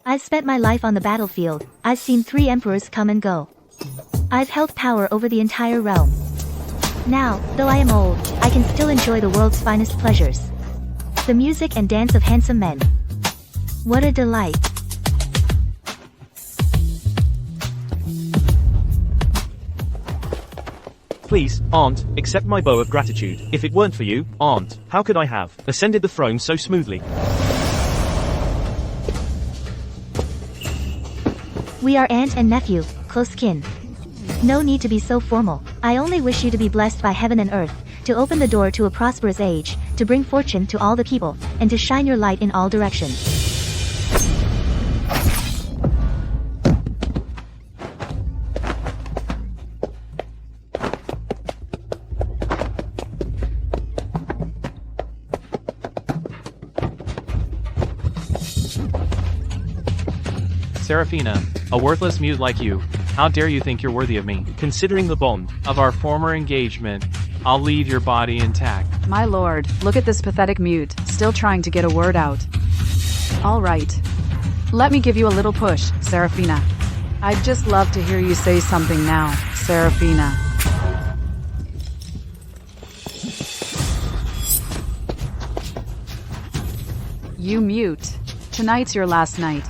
I've spent my life on the battlefield, I've seen 3 emperors come and go. I've held power over the entire realm. Now, though I am old, I can still enjoy the world's finest pleasures. The music and dance of handsome men. What a delight. Please, Aunt, accept my bow of gratitude. If it weren't for you, Aunt, how could I have ascended the throne so smoothly? We are aunt and nephew, close kin. No need to be so formal. I only wish you to be blessed by heaven and earth, to open the door to a prosperous age, to bring fortune to all the people, and to shine your light in all directions. Seraphina, a worthless mute like you, how dare you think you're worthy of me? Considering the bond Of our former engagement, I'll leave your body intact. My lord, look at this pathetic mute, still trying to get a word out. All right. Let me give you a little push, Seraphina. I'd just love to hear you say something now, Seraphina. You mute. Tonight's your last night.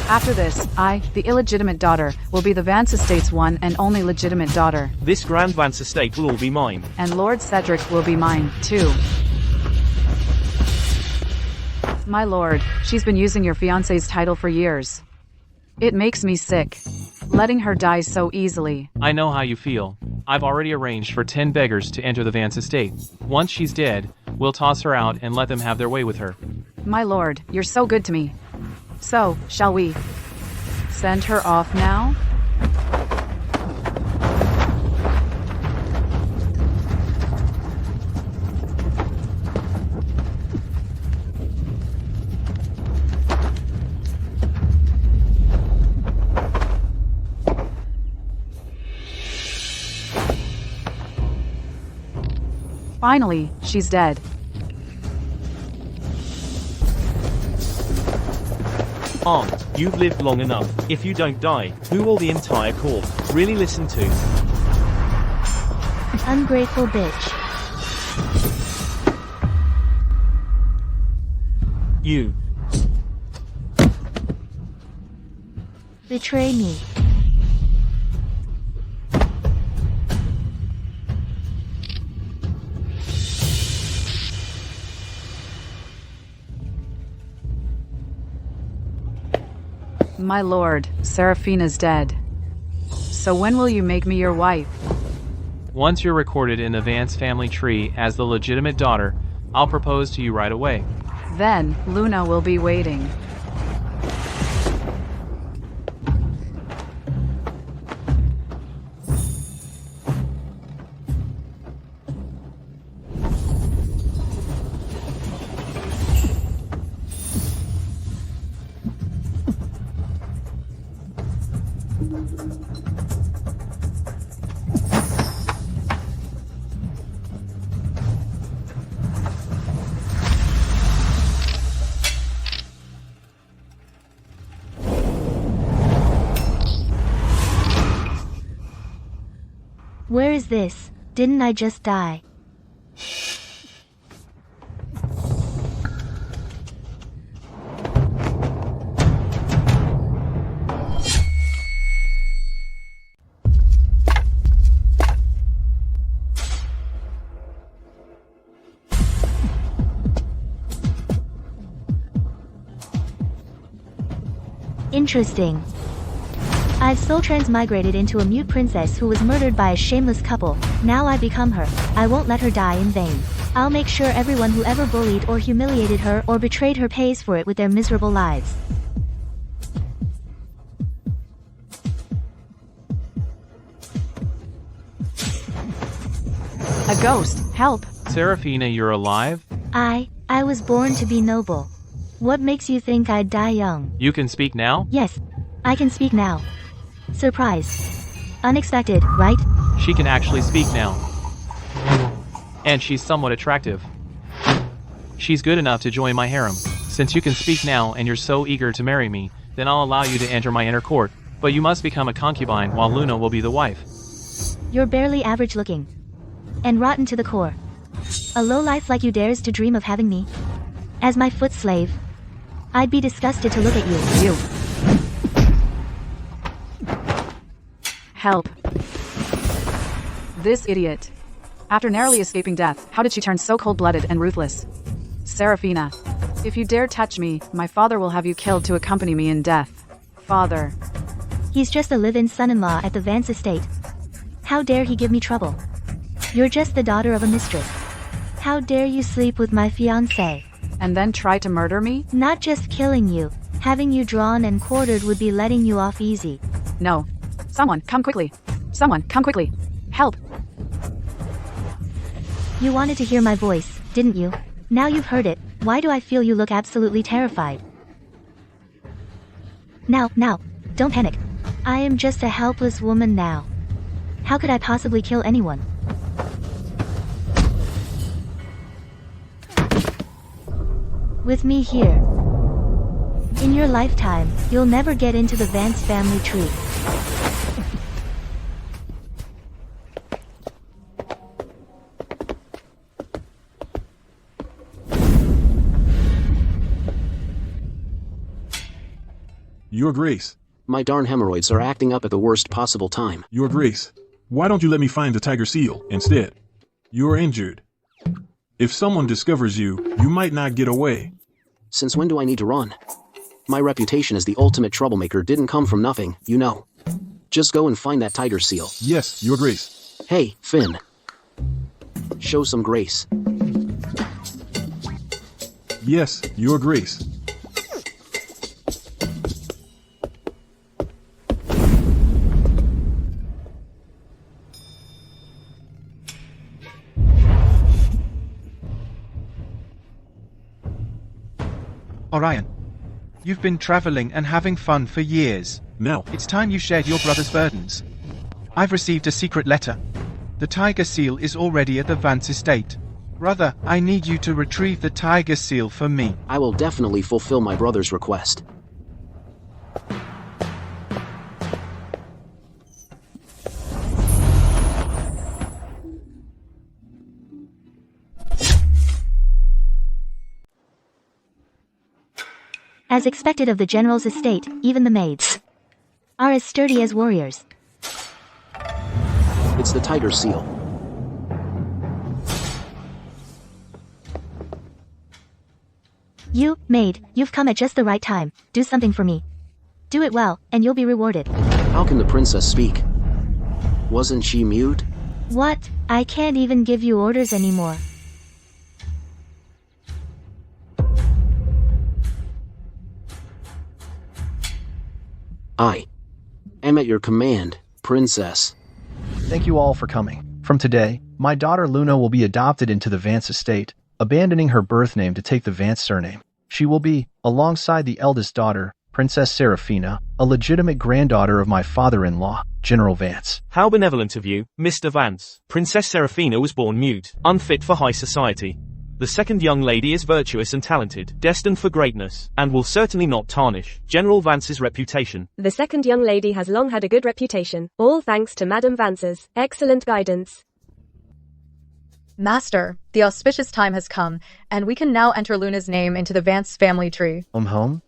After this, I, the illegitimate daughter, will be the Vance Estate's one and only legitimate daughter. This Grand Vance estate will all be mine. And Lord Cedric will be mine, too. My lord, she's been using your fiancé's title for years. It makes me sick. Letting her die so easily. I know how you feel. I've already arranged for 10 beggars to enter the Vance estate. Once she's dead, we'll toss her out and let them have their way with her. My lord, you're so good to me. So, shall we send her off now? Finally, she's dead. Aunt, you've lived long enough. If you don't die, who will the entire court really listen to? Ungrateful bitch. You. Betray me. My lord, Seraphina's dead. So when will you make me your wife? Once you're recorded in the Vance family tree as the legitimate daughter, I'll propose to you right away. Then, Luna will be waiting. Where is this? Didn't I just die? Interesting. I've soul transmigrated into a mute princess who was murdered by a shameless couple. Now I become her. I won't let her die in vain. I'll make sure everyone who ever bullied or humiliated her or betrayed her pays for it with their miserable lives. A ghost, help! Seraphina, you're alive? I was born to be noble. What makes you think I'd die young? You can speak now? Yes, I can speak now. Surprise. Unexpected, right? She can actually speak now. And she's somewhat attractive. She's good enough to join my harem. Since you can speak now and you're so eager to marry me, then I'll allow you to enter my inner court, but you must become a concubine while Luna will be the wife. You're barely average looking. And rotten to the core. A lowlife like you dares to dream of having me as my foot slave. I'd be disgusted to look at you. Help. This idiot. After narrowly escaping death, how did she turn so cold-blooded and ruthless? Seraphina, if you dare touch me, my father will have you killed to accompany me in death. Father. He's just a live-in son-in-law at the Vance estate. How dare he give me trouble? You're just the daughter of a mistress. How dare you sleep with my fiancé? And then try to murder me? Not just killing you. Having you drawn and quartered would be letting you off easy. No. Someone, come quickly. Someone, come quickly. Help. You wanted to hear my voice, didn't you? Now you've heard it. Why do I feel you look absolutely terrified? Now, don't panic. I am just a helpless woman now. How could I possibly kill anyone? With me here. In your lifetime, you'll never get into the Vance family tree. Your Grace. My darn hemorrhoids are acting up at the worst possible time. Your Grace. Why don't you let me find the tiger seal instead? You are injured. If someone discovers you, you might not get away. Since when do I need to run? My reputation as the ultimate troublemaker didn't come from nothing, you know. Just go and find that tiger seal. Yes, Your Grace. Hey, Finn. Show some grace. Yes, Your Grace. Orion, you've been traveling and having fun for years. Now, It's time you shared your brother's burdens. I've received a secret letter. The tiger seal is already at the Vance estate. Brother, I need you to retrieve the tiger seal for me. I will definitely fulfill my brother's request. As expected of the general's estate, even the maids are as sturdy as warriors. It's the tiger seal. You, maid, you've come at just the right time. Do something for me. Do it well, and you'll be rewarded. How can the princess speak? Wasn't she mute? What? I can't even give you orders anymore. I am at your command, princess. Thank you all for coming. From today, my daughter Luna will be adopted into the Vance estate, abandoning her birth name to take the Vance surname. She will be, alongside the eldest daughter, Princess Seraphina, a legitimate granddaughter of my father-in-law, General Vance. How benevolent of you, Mr. Vance. Princess Seraphina was born mute, unfit for high society. The second young lady is virtuous and talented, destined for greatness, and will certainly not tarnish General Vance's reputation. The second young lady has long had a good reputation, all thanks to Madame Vance's excellent guidance. Master, the auspicious time has come, and we can now enter Luna's name into the Vance family tree. Home?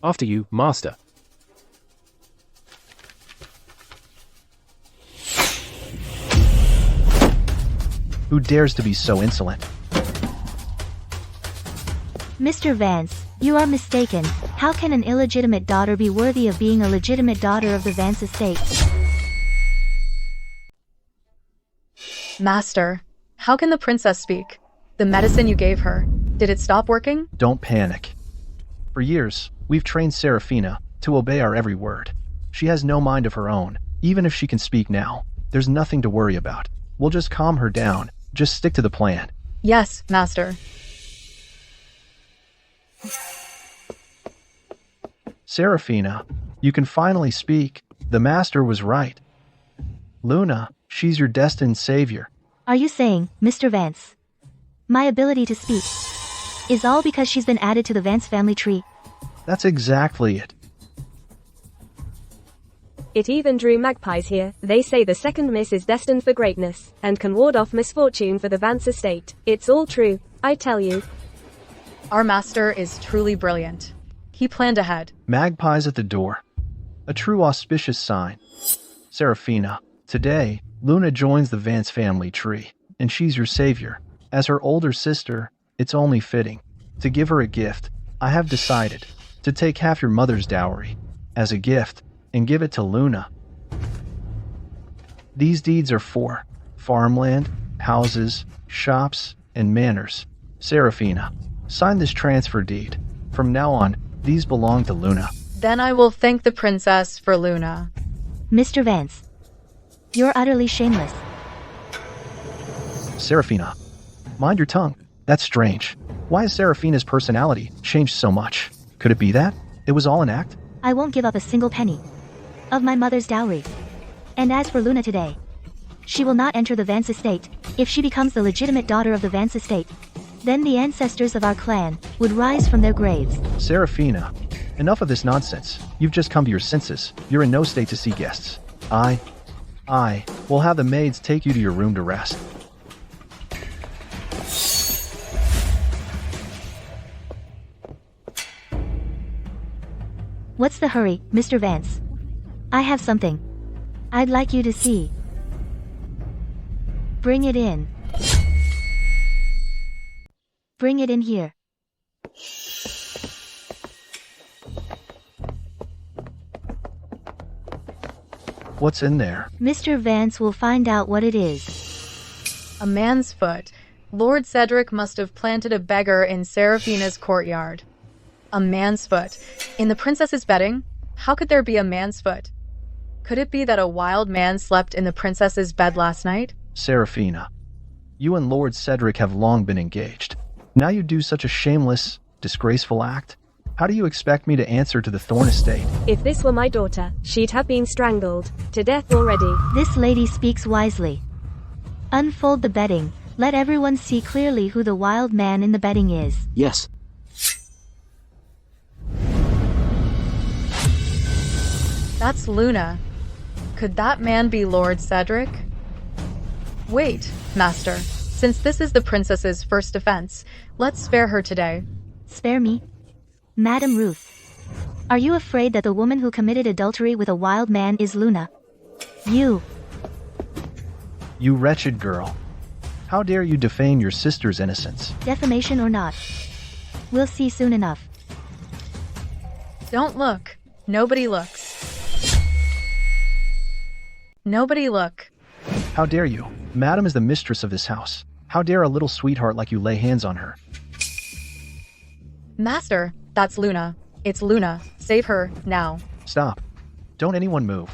After you, master. Who dares to be so insolent? Mr. Vance, you are mistaken. How can an illegitimate daughter be worthy of being a legitimate daughter of the Vance estate? Master, how can the princess speak? The medicine you gave her, did it stop working? Don't panic. For years, we've trained Seraphina to obey our every word. She has no mind of her own. Even if she can speak now, there's nothing to worry about. We'll just calm her down. Just stick to the plan. Yes, Master. Seraphina, you can finally speak. The master was right. Luna, she's your destined savior. Are you saying, Mr. Vance, my ability to speak is all because she's been added to the Vance family tree. That's exactly it. It even drew magpies here. They say the second miss is destined for greatness, and can ward off misfortune for the Vance estate. It's all true, I tell you. Our master is truly brilliant. He planned ahead. Magpies at the door. A true auspicious sign. Seraphina, today, Luna joins the Vance family tree, and she's your savior. As her older sister, it's only fitting. To give her a gift, I have decided to take half your mother's dowry as a gift and give it to Luna. These deeds are for farmland, houses, shops, and manors. Seraphina, sign this transfer deed. From now on, these belong to Luna. Then I will thank the princess for Luna. Mr. Vance, you're utterly shameless. Seraphina, mind your tongue. That's strange. Why has Seraphina's personality changed so much? Could it be that it was all an act? I won't give up a single penny of my mother's dowry. And as for Luna today, she will not enter the Vance estate. If she becomes the legitimate daughter of the Vance estate, then the ancestors of our clan would rise from their graves. Seraphina, enough of this nonsense. You've just come to your senses. You're in no state to see guests. I will have the maids take you to your room to rest. What's the hurry, Mr. Vance? I have something I'd like you to see. Bring it in. Bring it in here. What's in there? Mr. Vance will find out what it is. A man's foot. Lord Cedric must have planted a beggar in Seraphina's courtyard. A man's foot. In the princess's bedding? How could there be a man's foot? Could it be that a wild man slept in the princess's bed last night? Seraphina, you and Lord Cedric have long been engaged. Now you do such a shameless, disgraceful act? How do you expect me to answer to the Thorn estate? If this were my daughter, she'd have been strangled to death already. This lady speaks wisely. Unfold the bedding. Let everyone see clearly who the wild man in the bedding is. Yes. That's Luna. Could that man be Lord Cedric? Wait, Master. Since this is the princess's first defense, let's spare her today. Spare me? Madam Ruth, are you afraid that the woman who committed adultery with a wild man is Luna? You wretched girl. How dare you defame your sister's innocence? Defamation or not, we'll see soon enough. Don't look. Nobody looks. Nobody look. How dare you? Madam is the mistress of this house. How dare a little sweetheart like you lay hands on her? Master, that's Luna. It's Luna. Save her, now. Stop. Don't anyone move.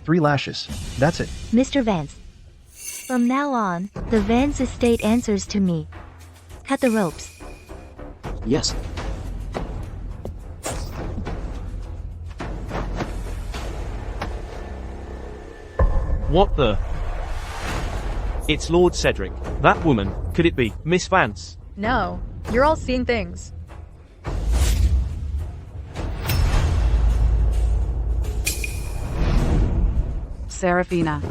3 lashes. That's it. Mr. Vance, from now on, the Vance estate answers to me. Cut the ropes. Yes. What the? It's Lord Cedric. That woman, could it be Miss Vance? No, you're all seeing things. Seraphina,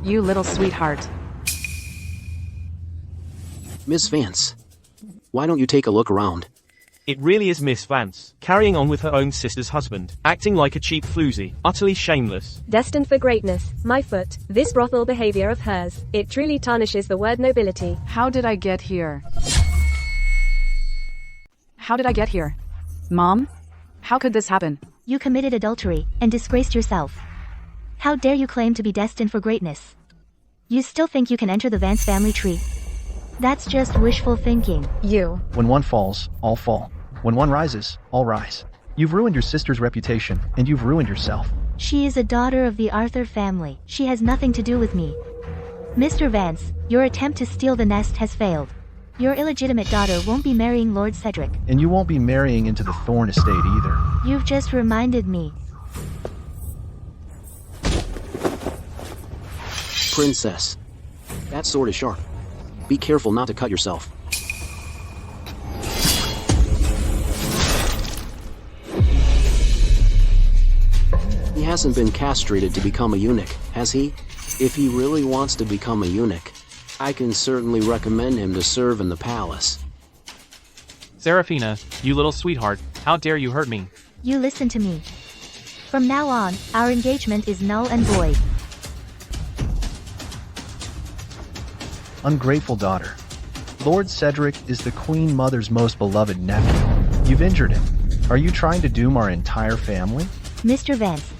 you little sweetheart. Miss Vance, why don't you take a look around? It really is Miss Vance, carrying on with her own sister's husband, acting like a cheap floozy, utterly shameless. Destined for greatness, my foot. This brothel behavior of hers, it truly tarnishes the word nobility. How did I get here? How did I get here? Mom? How could this happen? You committed adultery and disgraced yourself. How dare you claim to be destined for greatness? You still think you can enter the Vance family tree? That's just wishful thinking. You. When one falls, all fall. When one rises, all rise. You've ruined your sister's reputation, and you've ruined yourself. She is a daughter of the Arthur family. She has nothing to do with me. Mr. Vance, your attempt to steal the nest has failed. Your illegitimate daughter won't be marrying Lord Cedric. And you won't be marrying into the Thorn estate either. You've just reminded me. Princess, that sword is sharp. Be careful not to cut yourself. hasn't been castrated to become a eunuch, has he? If he really wants to become a eunuch, I can certainly recommend him to serve in the palace. Seraphina, you little sweetheart, how dare you hurt me? You listen to me. From now on, our engagement is null and void. Ungrateful daughter. Lord Cedric is the Queen Mother's most beloved nephew. You've injured him. Are you trying to doom our entire family? Mr. Vance.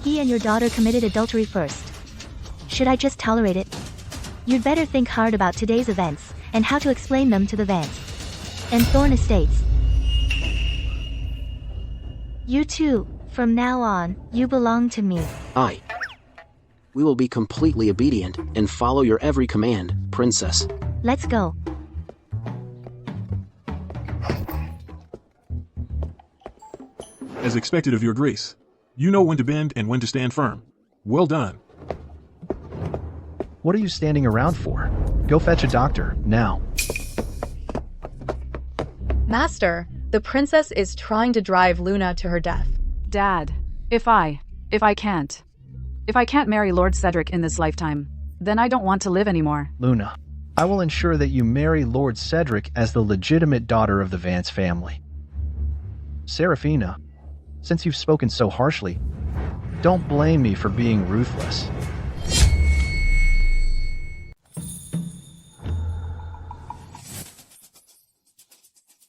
He and your daughter committed adultery first. Should I just tolerate it? You'd better think hard about today's events, and how to explain them to the Vance and Thorn estates. You too, from now on, you belong to me. Aye. We will be completely obedient and follow your every command, Princess. Let's go. As expected of your grace. You know when to bend and when to stand firm. Well done. What are you standing around for? Go fetch a doctor, now. Master, the princess is trying to drive Luna to her death. Dad, if I can't marry Lord Cedric in this lifetime, then I don't want to live anymore. Luna, I will ensure that you marry Lord Cedric as the legitimate daughter of the Vance family. Seraphina, since you've spoken so harshly, don't blame me for being ruthless.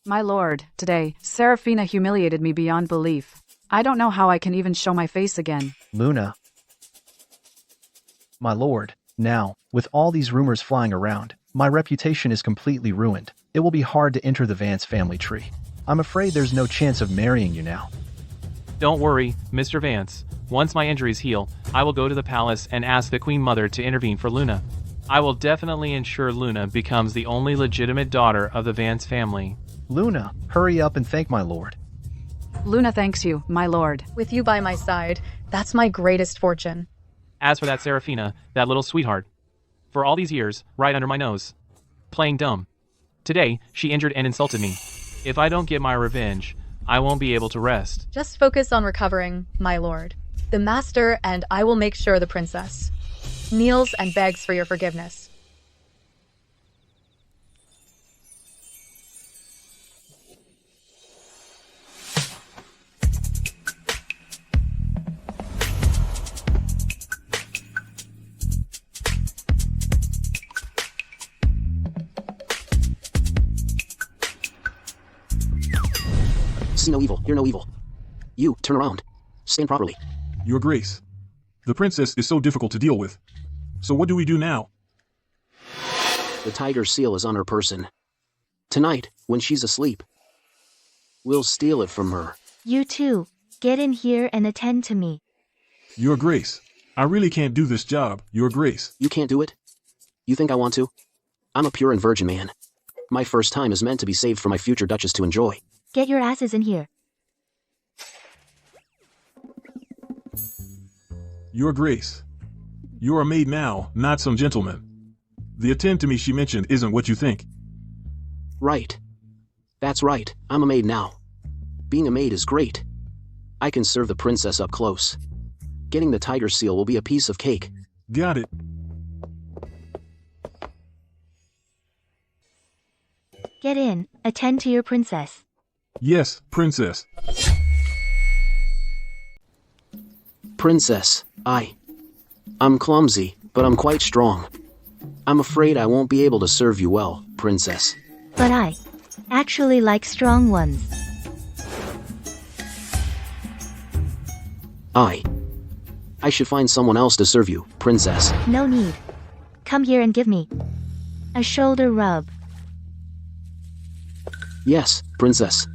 My lord, today, Seraphina humiliated me beyond belief. I don't know how I can even show my face again. Luna. My lord, now, with all these rumors flying around, my reputation is completely ruined. It will be hard to enter the Vance family tree. I'm afraid there's no chance of marrying you now. Don't worry, Mr. Vance. Once my injuries heal, I will go to the palace and ask the Queen Mother to intervene for Luna. I will definitely ensure Luna becomes the only legitimate daughter of the Vance family. Luna, hurry up and thank my lord. Luna thanks you, my lord. With you by my side, that's my greatest fortune. As for that Seraphina, that little sweetheart. For all these years, right under my nose. Playing dumb. Today, she injured and insulted me. If I don't get my revenge, I won't be able to rest. Just focus on recovering, my lord. The master and I will make sure the princess kneels and begs for your forgiveness. See no evil, hear no evil. You, turn around. Stand properly. Your grace. The princess is so difficult to deal with. So what do we do now? The tiger seal is on her person. Tonight, when she's asleep, we'll steal it from her. You too, get in here and attend to me. Your grace. I really can't do this job, your grace. You can't do it? You think I want to? I'm a pure and virgin man. My first time is meant to be saved for my future duchess to enjoy. Get your asses in here. Your grace. You're a maid now, not some gentleman. The attend to me she mentioned isn't what you think. Right. That's right, I'm a maid now. Being a maid is great. I can serve the princess up close. Getting the tiger seal will be a piece of cake. Got it. Get in, attend to your princess. Yes, princess. Princess, I'm clumsy, but I'm quite strong. I'm afraid I won't be able to serve you well, princess. But I actually like strong ones. I should find someone else to serve you, princess. No need. Come here and give me a shoulder rub. Yes, princess.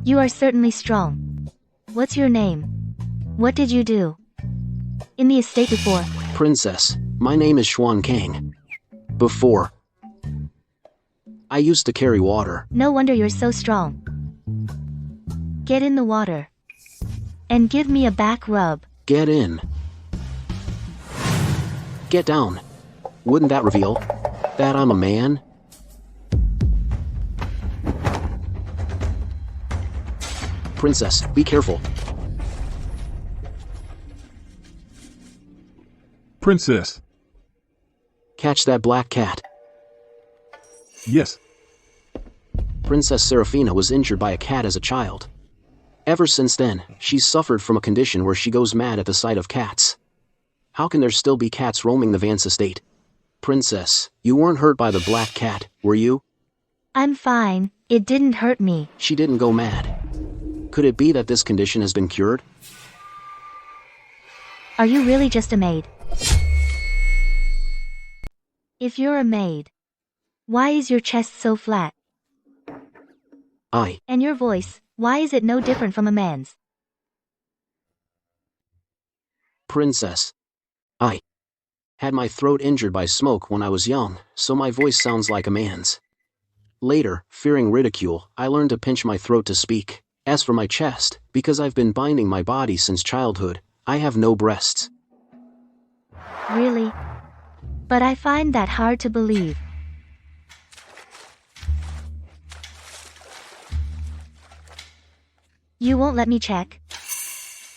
You are certainly strong. What's your name? What did you do in the estate before? Princess, my name is Xuan Kang. Before, I used to carry water. No wonder you're so strong. Get in the water. And give me a back rub. Get in. Get down. Wouldn't that reveal that I'm a man? Princess, be careful. Princess. Catch that black cat. Yes. Princess Seraphina was injured by a cat as a child. Ever since then, she's suffered from a condition where she goes mad at the sight of cats. How can there still be cats roaming the Vance estate? Princess, you weren't hurt by the black cat, were you? I'm fine, it didn't hurt me. She didn't go mad. Could it be that this condition has been cured? Are you really just a maid? If you're a maid, why is your chest so flat? And your voice, why is it no different from a man's? Princess. I had my throat injured by smoke when I was young, so my voice sounds like a man's. Later, fearing ridicule, I learned to pinch my throat to speak. As for my chest, because I've been binding my body since childhood, I have no breasts. Really? But I find that hard to believe. You won't let me check?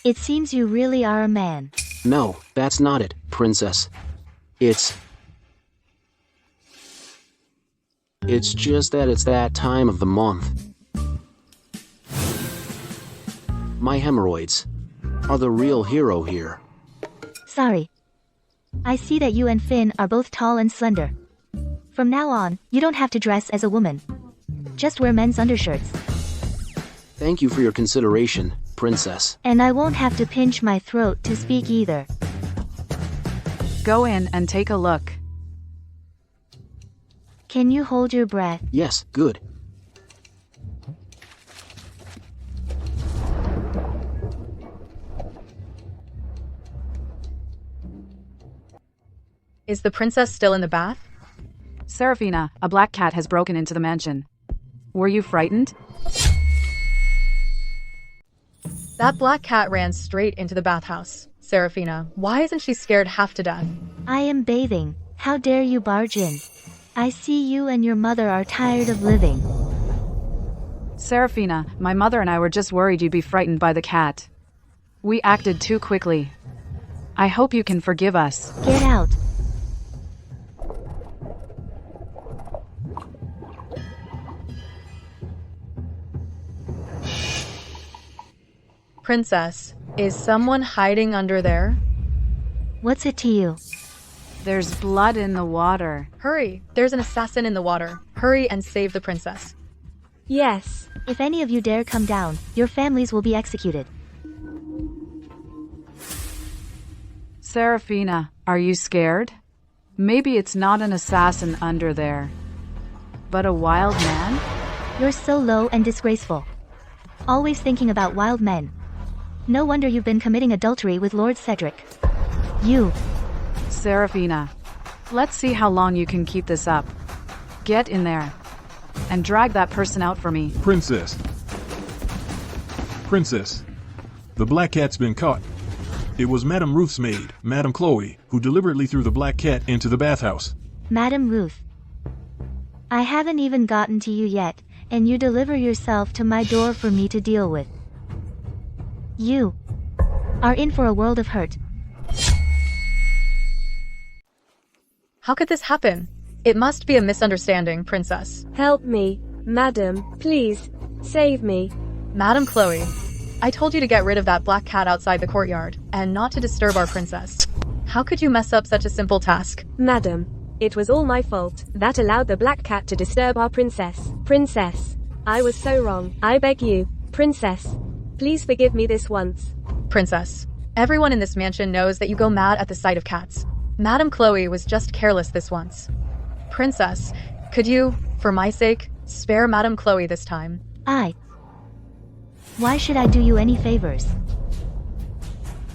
It seems you really are a man. No, that's not it, Princess. It's just that it's that time of the month. My hemorrhoids are the real hero here. Sorry. I see that you and Finn are both tall and slender. From now on, you don't have to dress as a woman. Just wear men's undershirts. Thank you for your consideration, Princess. And I won't have to pinch my throat to speak either. Go in and take a look. Can you hold your breath? Yes, good. Is the princess still in the bath? Seraphina, a black cat has broken into the mansion. Were you frightened? That black cat ran straight into the bathhouse. Seraphina, why isn't she scared half to death? I am bathing. How dare you barge in? I see you and your mother are tired of living. Seraphina, my mother and I were just worried you'd be frightened by the cat. We acted too quickly. I hope you can forgive us. Get out. Princess, is someone hiding under there? What's it to you? There's blood in the water. Hurry, there's an assassin in the water. Hurry and save the princess. Yes. If any of you dare come down, your families will be executed. Seraphina, are you scared? Maybe it's not an assassin under there, but a wild man? You're so low and disgraceful. Always thinking about wild men. No wonder you've been committing adultery with Lord Cedric. You. Seraphina, let's see how long you can keep this up. Get in there and drag that person out for me. Princess. Princess. The black cat's been caught. It was Madame Ruth's maid, Madame Chloe, who deliberately threw the black cat into the bathhouse. Madame Ruth. I haven't even gotten to you yet, and you deliver yourself to my door for me to deal with. You are in for a world of hurt. How could this happen? It must be a misunderstanding, Princess. Help me, madam, please, save me. Madame Chloe, I told you to get rid of that black cat outside the courtyard, and not to disturb our princess. How could you mess up such a simple task? Madam, it was all my fault. That allowed the black cat to disturb our princess. Princess, I was so wrong. I beg you, princess, please forgive me this once. Princess, everyone in this mansion knows that you go mad at the sight of cats. Madame Chloe was just careless this once. Princess, could you, for my sake, spare Madame Chloe this time? Why should I do you any favors?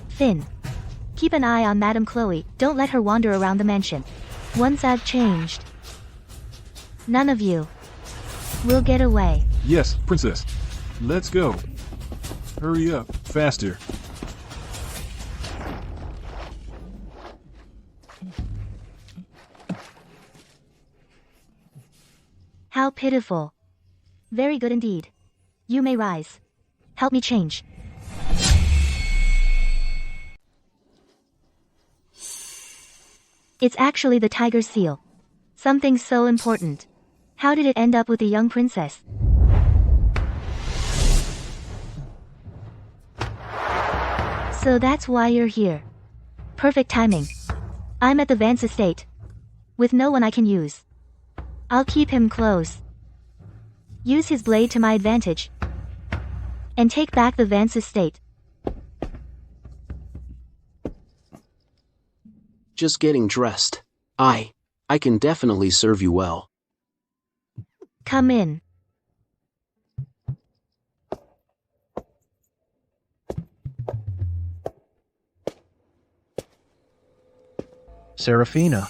Finn, keep an eye on Madame Chloe. Don't let her wander around the mansion. Once I've changed, none of you will get away. Yes, Princess. Let's go. Hurry up, faster. How pitiful. Very good indeed. You may rise. Help me change. It's actually the tiger seal. Something so important. How did it end up with the young princess? So that's why you're here. Perfect timing. I'm at the Vance estate. With no one I can use. I'll keep him close. Use his blade to my advantage. And take back the Vance estate. Just getting dressed. I can definitely serve you well. Come in. Seraphina,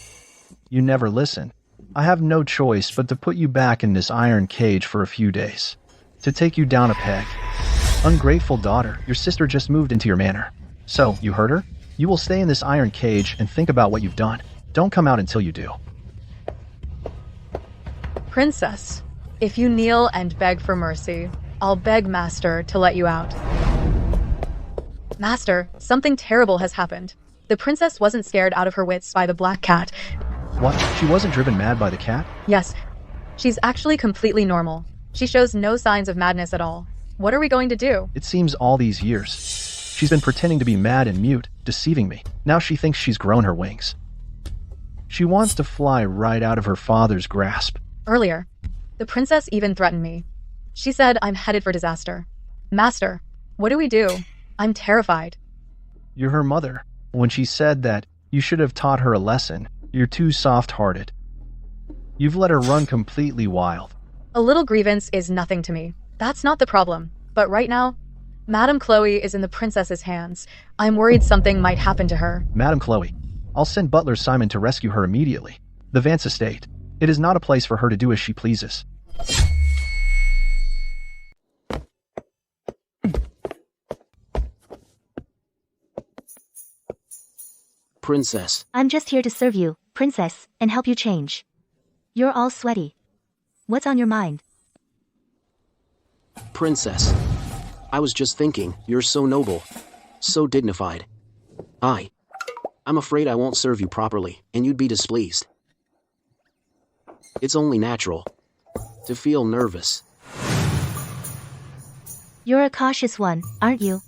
you never listen. I have no choice but to put you back in this iron cage for a few days. To take you down a peg. Ungrateful daughter, your sister just moved into your manor. So, you heard her? You will stay in this iron cage and think about what you've done. Don't come out until you do. Princess, if you kneel and beg for mercy, I'll beg Master to let you out. Master, something terrible has happened. The princess wasn't scared out of her wits by the black cat. What? She wasn't driven mad by the cat? Yes, she's actually completely normal. She shows no signs of madness at all. What are we going to do? It seems all these years. She's been pretending to be mad and mute, deceiving me. Now she thinks she's grown her wings. She wants to fly right out of her father's grasp. Earlier, the princess even threatened me. She said I'm headed for disaster. Master, what do we do? I'm terrified. You're her mother. When she said that you should have taught her a lesson, you're too soft-hearted. You've let her run completely wild. A little grievance is nothing to me. That's not the problem. But right now, Madame Chloe is in the princess's hands. I'm worried something might happen to her. Madame Chloe, I'll send Butler Simon to rescue her immediately. The Vance estate. It is not a place for her to do as she pleases. Princess. I'm just here to serve you, princess, and help you change. You're all sweaty. What's on your mind? Princess. I was just thinking, you're so noble. So dignified. I'm afraid I won't serve you properly, and you'd be displeased. It's only natural to feel nervous. You're a cautious one, aren't you?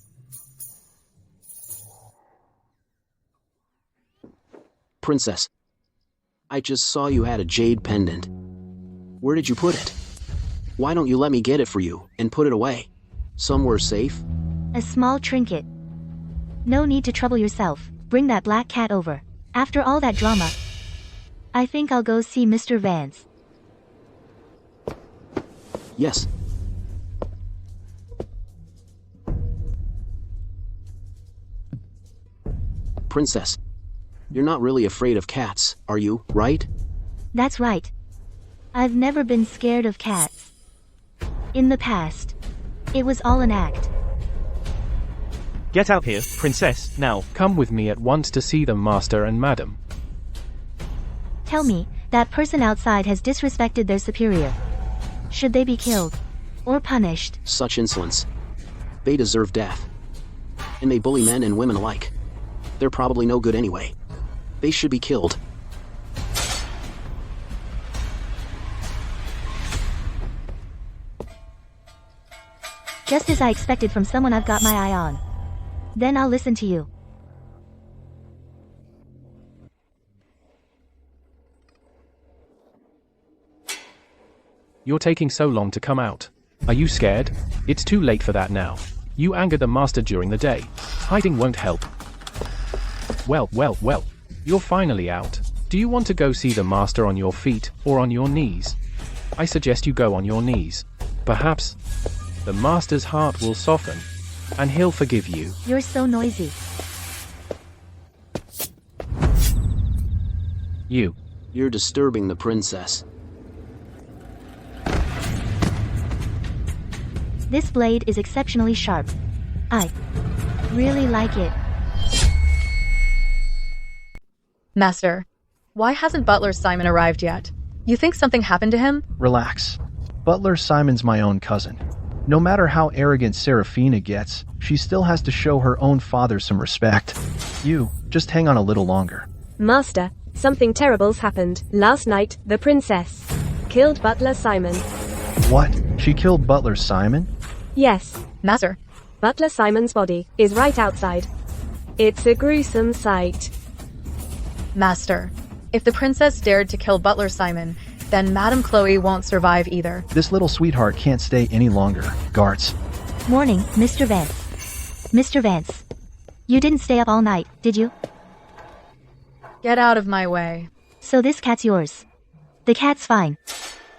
Princess. I just saw you had a jade pendant. Where did you put it? Why don't you let me get it for you and put it away? Somewhere safe? A small trinket. No need to trouble yourself. Bring that black cat over. After all that drama, I think I'll go see Mr. Vance. Yes. Princess, you're not really afraid of cats, are you, right? That's right. I've never been scared of cats. In the past, it was all an act. Get out here, princess, now. Come with me at once to see the master and madam. Tell me, that person outside has disrespected their superior. Should they be killed? Or punished? Such insolence. They deserve death. And they bully men and women alike. They're probably no good anyway. They should be killed. Just as I expected from someone I've got my eye on. Then I'll listen to you. You're taking so long to come out. Are you scared? It's too late for that now. You angered the master during the day. Hiding won't help. Well. You're finally out. Do you want to go see the master on your feet or on your knees? I suggest you go on your knees. Perhaps the master's heart will soften, and he'll forgive you. You're so noisy. You're disturbing the princess. This blade is exceptionally sharp. I really like it. Master, why hasn't Butler Simon arrived yet? You think something happened to him? Relax. Butler Simon's my own cousin. No matter how arrogant Seraphina gets, she still has to show her own father some respect. You, just hang on a little longer. Master, something terrible's happened. Last night, the princess killed Butler Simon. What? She killed Butler Simon? Yes, Master, Butler Simon's body is right outside. It's a gruesome sight. Master, if the princess dared to kill Butler Simon, then Madame Chloe won't survive either. This little sweetheart can't stay any longer. Guards. Morning, Mr. Vance. Mr. Vance. You didn't stay up all night, did you? Get out of my way. So this cat's yours. The cat's fine.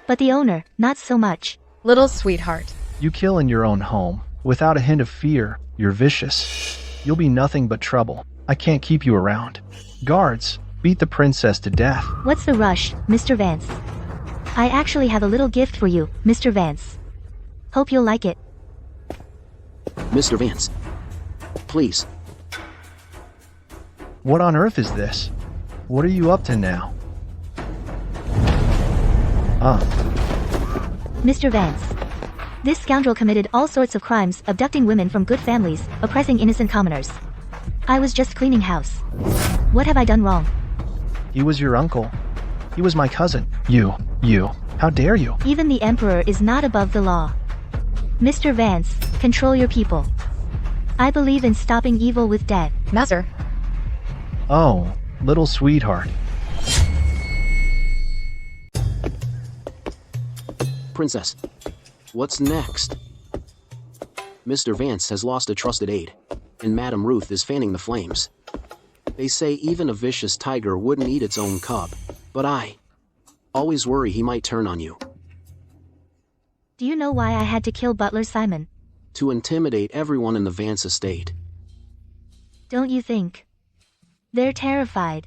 But the owner, not so much. Little sweetheart. You kill in your own home. Without a hint of fear, you're vicious. You'll be nothing but trouble. I can't keep you around. Guards, beat the princess to death. What's the rush, Mr. Vance? I actually have a little gift for you, Mr. Vance. Hope you'll like it. Mr. Vance. Please. What on earth is this? What are you up to now? Mr. Vance. This scoundrel committed all sorts of crimes, abducting women from good families, oppressing innocent commoners. I was just cleaning house. What have I done wrong? He was your uncle. He was my cousin. You. How dare you? Even the Emperor is not above the law. Mr. Vance, control your people. I believe in stopping evil with death. Master, Oh, little sweetheart. Princess. What's next? Mr. Vance has lost a trusted aide, and Madame Ruth is fanning the flames. They say even a vicious tiger wouldn't eat its own cub, but I always worry he might turn on you. Do you know why I had to kill Butler Simon? To intimidate everyone in the Vance estate. Don't you think? They're terrified.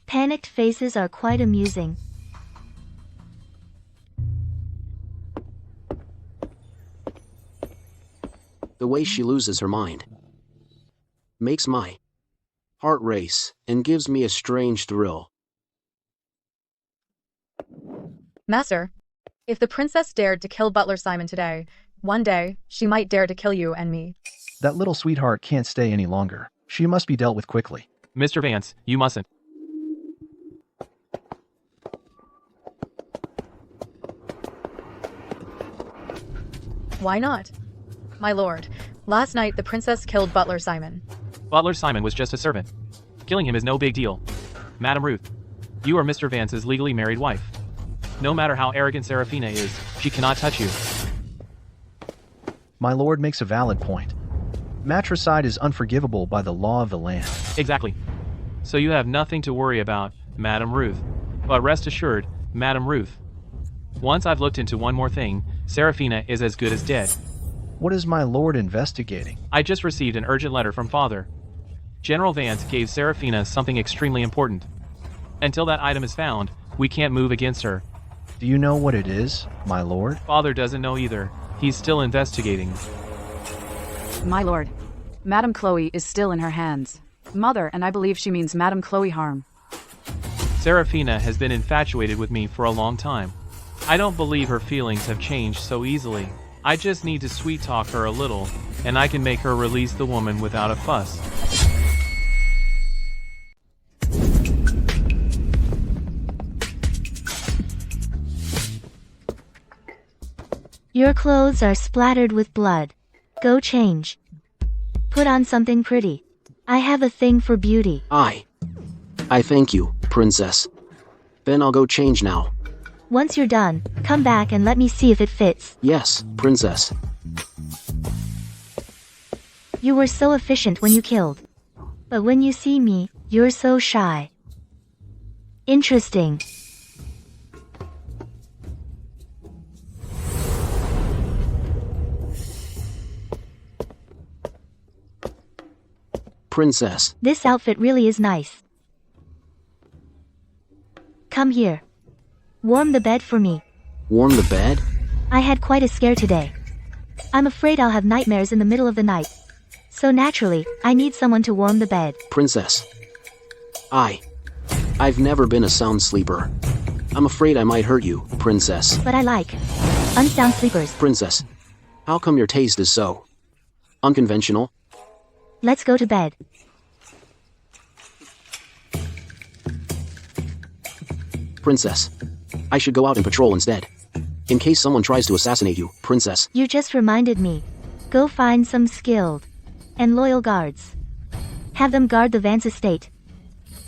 Panicked faces are quite amusing. The way she loses her mind makes my heart race and gives me a strange thrill. Master, if the princess dared to kill Butler Simon today, one day she might dare to kill you and me. That little sweetheart can't stay any longer. She must be dealt with quickly. Mr. Vance, you mustn't. Why not? My lord, last night the princess killed Butler Simon. Butler Simon was just a servant. Killing him is no big deal. Madame Ruth, you are Mr. Vance's legally married wife. No matter how arrogant Seraphina is, she cannot touch you. My lord makes a valid point. Matricide is unforgivable by the law of the land. Exactly. So you have nothing to worry about, Madame Ruth. But rest assured, Madame Ruth, once I've looked into one more thing, Seraphina is as good as dead. What is my lord investigating? I just received an urgent letter from Father. General Vance gave Seraphina something extremely important. Until that item is found, we can't move against her. Do you know what it is, my lord? Father doesn't know either. He's still investigating. My lord, Madame Chloe is still in her hands. Mother, and I believe she means Madame Chloe Harm. Seraphina has been infatuated with me for a long time. I don't believe her feelings have changed so easily. I just need to sweet-talk her a little, and I can make her release the woman without a fuss. Your clothes are splattered with blood. Go change. Put on something pretty. I have a thing for beauty. I thank you, princess. Then I'll go change now. Once you're done, come back and let me see if it fits. Yes, princess. You were so efficient when you killed. But when you see me, you're so shy. Interesting. Princess. This outfit really is nice. Come here. Warm the bed for me. Warm the bed? I had quite a scare today. I'm afraid I'll have nightmares in the middle of the night. So naturally, I need someone to warm the bed. Princess. I've never been a sound sleeper. I'm afraid I might hurt you, Princess. But I like unsound sleepers. Princess. How come your taste is so unconventional? Let's go to bed. Princess. I should go out and patrol instead. In case someone tries to assassinate you, Princess. You just reminded me. Go find some skilled and loyal guards. Have them guard the Vance estate.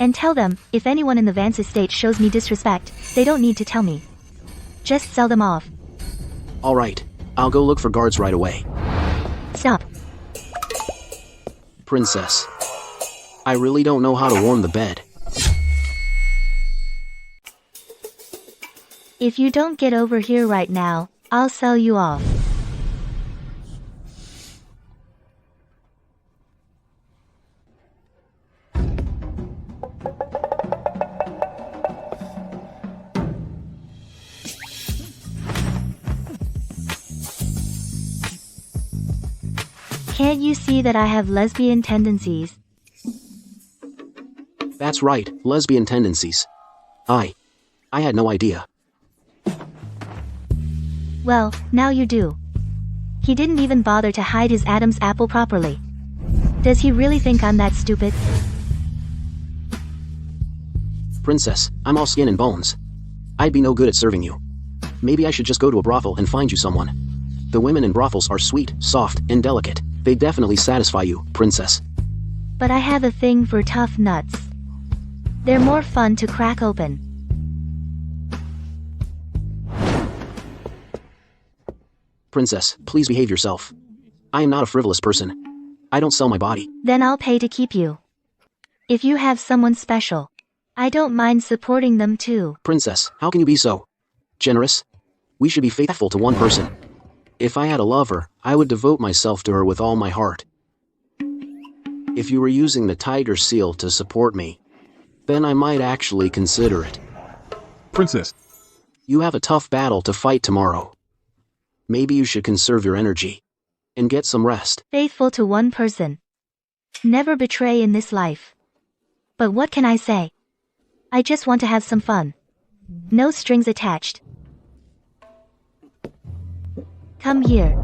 And tell them, if anyone in the Vance estate shows me disrespect, they don't need to tell me. Just sell them off. Alright, I'll go look for guards right away. Stop. Princess. I really don't know how to warm the bed. If you don't get over here right now, I'll sell you off. Can't you see that I have lesbian tendencies? That's right, lesbian tendencies. I had no idea. Well, now you do. He didn't even bother to hide his Adam's apple properly. Does he really think I'm that stupid? Princess, I'm all skin and bones. I'd be no good at serving you. Maybe I should just go to a brothel and find you someone. The women in brothels are sweet, soft, and delicate. They definitely satisfy you, Princess. But I have a thing for tough nuts. They're more fun to crack open. Princess, please behave yourself. I am not a frivolous person. I don't sell my body. Then I'll pay to keep you. If you have someone special, I don't mind supporting them too. Princess, how can you be so generous? We should be faithful to one person. If I had a lover, I would devote myself to her with all my heart. If you were using the tiger seal to support me, then I might actually consider it. Princess. You have a tough battle to fight tomorrow. Maybe you should conserve your energy and get some rest. Faithful to one person. Never betray in this life. But what can I say? I just want to have some fun. No strings attached. Come here.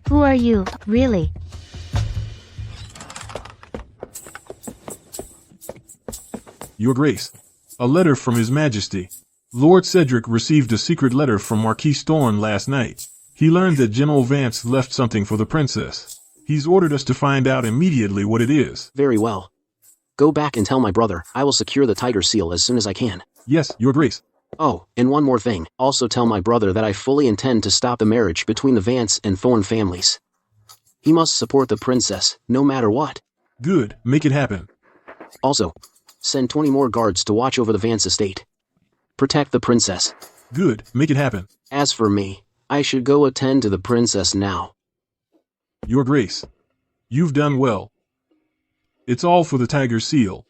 Who are you, really? Your Grace. A letter from His Majesty. Lord Cedric received a secret letter from Marquis Thorne last night. He learned that General Vance left something for the princess. He's ordered us to find out immediately what it is. Very well. Go back and tell my brother I will secure the tiger seal as soon as I can. Yes, Your Grace. Oh, and one more thing. Also tell my brother that I fully intend to stop the marriage between the Vance and Thorne families. He must support the princess, no matter what. Good, make it happen. Also, send 20 more guards to watch over the Vance estate. Protect the princess. Good, make it happen. As for me, I should go attend to the princess now. Your Grace. You've done well. It's all for the tiger seal.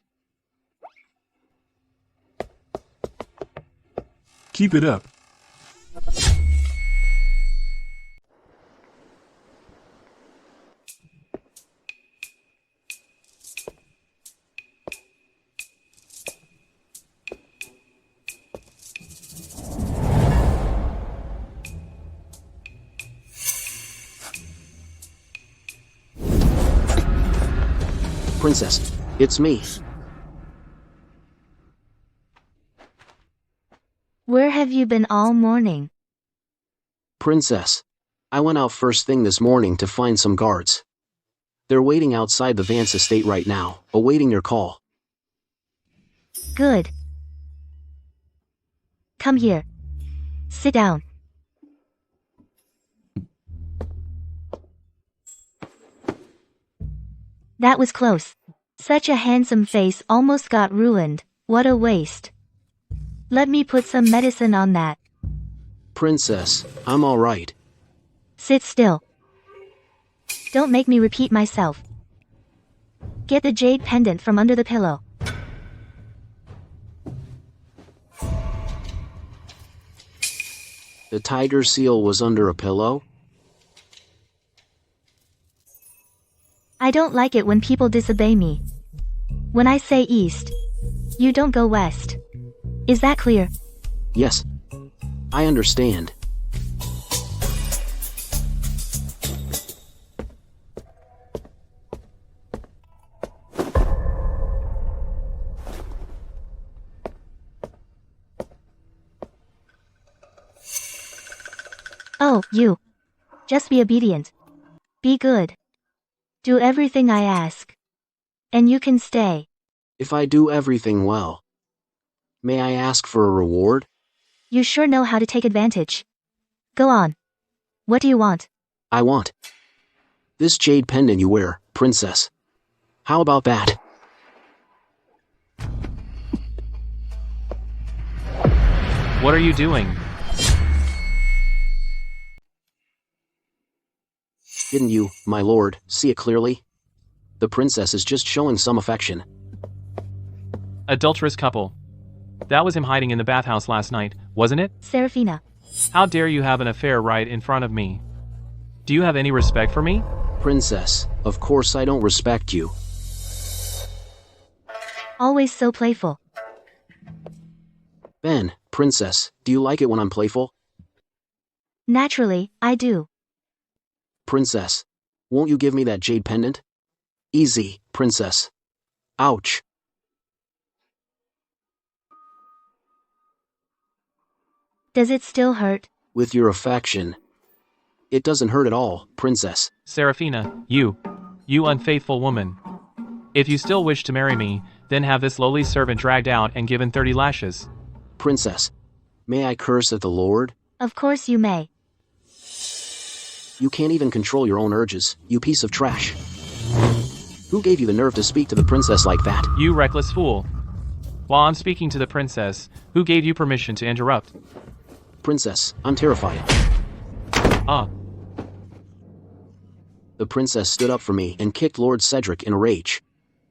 Keep it up. Princess, it's me. Where have you been all morning? Princess, I went out first thing this morning to find some guards. They're waiting outside the Vance estate right now, awaiting your call. Good. Come here. Sit down. That was close. Such a handsome face almost got ruined. What a waste. Let me put some medicine on that. Princess, I'm alright. Sit still. Don't make me repeat myself. Get the jade pendant from under the pillow. The tiger seal was under a pillow? I don't like it when people disobey me. When I say east, you don't go west. Is that clear? Yes. I understand. Oh, you. Just be obedient. Be good. Do everything I ask. And you can stay. If I do everything well, may I ask for a reward? You sure know how to take advantage. Go on. What do you want? I want this jade pendant you wear, princess. How about that? What are you doing? Didn't you, my lord, see it clearly? The princess is just showing some affection. Adulterous couple. That was him hiding in the bathhouse last night, wasn't it? Serafina. How dare you have an affair right in front of me? Do you have any respect for me? Princess, of course I don't respect you. Always so playful. Ben, princess, do you like it when I'm playful? Naturally, I do. Princess, won't you give me that jade pendant? Easy, princess. Ouch. Does it still hurt? With your affection. It doesn't hurt at all, princess. Serafina, you unfaithful woman. If you still wish to marry me, then have this lowly servant dragged out and given 30 lashes. Princess, may I curse at the Lord? Of course you may. You can't even control your own urges, you piece of trash. Who gave you the nerve to speak to the princess like that? You reckless fool. While I'm speaking to the princess, who gave you permission to interrupt? Princess, I'm terrified. Ah. The princess stood up for me and kicked Lord Cedric in a rage.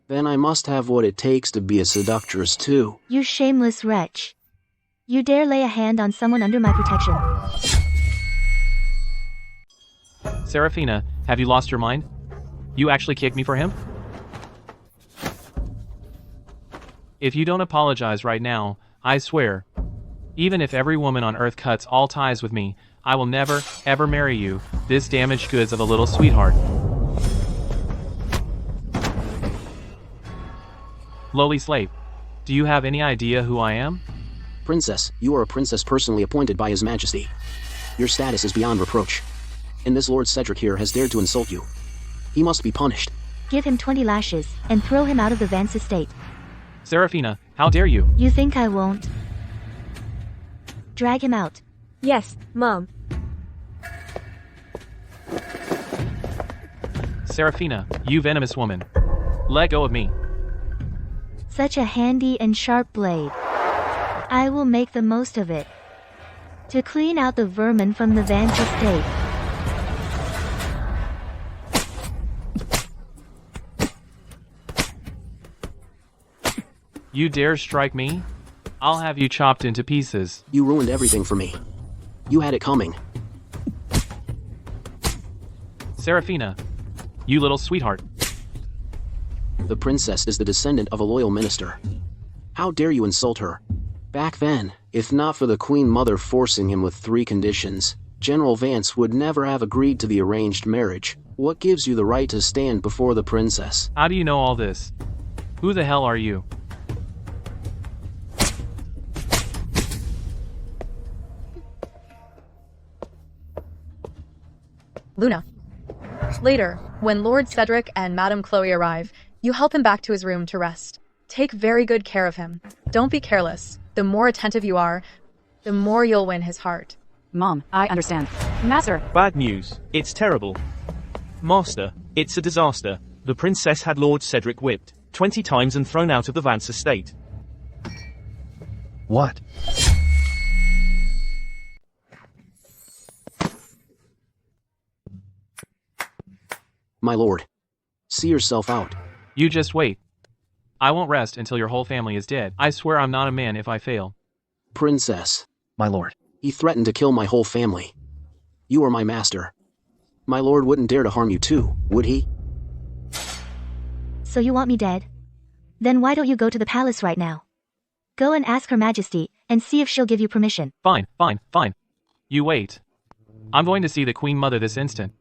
Then I must have what it takes to be a seductress too. You shameless wretch. You dare lay a hand on someone under my protection. Serafina, have you lost your mind? You actually kicked me for him? If you don't apologize right now, I swear, even if every woman on earth cuts all ties with me, I will never, ever marry you, this damaged goods of a little sweetheart. Lowly slave, do you have any idea who I am? Princess, you are a princess personally appointed by His Majesty. Your status is beyond reproach. And this Lord Cedric here has dared to insult you. He must be punished. Give him 20 lashes, and throw him out of the Vance estate. Serafina, how dare you? You think I won't? Drag him out. Yes, Mom. Serafina, you venomous woman. Let go of me. Such a handy and sharp blade. I will make the most of it. To clean out the vermin from the Vance estate. You dare strike me? I'll have you chopped into pieces. You ruined everything for me. You had it coming. Serafina, you little sweetheart. The princess is the descendant of a loyal minister. How dare you insult her? Back then, if not for the Queen Mother forcing him with 3 conditions, General Vance would never have agreed to the arranged marriage. What gives you the right to stand before the princess? How do you know all this? Who the hell are you? Luna. Later, when Lord Cedric and Madame Chloe arrive, you help him back to his room to rest. Take very good care of him. Don't be careless. The more attentive you are, the more you'll win his heart. Mom, I understand. Master. Bad news. It's terrible. Master, it's a disaster. The princess had Lord Cedric whipped 20 times and thrown out of the Vance estate. What? My lord. See yourself out. You just wait. I won't rest until your whole family is dead. I swear I'm not a man if I fail. Princess. My lord. He threatened to kill my whole family. You are my master. My lord wouldn't dare to harm you too, would he? So you want me dead? Then why don't you go to the palace right now? Go and ask Her Majesty, and see if she'll give you permission. Fine. You wait. I'm going to see the Queen Mother this instant.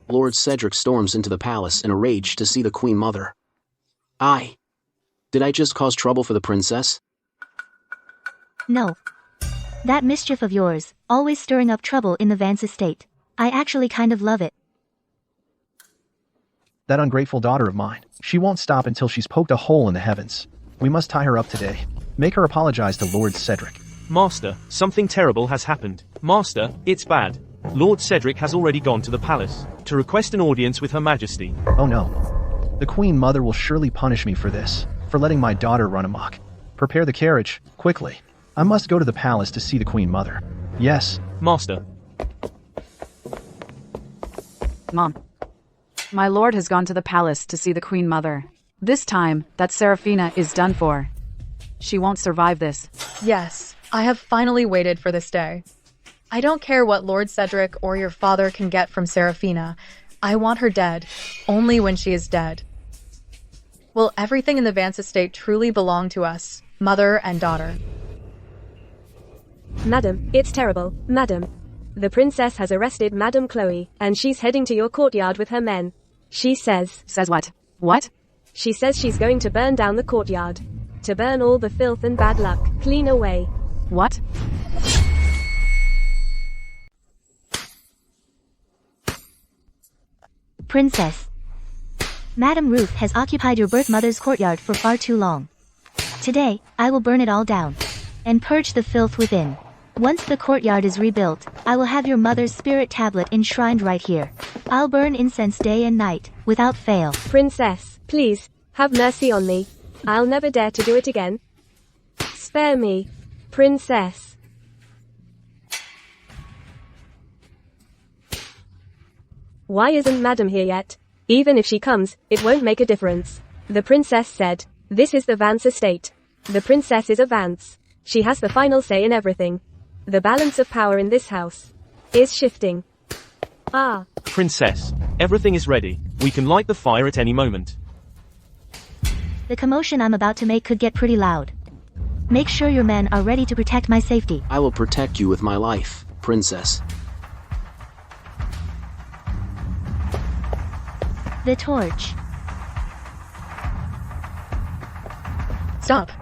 Lord Cedric storms into the palace in a rage to see the Queen Mother. Did I just cause trouble for the princess? No. That mischief of yours, always stirring up trouble in the Vance estate. I actually kind of love it. That ungrateful daughter of mine. She won't stop until she's poked a hole in the heavens. We must tie her up today. Make her apologize to Lord Cedric. Master, something terrible has happened. Master, it's bad. Lord Cedric has already gone to the palace to request an audience with Her Majesty. Oh no. The Queen Mother will surely punish me for this, for letting my daughter run amok. Prepare the carriage, quickly. I must go to the palace to see the Queen Mother. Yes. Master. Mom. My lord has gone to the palace to see the Queen Mother. This time, that Seraphina is done for. She won't survive this. Yes, I have finally waited for this day. I don't care what Lord Cedric or your father can get from Seraphina. I want her dead, only when she is dead. Will everything in the Vance estate truly belong to us, mother and daughter? Madam, it's terrible, madam. The princess has arrested Madam Chloe, and she's heading to your courtyard with her men. She says... Says what? What? She says she's going to burn down the courtyard. To burn all the filth and bad luck, clean away. What? Princess. Madam Ruth has occupied your birth mother's courtyard for far too long. Today, I will burn it all down. And purge the filth within. Once the courtyard is rebuilt, I will have your mother's spirit tablet enshrined right here. I'll burn incense day and night, without fail. Princess, please, have mercy on me. I'll never dare to do it again. Spare me, princess. Why isn't Madam here yet? Even if she comes, it won't make a difference. The princess said, this is the Vance estate. The princess is a Vance. She has the final say in everything. The balance of power in this house is shifting. Princess, everything is ready. We can light the fire at any moment. The commotion I'm about to make could get pretty loud. Make sure your men are ready to protect my safety. I will protect you with my life, princess. The torch. Stop.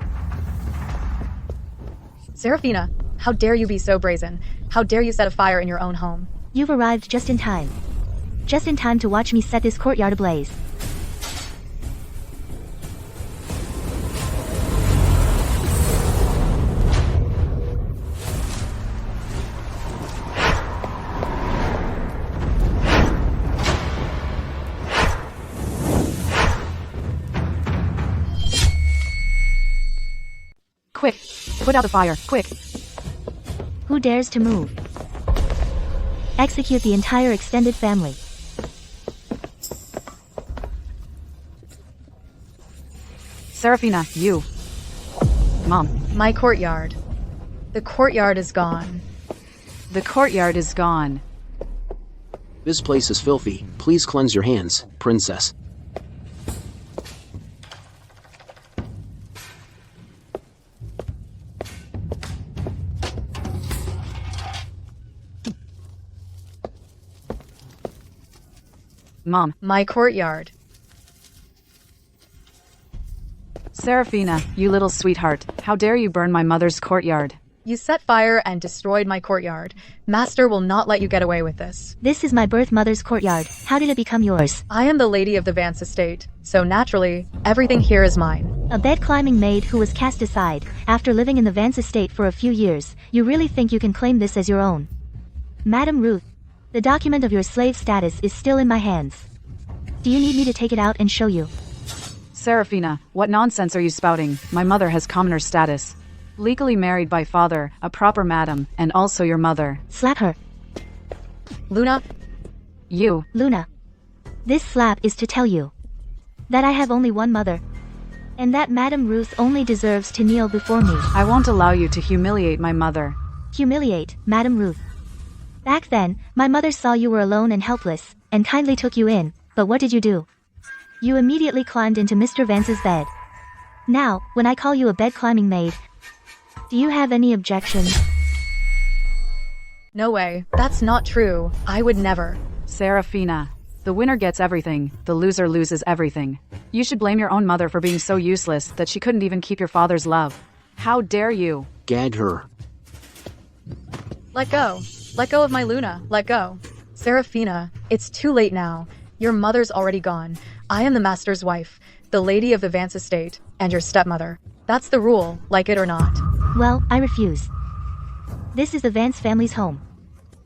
Seraphina, how dare you be so brazen? How dare you set a fire in your own home? You've arrived just in time. Just in time to watch me set this courtyard ablaze. Quick! Put out the fire, quick! Who dares to move? Execute the entire extended family. Seraphina, you. Mom. My courtyard. The courtyard is gone. The courtyard is gone. This place is filthy. Please cleanse your hands, princess. Mom. My courtyard. Seraphina, you little sweetheart, how dare you burn my mother's courtyard? You set fire and destroyed my courtyard. Master will not let you get away with this. This is my birth mother's courtyard. How did it become yours? I am the lady of the Vance estate, so naturally, everything here is mine. A bed-climbing maid who was cast aside after living in the Vance estate for a few years. You really think you can claim this as your own? Madam Ruth, the document of your slave status is still in my hands. Do you need me to take it out and show you? Serafina, what nonsense are you spouting? My mother has commoner status. Legally married by father, a proper madam, and also your mother. Slap her. Luna? You. Luna. This slap is to tell you that I have only one mother, and that Madam Ruth only deserves to kneel before me. I won't allow you to humiliate my mother. Humiliate, Madam Ruth. Back then, my mother saw you were alone and helpless, and kindly took you in, but what did you do? You immediately climbed into Mr. Vance's bed. Now, when I call you a bed-climbing maid, do you have any objections? No way. That's not true. I would never. Serafina, the winner gets everything, the loser loses everything. You should blame your own mother for being so useless that she couldn't even keep your father's love. How dare you? Gag her. Let go. Let go of my Luna. Let go. Serafina, it's too late now. Your mother's already gone. I am the master's wife, the lady of the Vance estate, and your stepmother. That's the rule, like it or not. Well, I refuse. This is the Vance family's home.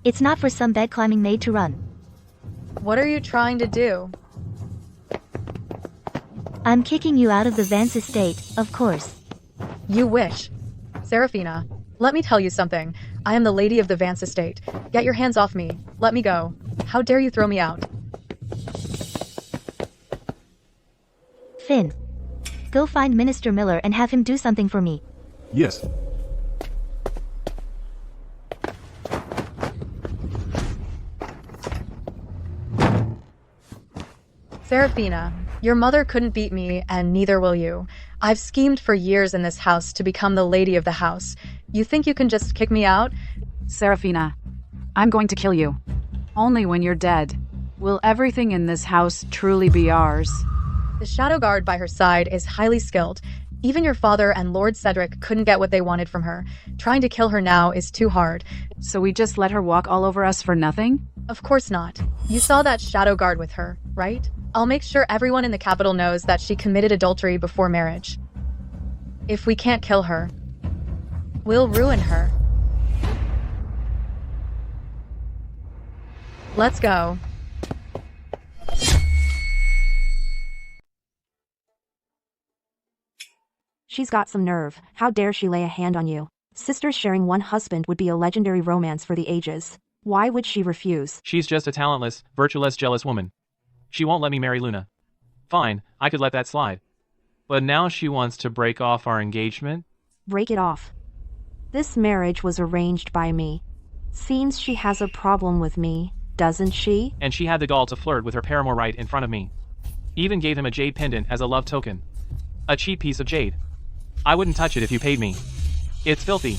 It's not for some bed-climbing maid to run. What are you trying to do? I'm kicking you out of the Vance estate, of course. You wish. Serafina, let me tell you something. I am the lady of the Vance estate. Get your hands off me. Let me go. How dare you throw me out? Finn. Go find Minister Miller and have him do something for me. Yes. Serafina, your mother couldn't beat me, and neither will you. I've schemed for years in this house to become the lady of the house. You think you can just kick me out? Serafina, I'm going to kill you. Only when you're dead. Will everything in this house truly be ours? The shadow guard by her side is highly skilled. Even your father and Lord Cedric couldn't get what they wanted from her. Trying to kill her now is too hard. So we just let her walk all over us for nothing? Of course not. You saw that shadow guard with her, right? I'll make sure everyone in the capital knows that she committed adultery before marriage. If we can't kill her, we'll ruin her. Let's go. She's got some nerve. How dare she lay a hand on you? Sisters sharing one husband would be a legendary romance for the ages. Why would she refuse? She's just a talentless, virtueless, jealous woman. She won't let me marry Luna. Fine, I could let that slide. But now she wants to break off our engagement? Break it off. This marriage was arranged by me. Seems she has a problem with me, doesn't she? And she had the gall to flirt with her paramour right in front of me. Even gave him a jade pendant as a love token. A cheap piece of jade. I wouldn't touch it if you paid me. It's filthy.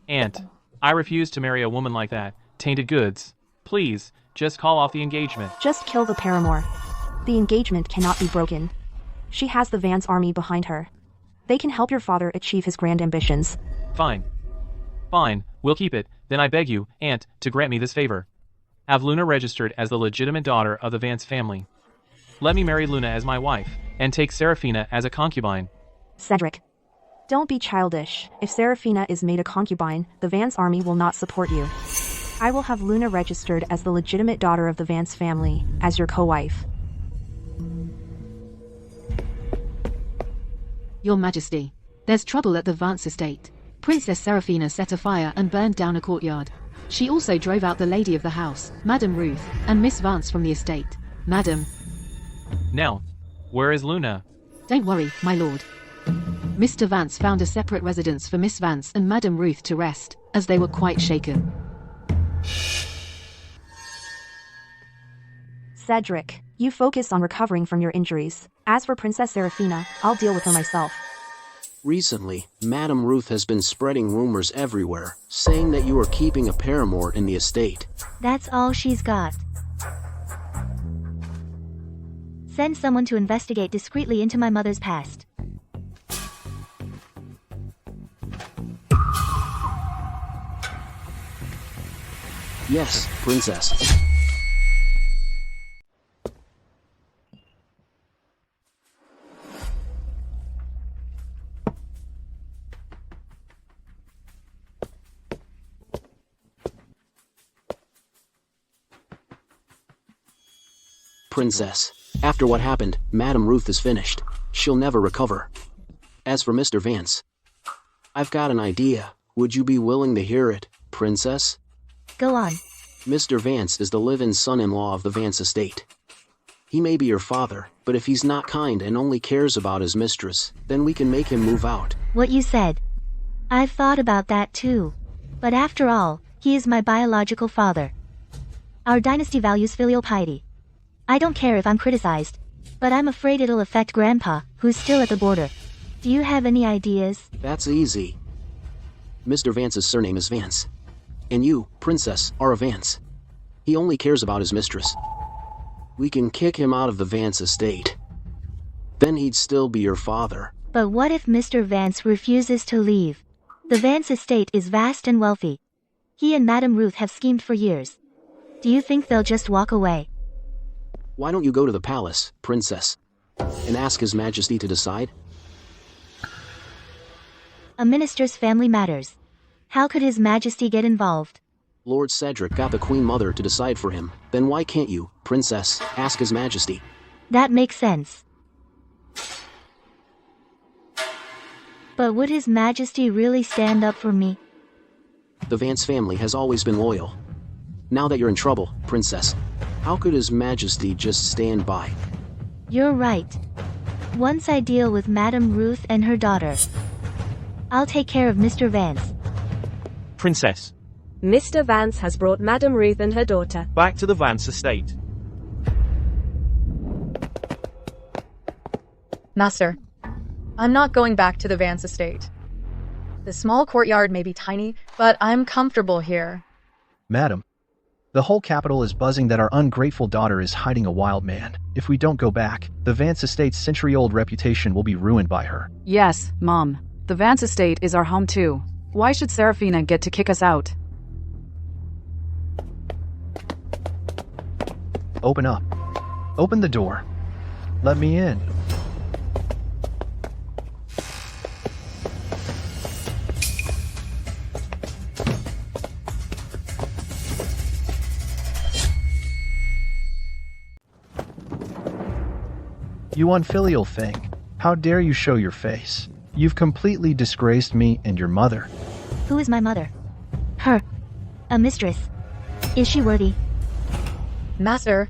Aunt, I refuse to marry a woman like that. Tainted goods. Please, just call off the engagement. Just kill the paramour. The engagement cannot be broken. She has the Vance army behind her. They can help your father achieve his grand ambitions. Fine. Fine, we'll keep it. Then I beg you, Aunt, to grant me this favor. Have Luna registered as the legitimate daughter of the Vance family. Let me marry Luna as my wife, and take Serafina as a concubine. Cedric. Don't be childish. If Serafina is made a concubine, the Vance army will not support you. I will have Luna registered as the legitimate daughter of the Vance family, as your co-wife. Your Majesty, there's trouble at the Vance estate. Princess Serafina set a fire and burned down a courtyard. She also drove out the lady of the house, Madam Ruth, and Miss Vance from the estate. Madam. Now, where is Luna? Don't worry, my lord. Mr. Vance found a separate residence for Miss Vance and Madam Ruth to rest, as they were quite shaken. Cedric, you focus on recovering from your injuries. As for Princess Serafina, I'll deal with her myself. Recently, Madam Ruth has been spreading rumors everywhere, saying that you are keeping a paramour in the estate. That's all she's got. Send someone to investigate discreetly into my mother's past. Yes, princess. Princess, after what happened, Madame Ruth is finished. She'll never recover. As for Mr. Vance, I've got an idea. Would you be willing to hear it, princess? Go on. Mr. Vance is the live-in son-in-law of the Vance estate. He may be your father, but if he's not kind and only cares about his mistress, then we can make him move out. What you said. I've thought about that too. But after all, he is my biological father. Our dynasty values filial piety. I don't care if I'm criticized, but I'm afraid it'll affect Grandpa, who's still at the border. Do you have any ideas? That's easy. Mr. Vance's surname is Vance. And you, princess, are a Vance. He only cares about his mistress. We can kick him out of the Vance estate. Then he'd still be your father. But what if Mr. Vance refuses to leave? The Vance estate is vast and wealthy. He and Madame Ruth have schemed for years. Do you think they'll just walk away? Why don't you go to the palace, princess, and ask His Majesty to decide? A minister's family matters. How could His Majesty get involved? Lord Cedric got the Queen Mother to decide for him. Then why can't you, princess, ask His Majesty? That makes sense. But would His Majesty really stand up for me? The Vance family has always been loyal. Now that you're in trouble, princess, how could His Majesty just stand by? You're right. Once I deal with Madame Ruth and her daughter, I'll take care of Mr. Vance. Princess. Mr. Vance has brought Madame Ruth and her daughter Back to the Vance estate. Master, I'm not going back to the Vance estate. The small courtyard may be tiny, but I'm comfortable here. Madam, the whole capital is buzzing that our ungrateful daughter is hiding a wild man. If we don't go back, the Vance estate's century-old reputation will be ruined by her. Yes, Mom. The Vance estate is our home too. Why should Seraphina get to kick us out? Open up. Open the door. Let me in. You unfilial thing. How dare you show your face? You've completely disgraced me and your mother. Who is my mother? Her. A mistress. Is she worthy? Master,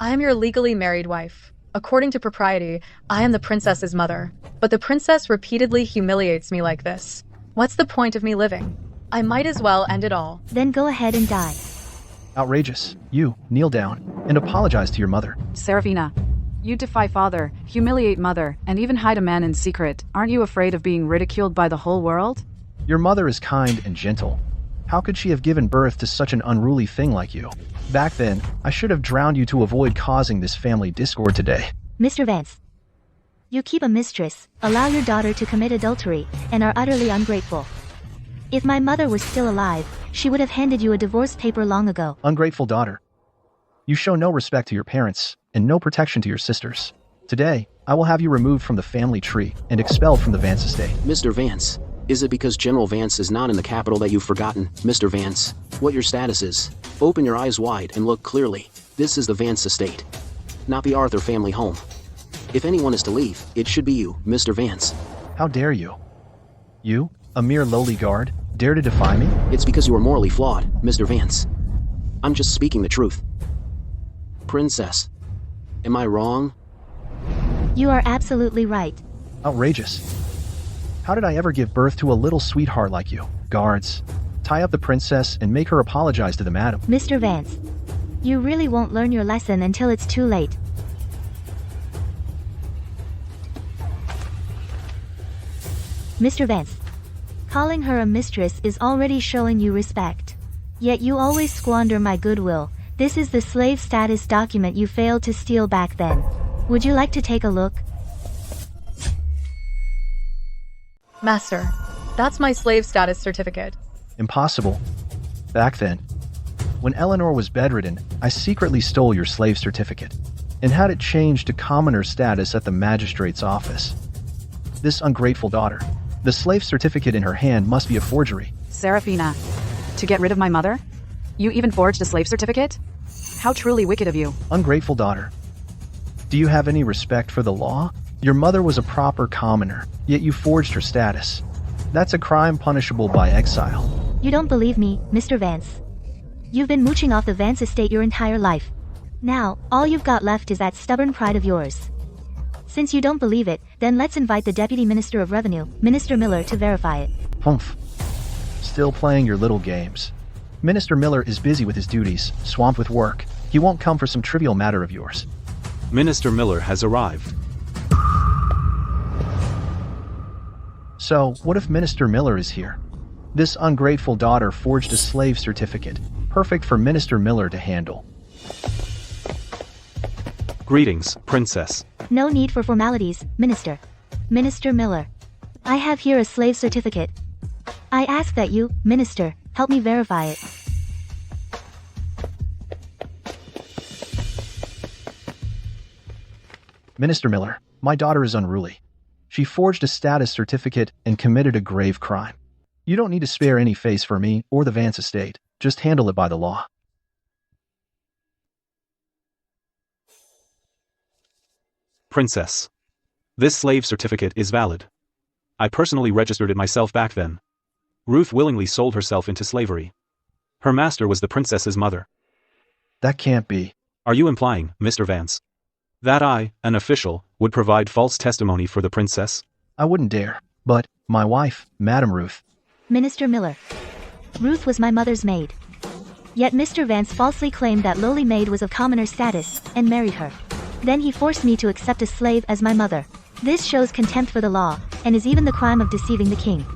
I am your legally married wife. According to propriety, I am the princess's mother. But the princess repeatedly humiliates me like this. What's the point of me living? I might as well end it all. Then go ahead and die. Outrageous. You, kneel down and apologize to your mother. Seraphina, you defy father, humiliate mother, and even hide a man in secret. Aren't you afraid of being ridiculed by the whole world? Your mother is kind and gentle. How could she have given birth to such an unruly thing like you? Back then, I should have drowned you to avoid causing this family discord today. Mr. Vance. You keep a mistress, allow your daughter to commit adultery, and are utterly ungrateful. If my mother was still alive, she would have handed you a divorce paper long ago. Ungrateful daughter. You show no respect to your parents, and no protection to your sisters. Today, I will have you removed from the family tree and expelled from the Vance estate. Mr. Vance, is it because General Vance is not in the capital that you've forgotten, Mr. Vance, what your status is? Open your eyes wide and look clearly. This is the Vance estate, not the Arthur family home. If anyone is to leave, it should be you, Mr. Vance. How dare you? You, a mere lowly guard, dare to defy me? It's because you are morally flawed, Mr. Vance. I'm just speaking the truth. Princess, am I wrong? You are absolutely right. Outrageous. How did I ever give birth to a little sweetheart like you? Guards, tie up the princess and make her apologize to the madam. Mr. Vance. You really won't learn your lesson until it's too late. Mr. Vance. Calling her a mistress is already showing you respect. Yet you always squander my goodwill. This is the slave status document you failed to steal back then. Would you like to take a look? Master, that's my slave status certificate. Impossible. Back then, When Eleanor was bedridden, I secretly stole your slave certificate and had it changed to commoner status at the magistrate's office. This ungrateful daughter. The slave certificate in her hand must be a forgery. Seraphina, to get rid of my mother? You even forged a slave certificate? How truly wicked of you. Ungrateful daughter. Do you have any respect for the law? Your mother was a proper commoner, yet you forged her status. That's a crime punishable by exile. You don't believe me, Mr. Vance. You've been mooching off the Vance estate your entire life. Now, all you've got left is that stubborn pride of yours. Since you don't believe it, then let's invite the Deputy Minister of Revenue, Minister Miller, to verify it. Humph. Still playing your little games. Minister Miller is busy with his duties, swamped with work. He won't come for some trivial matter of yours. Minister Miller has arrived. So, what if Minister Miller is here? This ungrateful daughter forged a slave certificate, perfect for Minister Miller to handle. Greetings, Princess. No need for formalities, Minister. Minister Miller. I have here a slave certificate. I ask that you, Minister, help me verify it. Minister Miller, my daughter is unruly. She forged a status certificate and committed a grave crime. You don't need to spare any face for me or the Vance estate. Just handle it by the law. Princess. This slave certificate is valid. I personally registered it myself back then. Ruth willingly sold herself into slavery. Her master was the princess's mother. That can't be. Are you implying, Mr. Vance, that I, an official, would provide false testimony for the princess? I wouldn't dare. But, my wife, Madam Ruth. Minister Miller. Ruth was my mother's maid. Yet Mr. Vance falsely claimed that lowly maid was of commoner status, and married her. Then he forced me to accept a slave as my mother. This shows contempt for the law, and is even the crime of deceiving the king.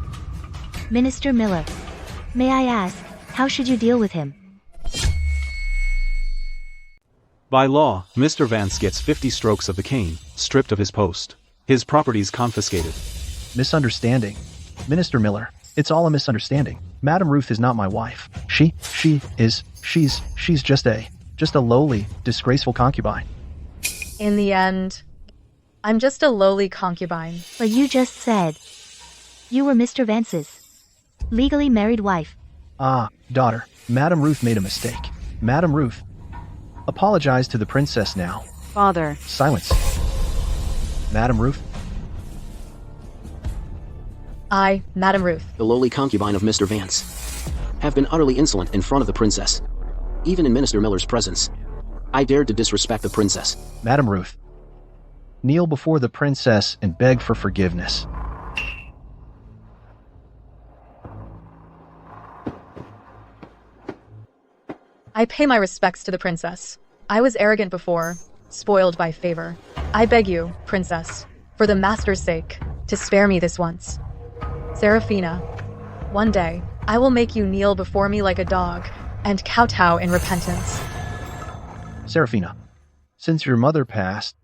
Minister Miller. May I ask, how should you deal with him? By law, Mr. Vance gets 50 strokes of the cane, stripped of his post. His properties confiscated. Misunderstanding. Minister Miller, it's all a misunderstanding. Madam Ruth is not my wife. She's just a lowly, disgraceful concubine. In the end, I'm just a lowly concubine. But you just said you were Mr. Vance's legally married wife. Ah, daughter, Madam Ruth made a mistake. Madam Ruth, apologize to the princess now. Father. Silence. Madam Ruth. I, Madam Ruth, the lowly concubine of Mr. Vance, have been utterly insolent in front of the princess. Even in Minister Miller's presence, I dared to disrespect the princess. Madam Ruth, kneel before the princess and beg for forgiveness. I pay my respects to the princess. I was arrogant before, spoiled by favor. I beg you, princess, for the master's sake, to spare me this once. Seraphina, one day, I will make you kneel before me like a dog, and kowtow in repentance. Seraphina, since your mother passed,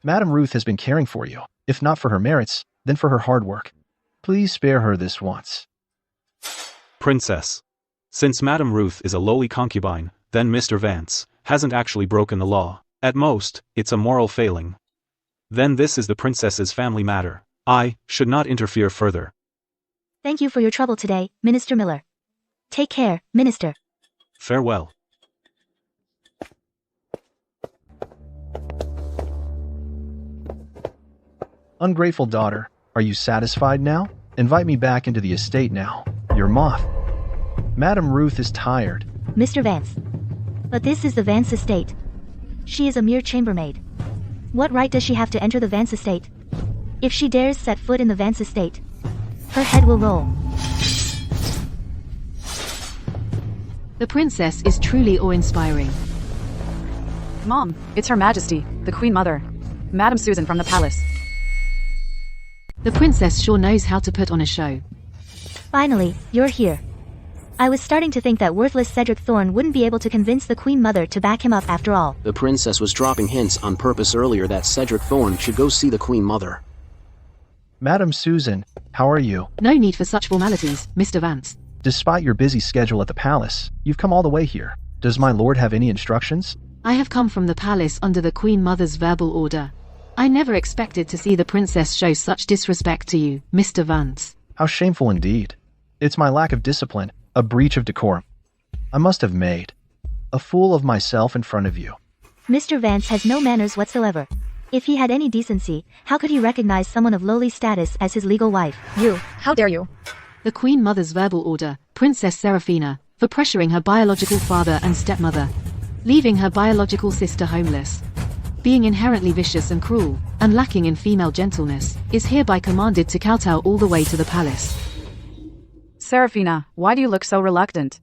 Madam Ruth has been caring for you. If not for her merits, then for her hard work. Please spare her this once. Princess. Since Madam Ruth is a lowly concubine, then Mr. Vance hasn't actually broken the law. At most, it's a moral failing. Then this is the princess's family matter. I should not interfere further. Thank you for your trouble today, Minister Miller. Take care, Minister. Farewell. Ungrateful daughter, are you satisfied now? Invite me back into the estate now. Your moth. Madam Ruth is tired. Mr. Vance. But this is the Vance estate. She is a mere chambermaid. What right does she have to enter the Vance estate? If she dares set foot in the Vance estate, her head will roll. The princess is truly awe-inspiring. Mom, it's Her Majesty, the Queen Mother. Madam Susan from the palace. The princess sure knows how to put on a show. Finally, you're here. I was starting to think that worthless Cedric Thorne wouldn't be able to convince the Queen Mother to back him up after all. The princess was dropping hints on purpose earlier that Cedric Thorne should go see the Queen Mother. Madam Susan, how are you? No need for such formalities, Mr. Vance. Despite your busy schedule at the palace, you've come all the way here. Does my lord have any instructions? I have come from the palace under the Queen Mother's verbal order. I never expected to see the princess show such disrespect to you, Mr. Vance. How shameful indeed. It's my lack of discipline, a breach of decorum. I must have made a fool of myself in front of you. Mr. Vance has no manners whatsoever. If he had any decency, how could he recognize someone of lowly status as his legal wife? You, how dare you? The Queen Mother's verbal order, Princess Seraphina, for pressuring her biological father and stepmother, leaving her biological sister homeless, being inherently vicious and cruel, and lacking in female gentleness, is hereby commanded to kowtow all the way to the palace. Seraphina, why do you look so reluctant?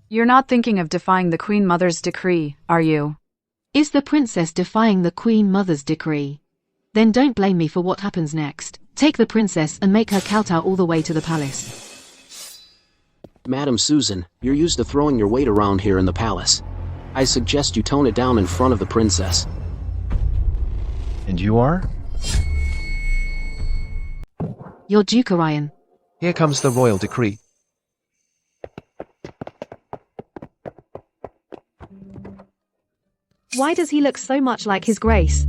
You're not thinking of defying the Queen Mother's decree, are you? Is the princess defying the Queen Mother's decree? Then don't blame me for what happens next. Take the princess and make her kowtow all the way to the palace. Madam Susan, you're used to throwing your weight around here in the palace. I suggest you tone it down in front of the princess. And you are? Your Duke Orion. Here comes the royal decree. Why does he look so much like His Grace?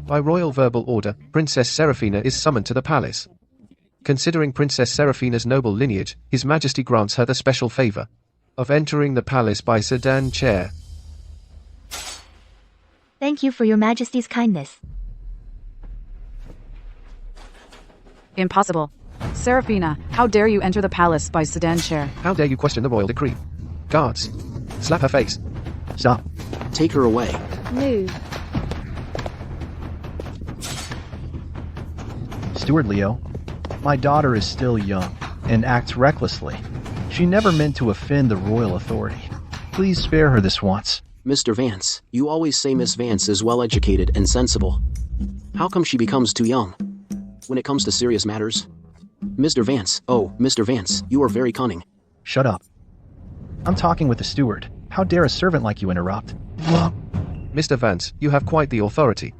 By royal verbal order, Princess Seraphina is summoned to the palace. Considering Princess Seraphina's noble lineage, His Majesty grants her the special favor of entering the palace by sedan chair. Thank you for your Majesty's kindness. Impossible. Seraphina, how dare you enter the palace by sedan chair? How dare you question the royal decree? Guards, slap her face. Stop. Take her away. Move. Steward Leo, my daughter is still young and acts recklessly. She never meant to offend the royal authority. Please spare her this once. Mr. Vance, you always say Miss Vance is well-educated and sensible. How come she becomes too young when it comes to serious matters? Mr. Vance, oh, Mr. Vance, you are very cunning. Shut up. I'm talking with the steward. How dare a servant like you interrupt? Mr. Vance, you have quite the authority.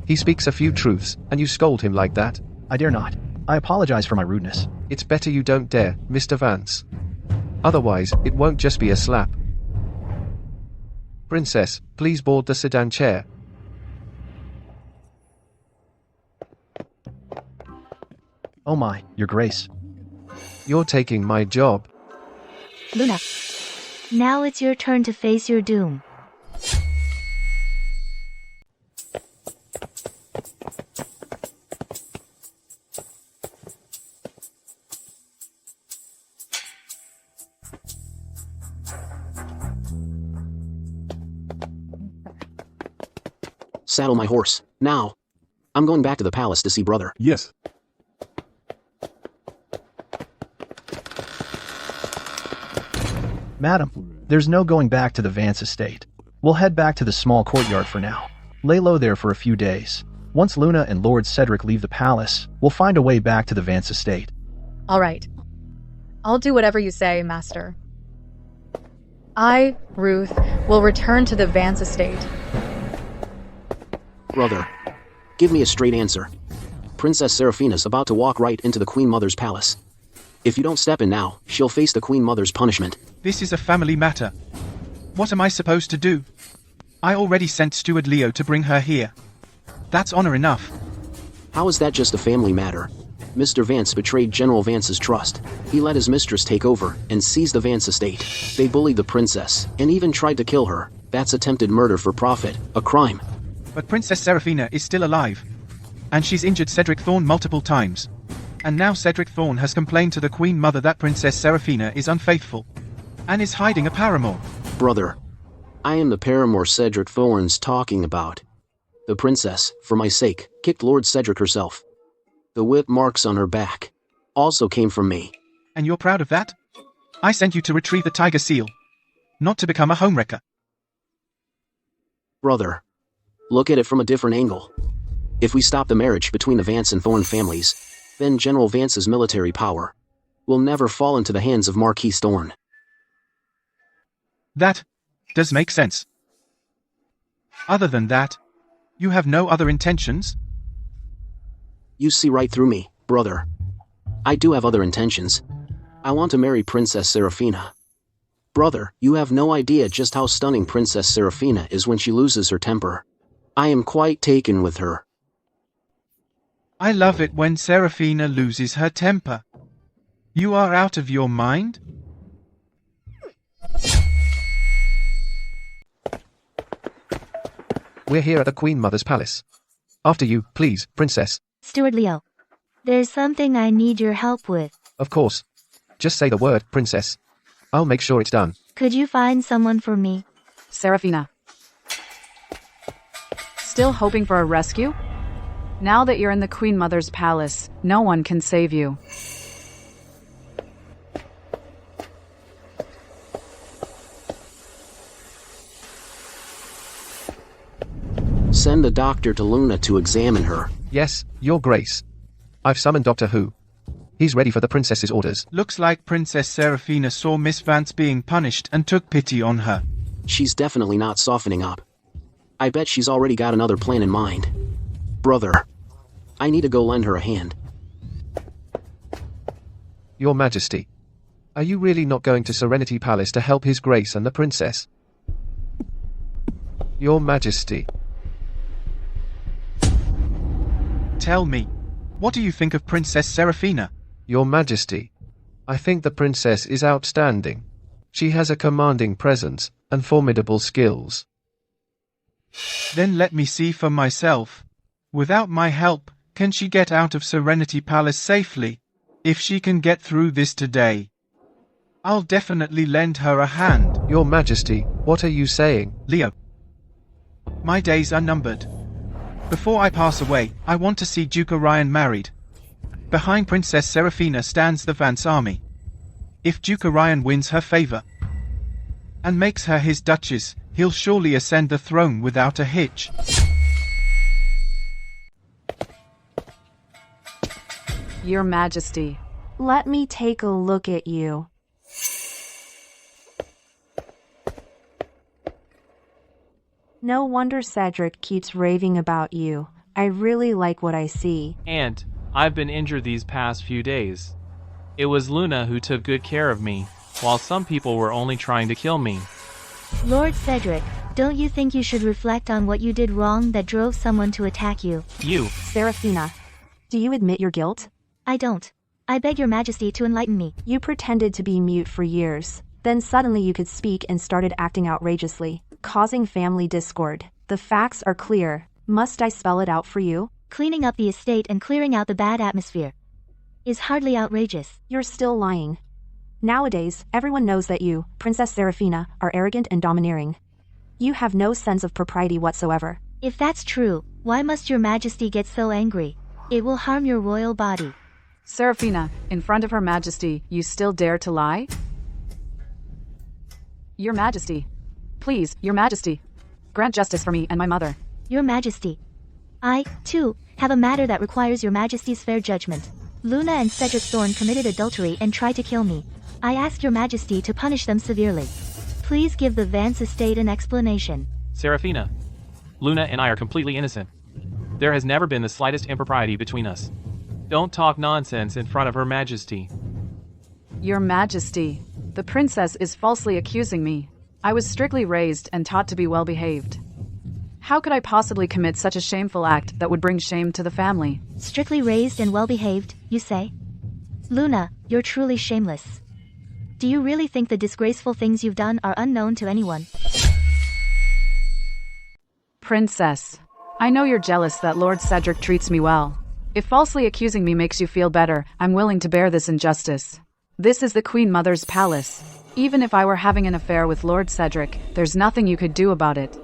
He speaks a few truths, and you scold him like that? I dare not. I apologize for my rudeness. It's better you don't dare, Mr. Vance. Otherwise, it won't just be a slap. Princess, please board the sedan chair. Oh my, your grace. You're taking my job. Luna. Now it's your turn to face your doom. Saddle my horse, now. I'm going back to the palace to see brother. Yes. Madam, there's no going back to the Vance estate. We'll head back to the small courtyard for now. Lay low there for a few days. Once Luna and Lord Cedric leave the palace, we'll find a way back to the Vance estate. All right. I'll do whatever you say, Master. I, Ruth, will return to the Vance estate. Brother, give me a straight answer. Princess Seraphina's about to walk right into the Queen Mother's palace. If you don't step in now, she'll face the Queen Mother's punishment. This is a family matter. What am I supposed to do? I already sent Steward Leo to bring her here. That's honor enough. How is that just a family matter? Mr. Vance betrayed General Vance's trust. He let his mistress take over and seize the Vance estate. They bullied the princess and even tried to kill her. That's attempted murder for profit, a crime. But Princess Seraphina is still alive. And she's injured Cedric Thorne multiple times. And now Cedric Thorne has complained to the Queen Mother that Princess Seraphina is unfaithful. And is hiding a paramour. Brother, I am the paramour Cedric Thorne's talking about. The princess, for my sake, kicked Lord Cedric herself. The whip marks on her back also came from me. And you're proud of that? I sent you to retrieve the tiger seal. Not to become a homewrecker. Brother, look at it from a different angle. If we stop the marriage between the Vance and Thorne families, then General Vance's military power will never fall into the hands of Marquis Thorne. That does make sense. Other than that, you have no other intentions? You see right through me, brother. I do have other intentions. I want to marry Princess Seraphina. Brother, you have no idea just how stunning Princess Seraphina is when she loses her temper. I am quite taken with her. I love it when Seraphina loses her temper. You are out of your mind? We're here at the Queen Mother's palace. After you, please, Princess. Steward Leo. There's something I need your help with. Of course. Just say the word, Princess. I'll make sure it's done. Could you find someone for me? Seraphina. Still hoping for a rescue? Now that you're in the Queen Mother's palace, no one can save you. Send a doctor to Luna to examine her. Yes, Your Grace. I've summoned Doctor Who. He's ready for the princess's orders. Looks like Princess Seraphina saw Miss Vance being punished and took pity on her. She's definitely not softening up. I bet she's already got another plan in mind. Brother, I need to go lend her a hand. Your Majesty. Are you really not going to Serenity Palace to help His Grace and the princess? Your Majesty. Tell me, what do you think of Princess Seraphina? Your Majesty. I think the princess is outstanding. She has a commanding presence and formidable skills. Then let me see for myself. Without my help, can she get out of Serenity Palace safely? If she can get through this today, I'll definitely lend her a hand. Your Majesty, what are you saying? Leo, my days are numbered. Before I pass away, I want to see Duke Orion married. Behind Princess Seraphina stands the Vance army. If Duke Orion wins her favor and makes her his duchess, he'll surely ascend the throne without a hitch. Your Majesty. Let me take a look at you. No wonder Cedric keeps raving about you. I really like what I see. And I've been injured these past few days. It was Luna who took good care of me, while some people were only trying to kill me. Lord Cedric, don't you think you should reflect on what you did wrong that drove someone to attack you? You. Seraphina, do you admit your guilt? I don't. I beg your majesty to enlighten me. You pretended to be mute for years. Then suddenly you could speak and started acting outrageously, causing family discord. The facts are clear. Must I spell it out for you? Cleaning up the estate and clearing out the bad atmosphere is hardly outrageous. You're still lying. Nowadays, everyone knows that you, Princess Seraphina, are arrogant and domineering. You have no sense of propriety whatsoever. If that's true, why must your majesty get so angry? It will harm your royal body. Seraphina, in front of Her Majesty, you still dare to lie? Your Majesty. Please, Your Majesty. Grant justice for me and my mother. Your Majesty. I, too, have a matter that requires your Majesty's fair judgment. Luna and Cedric Thorne committed adultery and tried to kill me. I ask your Majesty to punish them severely. Please give the Vance estate an explanation. Seraphina. Luna and I are completely innocent. There has never been the slightest impropriety between us. Don't talk nonsense in front of Her Majesty. Your Majesty, the princess is falsely accusing me. I was strictly raised and taught to be well-behaved. How could I possibly commit such a shameful act that would bring shame to the family? Strictly raised and well-behaved, you say? Luna, you're truly shameless. Do you really think the disgraceful things you've done are unknown to anyone? Princess, I know you're jealous that Lord Cedric treats me well. If falsely accusing me makes you feel better, I'm willing to bear this injustice. This is the Queen Mother's palace. Even if I were having an affair with Lord Cedric, there's nothing you could do about it.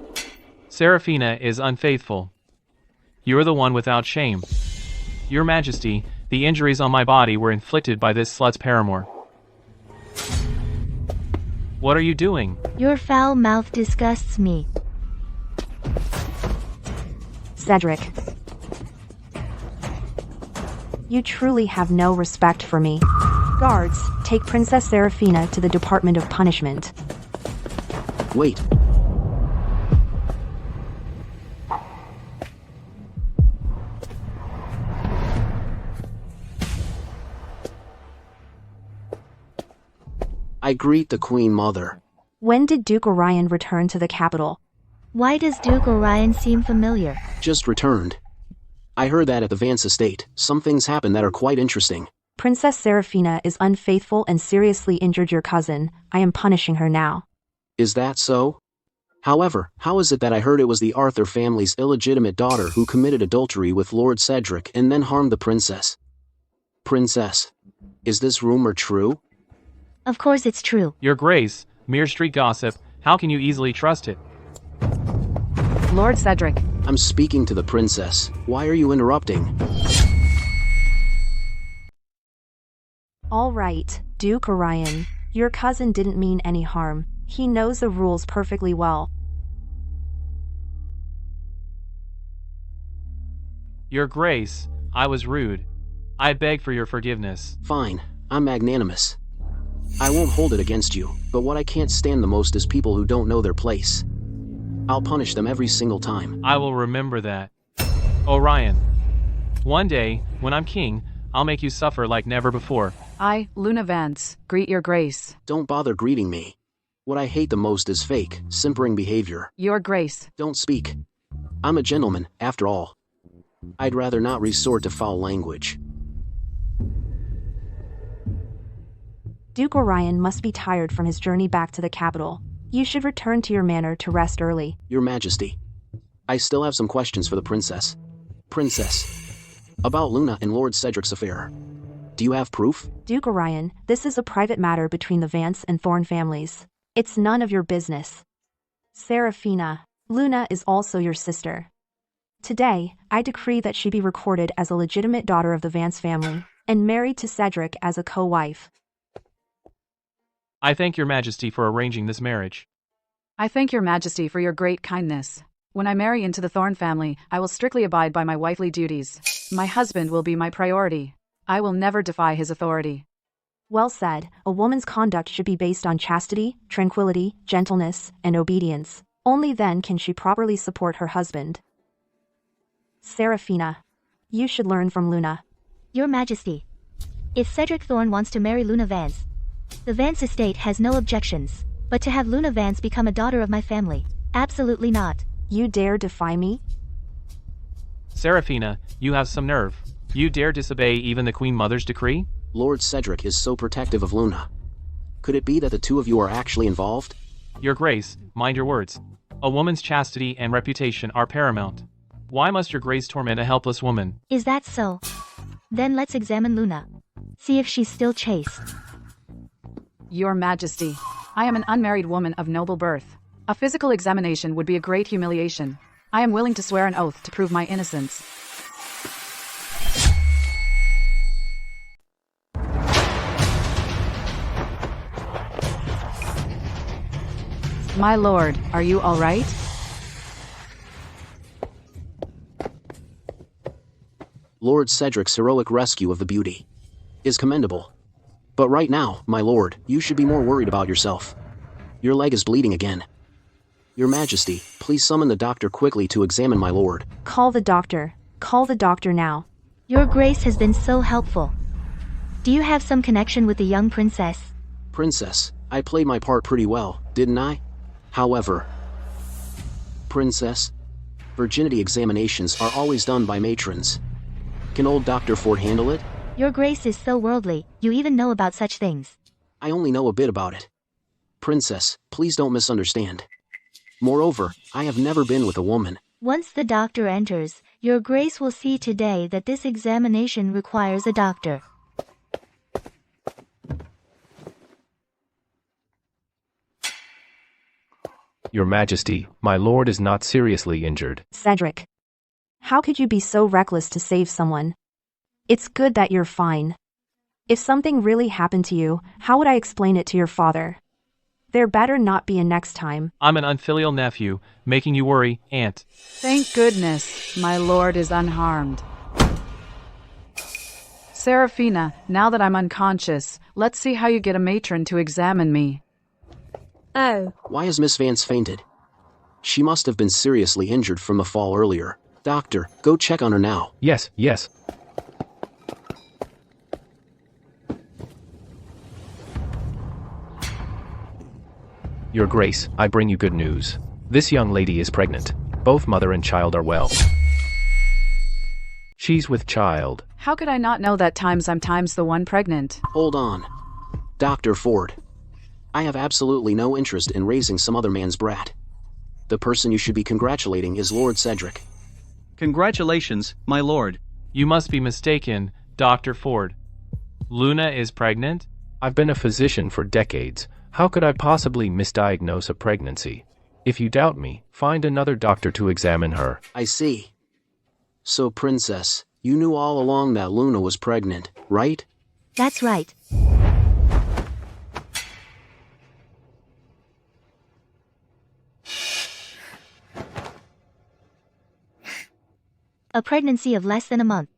Seraphina is unfaithful. You're the one without shame. Your Majesty, the injuries on my body were inflicted by this slut's paramour. What are you doing? Your foul mouth disgusts me. Cedric. You truly have no respect for me. Guards, take Princess Seraphina to the Department of Punishment. Wait. I greet the Queen Mother. When did Duke Orion return to the capital? Why does Duke Orion seem familiar? Just returned. I heard that at the Vance estate, some things happen that are quite interesting. Princess Seraphina is unfaithful and seriously injured your cousin. I am punishing her now. Is that so? However, how is it that I heard it was the Arthur family's illegitimate daughter who committed adultery with Lord Cedric and then harmed the princess? Princess, is this rumor true? Of course it's true. Your Grace, mere street gossip, how can you easily trust it? Lord Cedric. I'm speaking to the princess. Why are you interrupting? All right, Duke Orion. Your cousin didn't mean any harm. He knows the rules perfectly well. Your Grace, I was rude. I beg for your forgiveness. Fine, I'm magnanimous. I won't hold it against you, but what I can't stand the most is people who don't know their place. I'll punish them every single time. I will remember that. Orion. One day, when I'm king, I'll make you suffer like never before. I, Luna Vance, greet your Grace. Don't bother greeting me. What I hate the most is fake, simpering behavior. Your Grace. Don't speak. I'm a gentleman, after all. I'd rather not resort to foul language. Duke Orion must be tired from his journey back to the capital. You should return to your manor to rest early. Your Majesty, I still have some questions for the princess. Princess, about Luna and Lord Cedric's affair. Do you have proof? Duke Orion, this is a private matter between the Vance and Thorn families. It's none of your business. Seraphina, Luna is also your sister. Today, I decree that she be recorded as a legitimate daughter of the Vance family, and married to Cedric as a co-wife. I thank your Majesty for arranging this marriage. I thank your Majesty for your great kindness. When I marry into the Thorn family, I will strictly abide by my wifely duties. My husband will be my priority. I will never defy his authority. Well said. A woman's conduct should be based on chastity, tranquility, gentleness, and obedience. Only then can she properly support her husband. Seraphina, you should learn from Luna. Your Majesty, if Cedric Thorn wants to marry Luna Vance, the Vance estate has no objections, but to have Luna Vance become a daughter of my family, absolutely not. You dare defy me? Seraphina, you have some nerve. You dare disobey even the Queen Mother's decree? Lord Cedric is so protective of Luna. Could it be that the two of you are actually involved? Your Grace, mind your words. A woman's chastity and reputation are paramount. Why must your Grace torment a helpless woman? Is that so? Then let's examine Luna. See if she's still chaste. Your Majesty, I am an unmarried woman of noble birth. A physical examination would be a great humiliation. I am willing to swear an oath to prove my innocence. My lord, are you all right? Lord Cedric's heroic rescue of the beauty is commendable. But right now, my lord, you should be more worried about yourself. Your leg is bleeding again. Your Majesty, please summon the doctor quickly to examine my lord. Call the doctor. Call the doctor now. Your Grace has been so helpful. Do you have some connection with the young princess? Princess, I played my part pretty well, didn't I? However, Princess, virginity examinations are always done by matrons. Can old Dr. Ford handle it? Your Grace is so worldly, you even know about such things. I only know a bit about it. Princess, please don't misunderstand. Moreover, I have never been with a woman. Once the doctor enters, Your Grace will see today that this examination requires a doctor. Your Majesty, my lord is not seriously injured. Cedric, how could you be so reckless to save someone? It's good that you're fine. If something really happened to you, how would I explain it to your father? There better not be a next time. I'm an unfilial nephew, making you worry, Aunt. Thank goodness, my lord is unharmed. Seraphina, now that I'm unconscious, let's see how you get a matron to examine me. Oh. Why has Miss Vance fainted? She must have been seriously injured from the fall earlier. Doctor, go check on her now. Yes, yes. Your Grace, I bring you good news. This young lady is pregnant. Both mother and child are well. She's with child. How could I not know that I'm times the one pregnant? Hold on. Dr. Ford. I have absolutely no interest in raising some other man's brat. The person you should be congratulating is Lord Cedric. Congratulations, my lord. You must be mistaken, Dr. Ford. Luna is pregnant? I've been a physician for decades. How could I possibly misdiagnose a pregnancy? If you doubt me, find another doctor to examine her. I see. So, Princess, you knew all along that Luna was pregnant, right? That's right. A pregnancy of less than a month.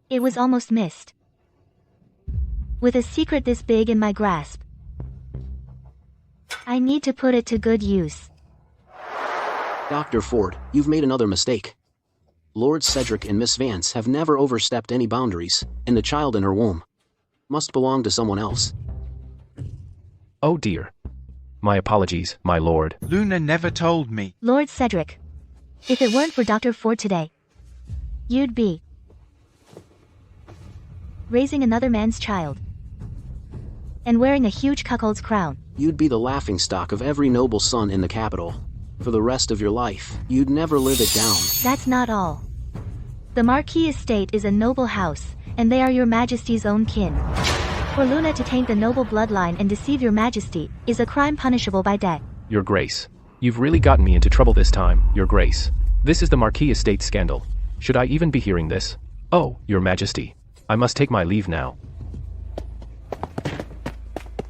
It was almost missed. With a secret this big in my grasp, I need to put it to good use. Dr. Ford, you've made another mistake. Lord Cedric and Miss Vance have never overstepped any boundaries, and the child in her womb must belong to someone else. Oh dear. My apologies, my lord. Luna never told me. Lord Cedric, if it weren't for Dr. Ford today, you'd be raising another man's child and wearing a huge cuckold's crown. You'd be the laughingstock of every noble son in the capital. For the rest of your life, you'd never live it down. That's not all. The Marquis estate is a noble house, and they are your majesty's own kin. For Luna to taint the noble bloodline and deceive your majesty is a crime punishable by death. Your Grace. You've really gotten me into trouble this time, Your Grace. This is the Marquis estate scandal. Should I even be hearing this? Oh, Your Majesty. I must take my leave now.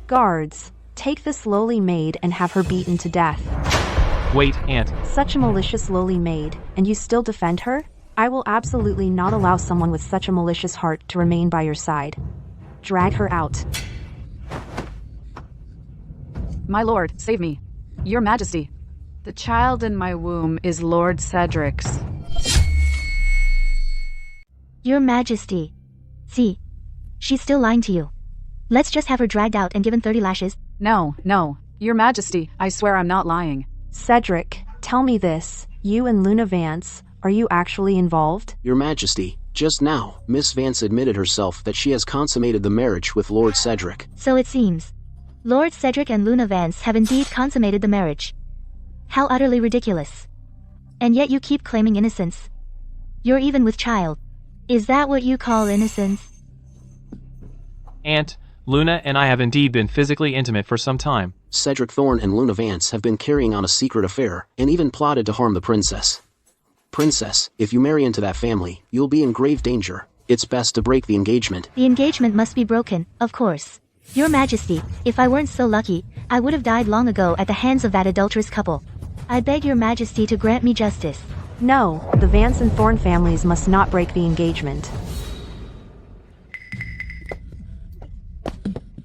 Guards, take this lowly maid and have her beaten to death. Wait, Aunt. Such a malicious lowly maid, and you still defend her? I will absolutely not allow someone with such a malicious heart to remain by your side. Drag her out. My lord, save me. Your Majesty. The child in my womb is Lord Cedric's. Your Majesty. See, she's still lying to you. Let's just have her dragged out and given 30 lashes. No, no. Your Majesty, I swear I'm not lying. Cedric, tell me this. You and Luna Vance, are you actually involved? Your Majesty, just now, Miss Vance admitted herself that she has consummated the marriage with Lord Cedric. So it seems. Lord Cedric and Luna Vance have indeed consummated the marriage. How utterly ridiculous. And yet you keep claiming innocence. You're even with child. Is that what you call innocence? Aunt, Luna and I have indeed been physically intimate for some time. Cedric Thorne and Luna Vance have been carrying on a secret affair, and even plotted to harm the princess. Princess, if you marry into that family, you'll be in grave danger. It's best to break the engagement. The engagement must be broken, of course. Your Majesty, if I weren't so lucky, I would have died long ago at the hands of that adulterous couple. I beg your Majesty to grant me justice. No, the Vance and Thorne families must not break the engagement.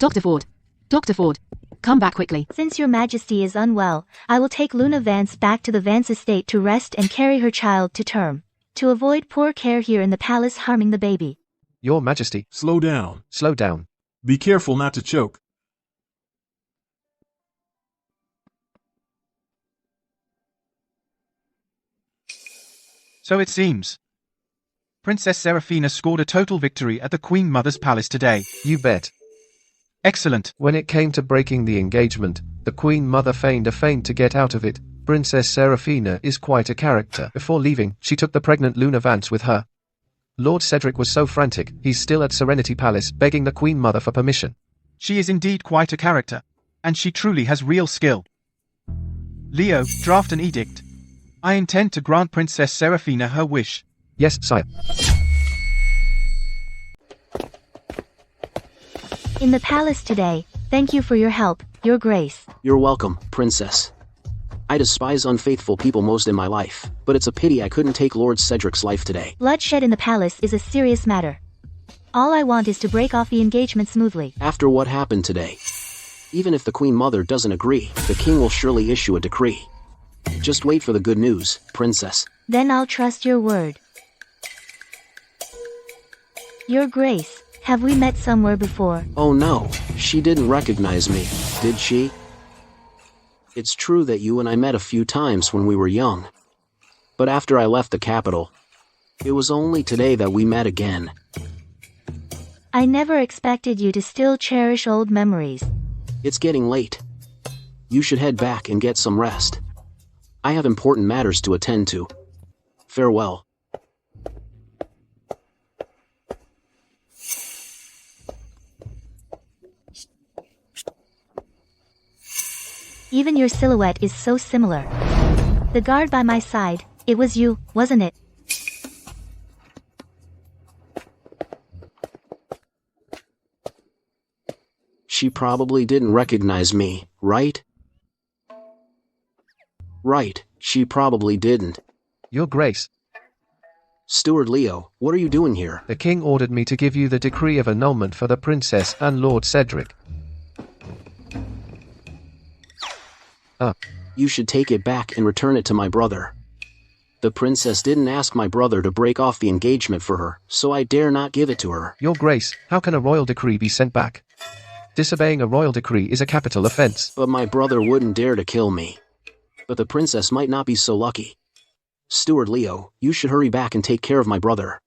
Dr. Ford. Dr. Ford. Come back quickly. Since your Majesty is unwell, I will take Luna Vance back to the Vance estate to rest and carry her child to term. To avoid poor care here in the palace harming the baby. Your Majesty. Slow down. Slow down. Be careful not to choke. So it seems. Princess Seraphina scored a total victory at the Queen Mother's palace today. You bet. Excellent. When it came to breaking the engagement, the Queen Mother feigned a feint to get out of it. Princess Seraphina is quite a character. Before leaving, she took the pregnant Luna Vance with her. Lord Cedric was so frantic, he's still at Serenity Palace begging the Queen Mother for permission. She is indeed quite a character. And she truly has real skill. Leo, draft an edict. I intend to grant Princess Seraphina her wish. Yes, sire. In the palace today, thank you for your help, Your Grace. You're welcome, Princess. I despise unfaithful people most in my life, but it's a pity I couldn't take Lord Cedric's life today. Bloodshed in the palace is a serious matter. All I want is to break off the engagement smoothly. After what happened today, even if the Queen Mother doesn't agree, the king will surely issue a decree. Just wait for the good news, Princess. Then I'll trust your word. Your Grace, have we met somewhere before? Oh no, she didn't recognize me, did she? It's true that you and I met a few times when we were young. But after I left the capital, it was only today that we met again. I never expected you to still cherish old memories. It's getting late. You should head back and get some rest. I have important matters to attend to. Farewell. Even your silhouette is so similar. The guard by my side, it was you, wasn't it? She probably didn't recognize me, right? Right, she probably didn't. Your Grace. Steward Leo, what are you doing here? The king ordered me to give you the decree of annulment for the princess and Lord Cedric. You should take it back and return it to my brother. The princess didn't ask my brother to break off the engagement for her, so I dare not give it to her. Your Grace, how can a royal decree be sent back? Disobeying a royal decree is a capital offense. But my brother wouldn't dare to kill me. But the princess might not be so lucky. Steward Leo, you should hurry back and take care of my brother.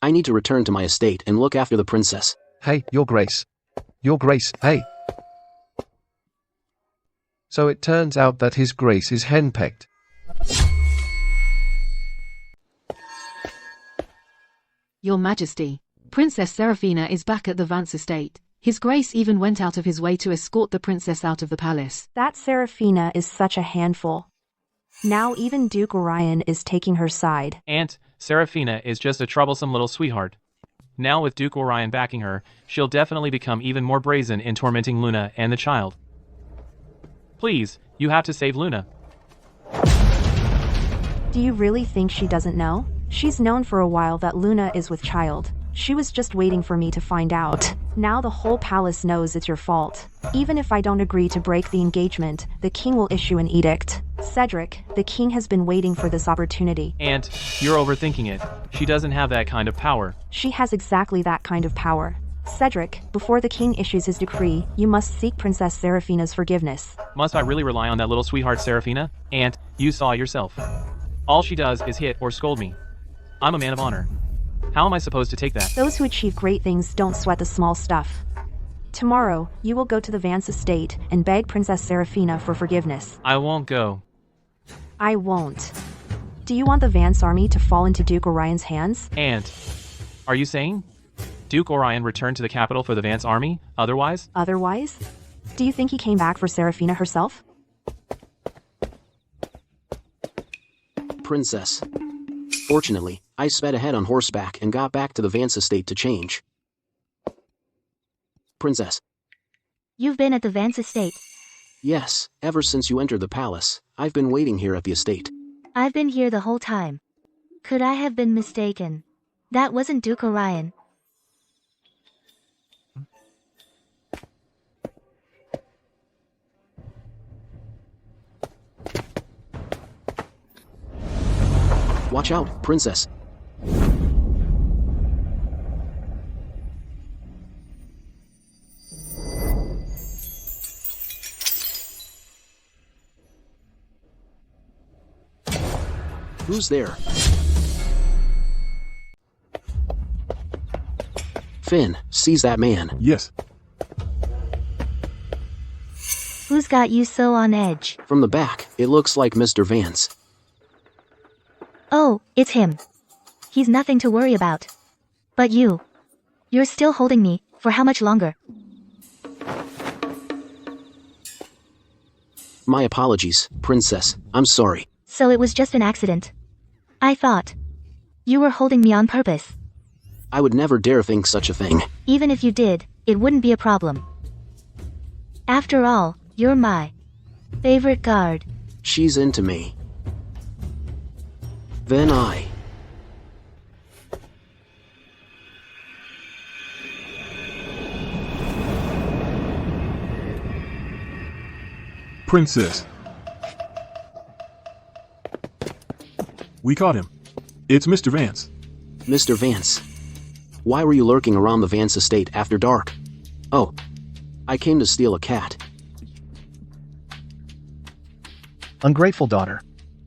I need to return to my estate and look after the princess. Hey, Your Grace. Your Grace, hey. So it turns out that His Grace is henpecked. Your Majesty, Princess Seraphina is back at the Vance estate. His Grace even went out of his way to escort the princess out of the palace. That Seraphina is such a handful. Now even Duke Orion is taking her side. Aunt, Seraphina is just a troublesome little sweetheart. Now with Duke Orion backing her, she'll definitely become even more brazen in tormenting Luna and the child. Please, you have to save Luna. Do you really think she doesn't know? She's known for a while that Luna is with child. She was just waiting for me to find out. Now the whole palace knows it's your fault. Even if I don't agree to break the engagement, the king will issue an edict. Cedric, the king has been waiting for this opportunity. Aunt, you're overthinking it. She doesn't have that kind of power. She has exactly that kind of power. Cedric, before the king issues his decree, you must seek Princess Seraphina's forgiveness. Must I really rely on that little sweetheart Seraphina? Aunt, you saw it yourself. All she does is hit or scold me. I'm a man of honor. How am I supposed to take that? Those who achieve great things don't sweat the small stuff. Tomorrow, you will go to the Vance estate and beg Princess Seraphina for forgiveness. I won't go. I won't. Do you want the Vance army to fall into Duke Orion's hands? Aunt, are you saying Duke Orion returned to the capital for the Vance army, otherwise? Otherwise? Do you think he came back for Seraphina herself? Princess. Fortunately, I sped ahead on horseback and got back to the Vance estate to change. Princess. You've been at the Vance estate? Yes, ever since you entered the palace, I've been waiting here at the estate. I've been here the whole time. Could I have been mistaken? That wasn't Duke Orion. Watch out, Princess. Who's there? Finn, seize that man. Yes. Who's got you so on edge? From the back, it looks like Mr. Vance. Oh, it's him. He's nothing to worry about. But you're still holding me, for how much longer? My apologies, Princess. I'm sorry. So it was just an accident. I thought you were holding me on purpose. I would never dare think such a thing. Even if you did, it wouldn't be a problem. After all, you're my favorite guard. She's into me. Then I... Princess. We caught him. It's Mr. Vance. Mr. Vance. Why were you lurking around the Vance estate after dark? Oh, I came to steal a cat. Ungrateful daughter.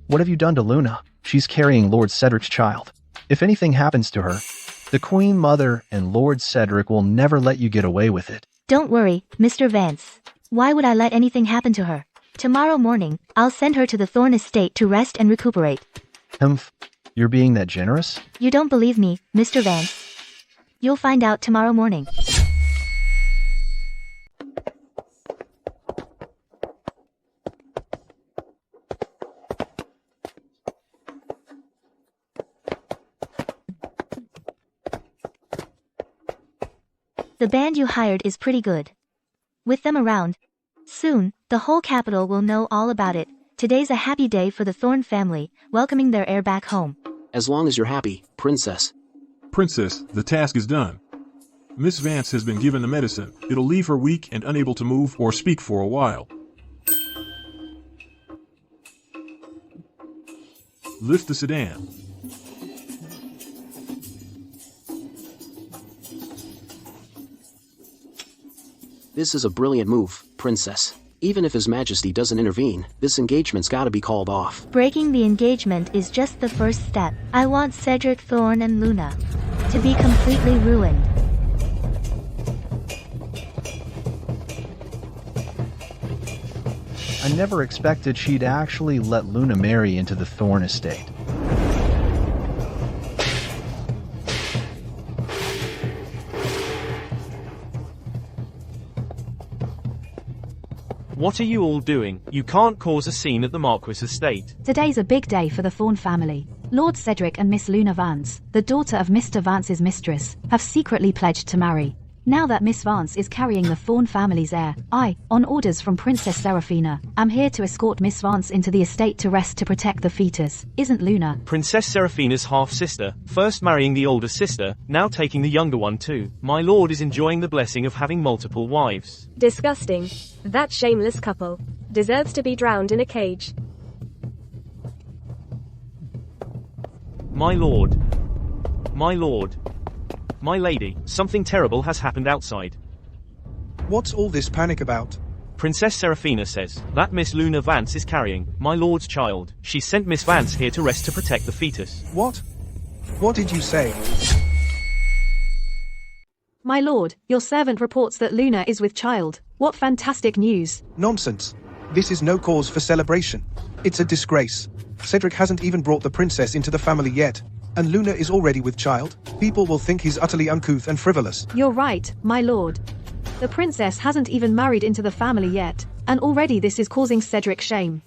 What have you done to Luna? She's carrying Lord Cedric's child. If anything happens to her, the Queen Mother and Lord Cedric will never let you get away with it. Don't worry, Mr. Vance. Why would I let anything happen to her? Tomorrow morning, I'll send her to the Thorn Estate to rest and recuperate. You're being that generous? You don't believe me, Mr. Vance? You'll find out tomorrow morning. The band you hired is pretty good. With them around, soon, the whole capital will know all about it. Today's a happy day for the Thorn family, welcoming their heir back home. As long as you're happy, Princess. Princess, the task is done. Miss Vance has been given the medicine. It'll leave her weak and unable to move or speak for a while. Lift the sedan. This is a brilliant move, Princess. Even if His Majesty doesn't intervene, this engagement's gotta be called off. Breaking the engagement is just the first step. I want Cedric Thorn and Luna to be completely ruined. I never expected she'd actually let Luna marry into the Thorn Estate. What are you all doing? You can't cause a scene at the Marquis estate. Today's a big day for the Thorn family. Lord Cedric and Miss Luna Vance, the daughter of Mr. Vance's mistress, have secretly pledged to marry. Now that Miss Vance is carrying the Thorn family's heir, I, on orders from Princess Seraphina, am here to escort Miss Vance into the estate to rest to protect the fetus. Isn't Luna? Princess Seraphina's half-sister, first marrying the older sister, now taking the younger one too. My lord is enjoying the blessing of having multiple wives. Disgusting. That shameless couple deserves to be drowned in a cage. My lord. My lord. My lady, something terrible has happened outside. What's all this panic about? Princess Seraphina says that Miss Luna Vance is carrying my lord's child. She sent Miss Vance here to rest to protect the fetus. What? What did you say? My lord, your servant reports that Luna is with child. What fantastic news. Nonsense. This is no cause for celebration. It's a disgrace. Cedric hasn't even brought the princess into the family yet. And Luna is already with child. People will think he's utterly uncouth and frivolous. You're right, my lord. The princess hasn't even married into the family yet, and already this is causing Cedric shame.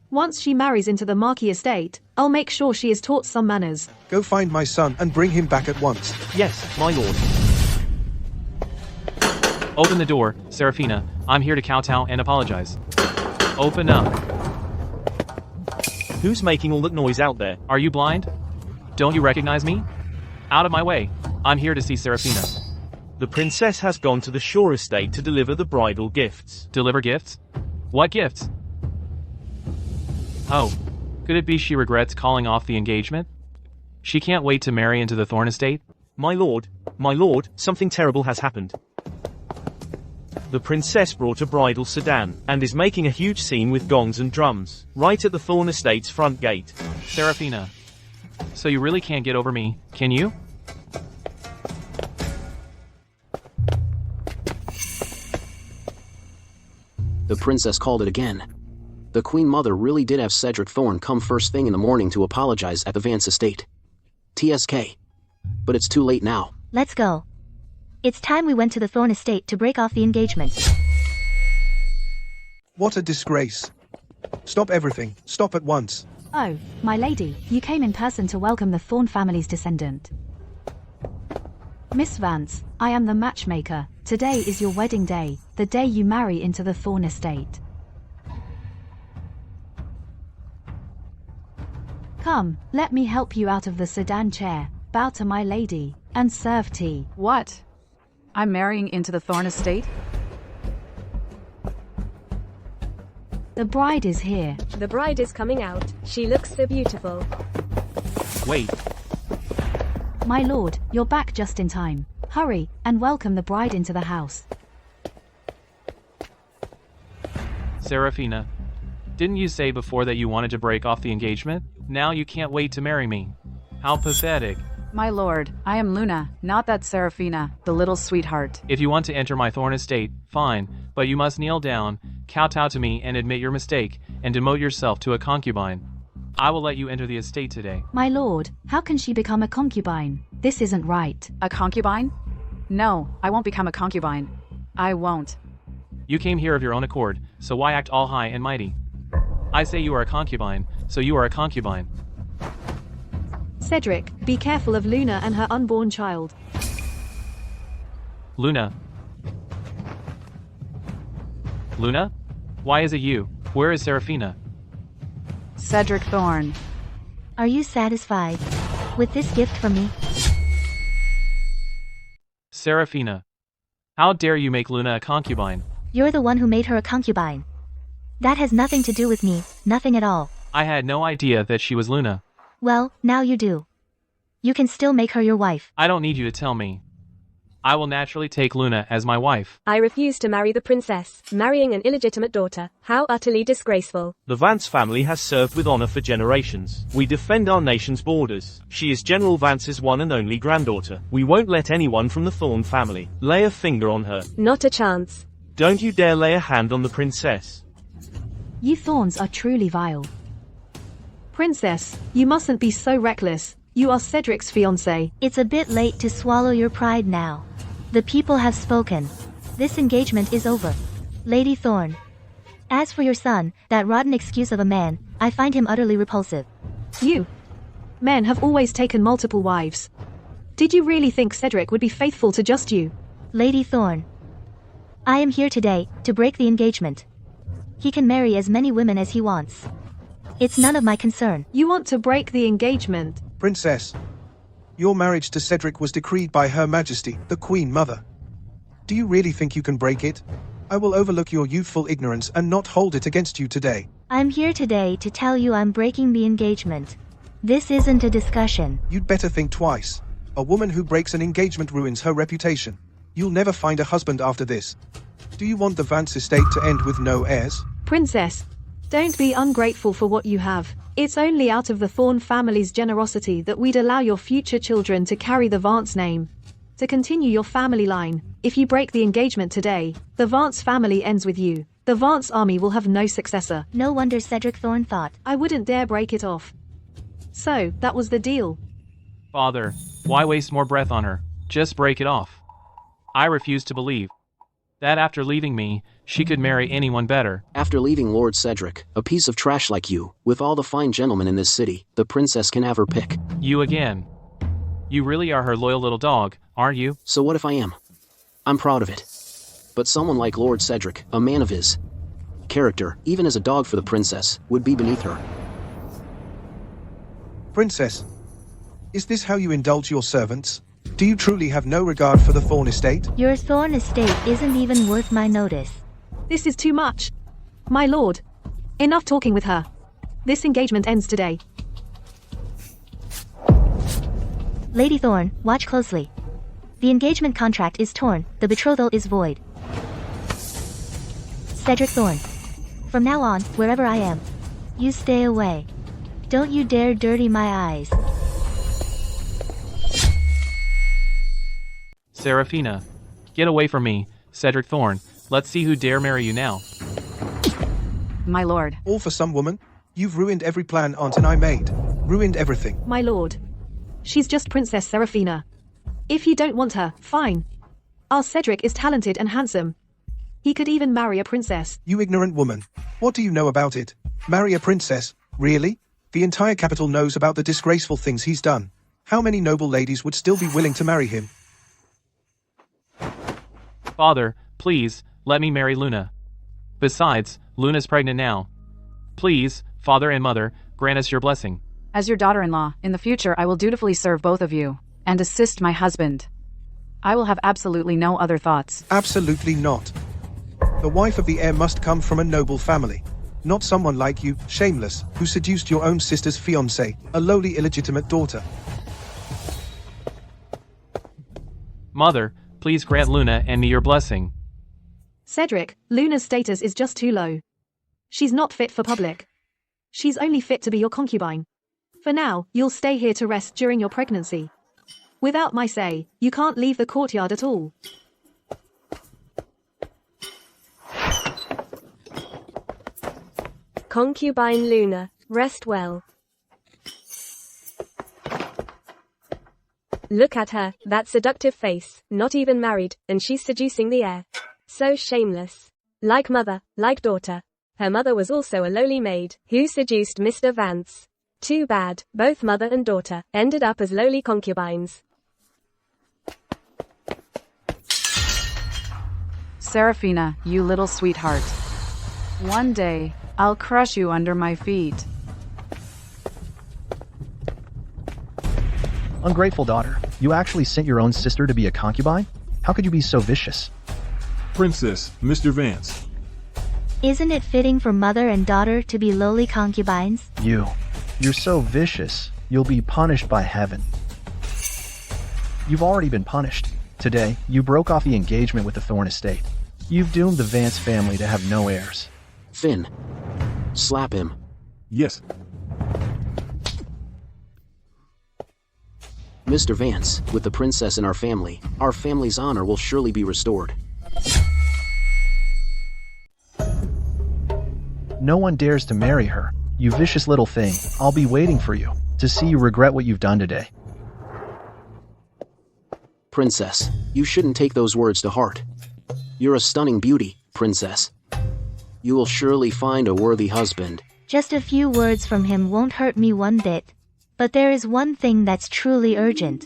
Once she marries into the Marquis estate, I'll make sure she is taught some manners. Go find my son and bring him back at once. Yes, my lord. Open the door, Seraphina. I'm here to kowtow and apologize. Open up. Who's making all that noise out there? Are you blind? Don't you recognize me? Out of my way. I'm here to see Seraphina. The princess has gone to the Shore estate to deliver the bridal gifts. Deliver gifts? What gifts? Oh, could it be she regrets calling off the engagement? She can't wait to marry into the Thorn estate? My lord, something terrible has happened. The princess brought a bridal sedan, and is making a huge scene with gongs and drums, right at the Thorn estate's front gate. Seraphina. So you really can't get over me, can you? The princess called it again. The Queen Mother really did have Cedric Thorn come first thing in the morning to apologize at the Vance estate. TSK. But it's too late now. Let's go. It's time we went to the Thorn estate to break off the engagement. What a disgrace. Stop everything. Stop at once. Oh, my lady, you came in person to welcome the Thorn family's descendant. Miss Vance, I am the matchmaker. Today is your wedding day, the day you marry into the Thorn estate. Come, let me help you out of the sedan chair, bow to my lady, and serve tea. What? I'm marrying into the Thorn estate? The bride is here. The bride is coming out. She looks so beautiful. Wait. My lord, you're back just in time. Hurry, and welcome the bride into the house. Seraphina. Didn't you say before that you wanted to break off the engagement? Now you can't wait to marry me. How pathetic. My lord, I am Luna, not that Seraphina, the little sweetheart. If you want to enter my thorn estate, fine, but you must kneel down, kowtow to me and admit your mistake, and demote yourself to a concubine. I will let you enter the estate today. My lord, how can she become a concubine? This isn't right. A concubine? No, I won't become a concubine. I won't. You came here of your own accord, so why act all high and mighty? I say you are a concubine, so you are a concubine. Cedric, be careful of Luna and her unborn child. Luna? Luna? Why is it you? Where is Seraphina? Cedric Thorn. Are you satisfied with this gift from me? Seraphina. How dare you make Luna a concubine? You're the one who made her a concubine. That has nothing to do with me, nothing at all. I had no idea that she was Luna. Well, now you do. You can still make her your wife. I don't need you to tell me. I will naturally take Luna as my wife. I refuse to marry the princess, marrying an illegitimate daughter. How utterly disgraceful. The Vance family has served with honor for generations. We defend our nation's borders. She is General Vance's one and only granddaughter. We won't let anyone from the Thorn family lay a finger on her. Not a chance. Don't you dare lay a hand on the princess. You Thorns are truly vile. Princess, you mustn't be so reckless. You are Cedric's fiancé. It's a bit late to swallow your pride now. The people have spoken. This engagement is over. Lady Thorn. As for your son, that rotten excuse of a man, I find him utterly repulsive. You. Men have always taken multiple wives. Did you really think Cedric would be faithful to just you? Lady Thorn. I am here today to break the engagement. He can marry as many women as he wants. It's none of my concern. You want to break the engagement? Princess, your marriage to Cedric was decreed by Her Majesty, the Queen Mother. Do you really think you can break it? I will overlook your youthful ignorance and not hold it against you today. I'm here today to tell you I'm breaking the engagement. This isn't a discussion. You'd better think twice. A woman who breaks an engagement ruins her reputation. You'll never find a husband after this. Do you want the Vance estate to end with no heirs? Princess, don't be ungrateful for what you have. It's only out of the Thorn family's generosity that we'd allow your future children to carry the Vance name. To continue your family line, if you break the engagement today, the Vance family ends with you. The Vance army will have no successor. No wonder Cedric Thorn thought. I wouldn't dare break it off. So, that was the deal. Father, why waste more breath on her? Just break it off. I refuse to believe that after leaving me, she could marry anyone better. After leaving Lord Cedric, a piece of trash like you, with all the fine gentlemen in this city, the princess can have her pick. You again. You really are her loyal little dog, aren't you? So what if I am? I'm proud of it. But someone like Lord Cedric, a man of his character, even as a dog for the princess, would be beneath her. Princess, is this how you indulge your servants? Do you truly have no regard for the Thorn estate? Your Thorn estate isn't even worth my notice. This is too much. My lord. Enough talking with her. This engagement ends today. Lady Thorn, watch closely. The engagement contract is torn, the betrothal is void. Cedric Thorn. From now on, wherever I am, you stay away. Don't you dare dirty my eyes. Seraphina. Get away from me, Cedric Thorn. Let's see who dare marry you now. My lord. All for some woman? You've ruined every plan Aunt and I made. Ruined everything. My lord. She's just Princess Seraphina. If you don't want her, fine. Our Cedric is talented and handsome. He could even marry a princess. You ignorant woman. What do you know about it? Marry a princess? Really? The entire capital knows about the disgraceful things he's done. How many noble ladies would still be willing to marry him? Father, please, let me marry Luna. Besides, Luna's pregnant now. Please, father and mother, grant us your blessing. As your daughter-in-law, in the future I will dutifully serve both of you, and assist my husband. I will have absolutely no other thoughts. Absolutely not. The wife of the heir must come from a noble family. Not someone like you, shameless, who seduced your own sister's fiancée, a lowly illegitimate daughter. Mother, please grant Luna and me your blessing. Cedric, Luna's status is just too low. She's not fit for public. She's only fit to be your concubine. For now, you'll stay here to rest during your pregnancy. Without my say, you can't leave the courtyard at all. Concubine Luna, rest well. Look at her, that seductive face, not even married, and she's seducing the heir. So shameless. Like mother, like daughter. Her mother was also a lowly maid, who seduced Mr. Vance. Too bad, both mother and daughter ended up as lowly concubines. Seraphina, you little sweetheart. One day, I'll crush you under my feet. Ungrateful daughter, you actually sent your own sister to be a concubine? How could you be so vicious? Princess, Mr. Vance. Isn't it fitting for mother and daughter to be lowly concubines? You're so vicious, you'll be punished by heaven. You've already been punished. Today, you broke off the engagement with the Thorn estate. You've doomed the Vance family to have no heirs. Finn. Slap him. Yes. Mr. Vance, with the princess in our family's honor will surely be restored. No one dares to marry her. You vicious little thing, I'll be waiting for you, to see you regret what you've done today. Princess, you shouldn't take those words to heart. You're a stunning beauty, princess. You will surely find a worthy husband. Just a few words from him won't hurt me one bit. But there is one thing that's truly urgent.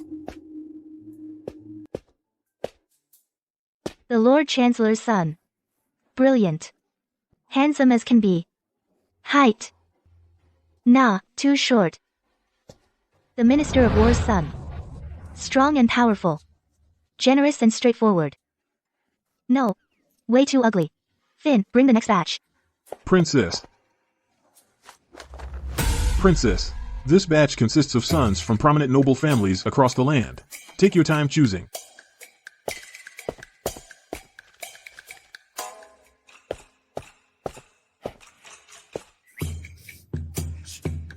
The Lord Chancellor's son. Brilliant. Handsome as can be. Height. Nah, too short. The Minister of War's son. Strong and powerful. Generous and straightforward. No. Way too ugly. Finn, bring the next batch. Princess. Princess. This batch consists of sons from prominent noble families across the land. Take your time choosing.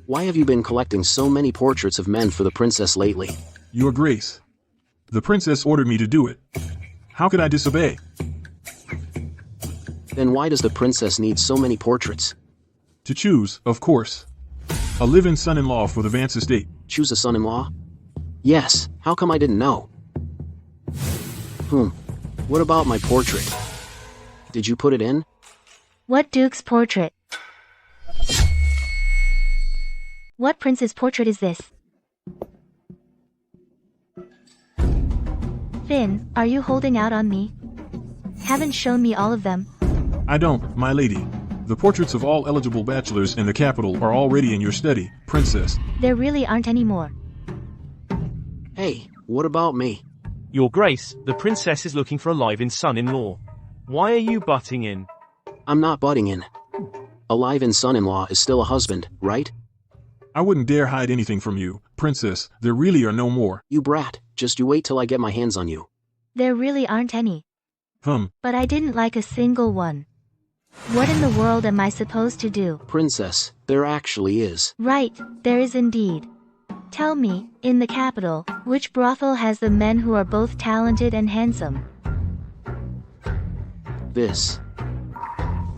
Why have you been collecting so many portraits of men for the princess lately? Your Grace. The princess ordered me to do it. How could I disobey? Then why does the princess need so many portraits? To choose, of course. A live-in son-in-law for the Vance estate. Choose a son-in-law? Yes, how come I didn't know? What about my portrait? Did you put it in? What Duke's portrait? What prince's portrait is this? Finn, are you holding out on me? Haven't shown me all of them. I don't, my lady. The portraits of all eligible bachelors in the capital are already in your study, princess. There really aren't any more. Hey, what about me? Your Grace, the princess is looking for a live-in son-in-law. Why are you butting in? I'm not butting in. A live-in son-in-law is still a husband, right? I wouldn't dare hide anything from you, princess. There really are no more. You brat, just you wait till I get my hands on you. There really aren't any. But I didn't like a single one. What in the world am I supposed to do? Princess, there actually is. Right, there is indeed. Tell me, in the capital, which brothel has the men who are both talented and handsome? This.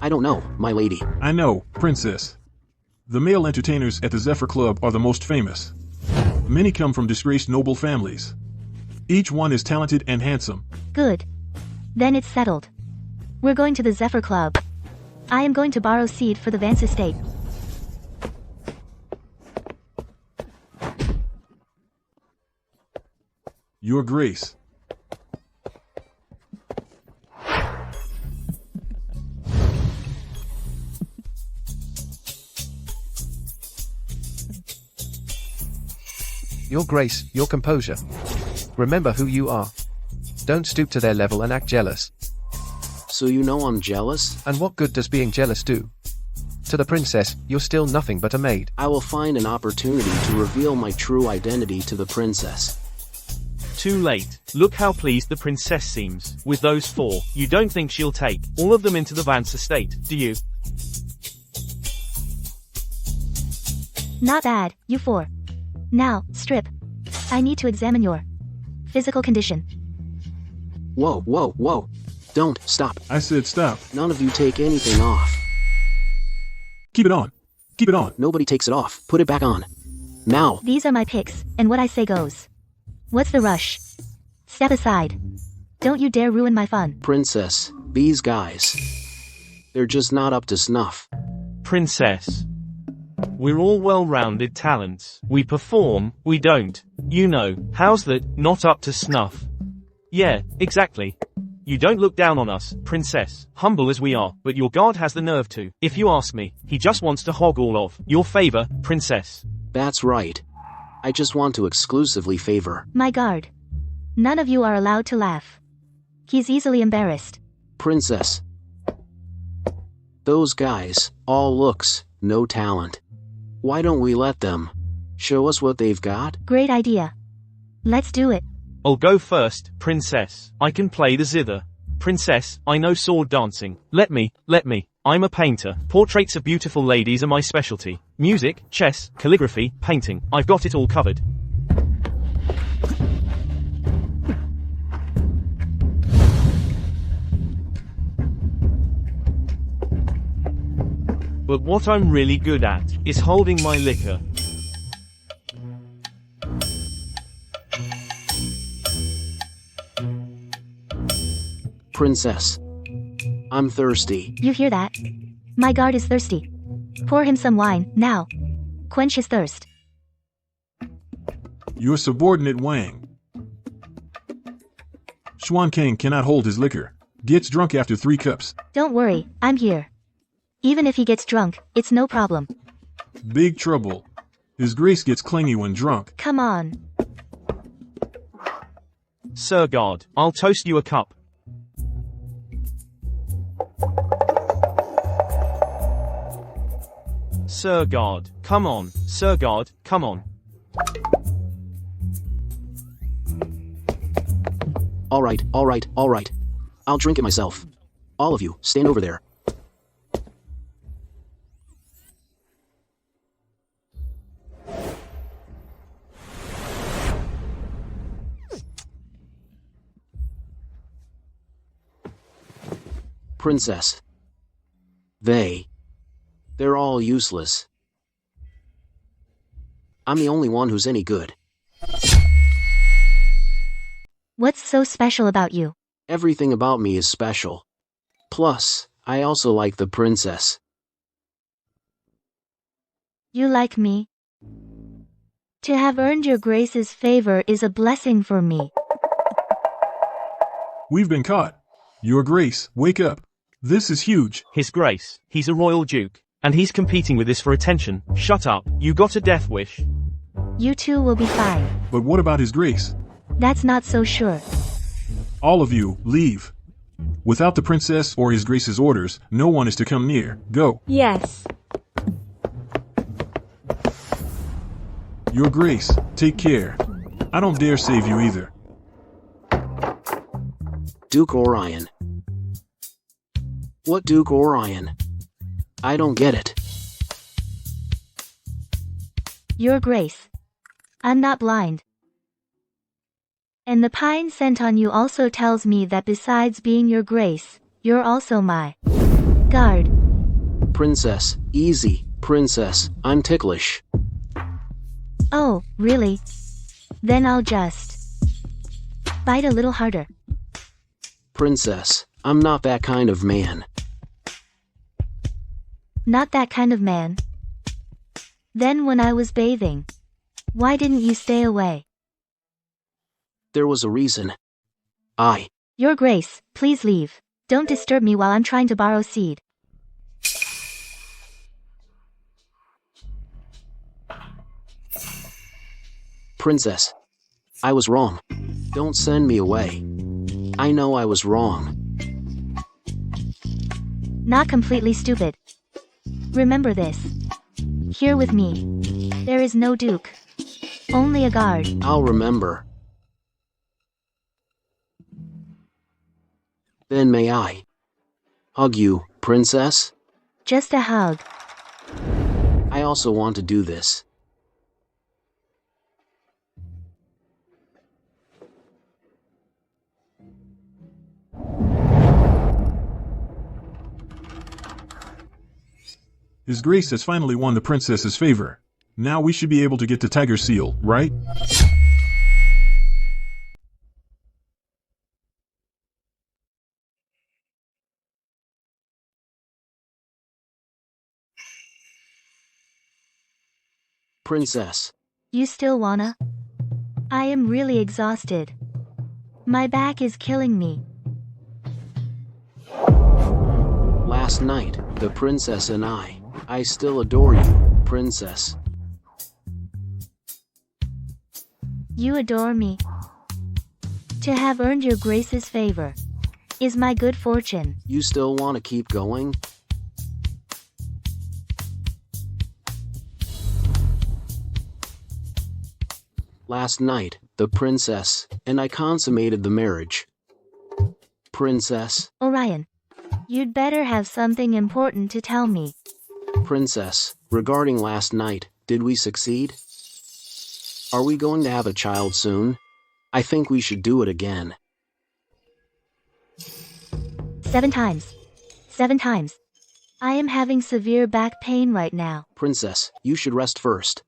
I don't know, my lady. I know, princess. The male entertainers at the Zephyr Club are the most famous. Many come from disgraced noble families. Each one is talented and handsome. Good. Then it's settled. We're going to the Zephyr Club. I am going to borrow seed for the Vance estate. Your Grace. Your Grace, your composure. Remember who you are. Don't stoop to their level and act jealous. So you know I'm jealous? And what good does being jealous do? To the princess, you're still nothing but a maid. I will find an opportunity to reveal my true identity to the princess. Too late. Look how pleased the princess seems. With those 4, you don't think she'll take all of them into the Vance estate, do you? Not bad, you four. Now, strip. I need to examine your physical condition. Whoa, whoa, whoa. Don't, stop. I said stop. None of you take anything off. Keep it on. Keep it on. Nobody takes it off. Put it back on. Now. These are my picks, and what I say goes. What's the rush? Step aside. Don't you dare ruin my fun. Princess, these guys. They're just not up to snuff. Princess. We're all well-rounded talents. We perform, we don't. You know, how's that, not up to snuff? Yeah, exactly. You don't look down on us, princess, humble as we are, but your guard has the nerve to. If you ask me, he just wants to hog all of your favor, princess. That's right. I just want to exclusively favor my guard. None of you are allowed to laugh. He's easily embarrassed. Princess. Those guys, all looks, no talent. Why don't we let them show us what they've got? Great idea. Let's do it. I'll go first, princess. I can play the zither. Princess, I know sword dancing. Let me. I'm a painter. Portraits of beautiful ladies are my specialty. Music, chess, calligraphy, painting. I've got it all covered. But what I'm really good at is holding my liquor. Princess. I'm thirsty. You hear that? My guard is thirsty. Pour him some wine, now. Quench his thirst. Your subordinate Wang. Xuan Kang cannot hold his liquor. Gets drunk after 3 cups. Don't worry, I'm here. Even if he gets drunk, it's no problem. Big trouble. His grace gets clingy when drunk. Come on. Sir God, I'll toast you a cup. Sir God, come on. Sir God, come on. All right. I'll drink it myself. All of you, stand over there. Princess. They're all useless. I'm the only one who's any good. What's so special about you? Everything about me is special. Plus, I also like the princess. You like me? To have earned your grace's favor is a blessing for me. We've been caught. Your grace, wake up. This is huge. His grace, he's a royal duke. And he's competing with this for attention. Shut up, you got a death wish. You two will be fine. But what about his grace? That's not so sure. All of you, leave. Without the princess or his grace's orders, no one is to come near. Go. Yes. Your grace, take care. I don't dare save you either. Duke Orion. What Duke Orion? I don't get it. Your grace. I'm not blind. And the pine scent on you also tells me that besides being your grace, you're also my guard. Princess, easy. Princess, I'm ticklish. Oh, really? Then I'll just bite a little harder. Princess, I'm not that kind of man. Not that kind of man? Then when I was bathing, why didn't you stay away? There was a reason. Your grace, please leave. Don't disturb me while I'm trying to borrow seed. Princess, I was wrong. Don't send me away. I know I was wrong. Not completely stupid. Remember this. Here with me. There is no duke. Only a guard. I'll remember. Then may I hug you, princess? Just a hug. I also want to do this. His Grace has finally won the princess's favor. Now we should be able to get the tiger seal, right? Princess. You still wanna? I am really exhausted. My back is killing me. Last night, the princess and I still adore you, princess. You adore me. To have earned your Grace's favor is my good fortune. You still want to keep going? Last night, the princess and I consummated the marriage. Princess. Orion, you'd better have something important to tell me. Princess, regarding last night, did we succeed? Are we going to have a child soon? I think we should do it again. 7 times. 7 times. I am having severe back pain right now. Princess, you should rest first.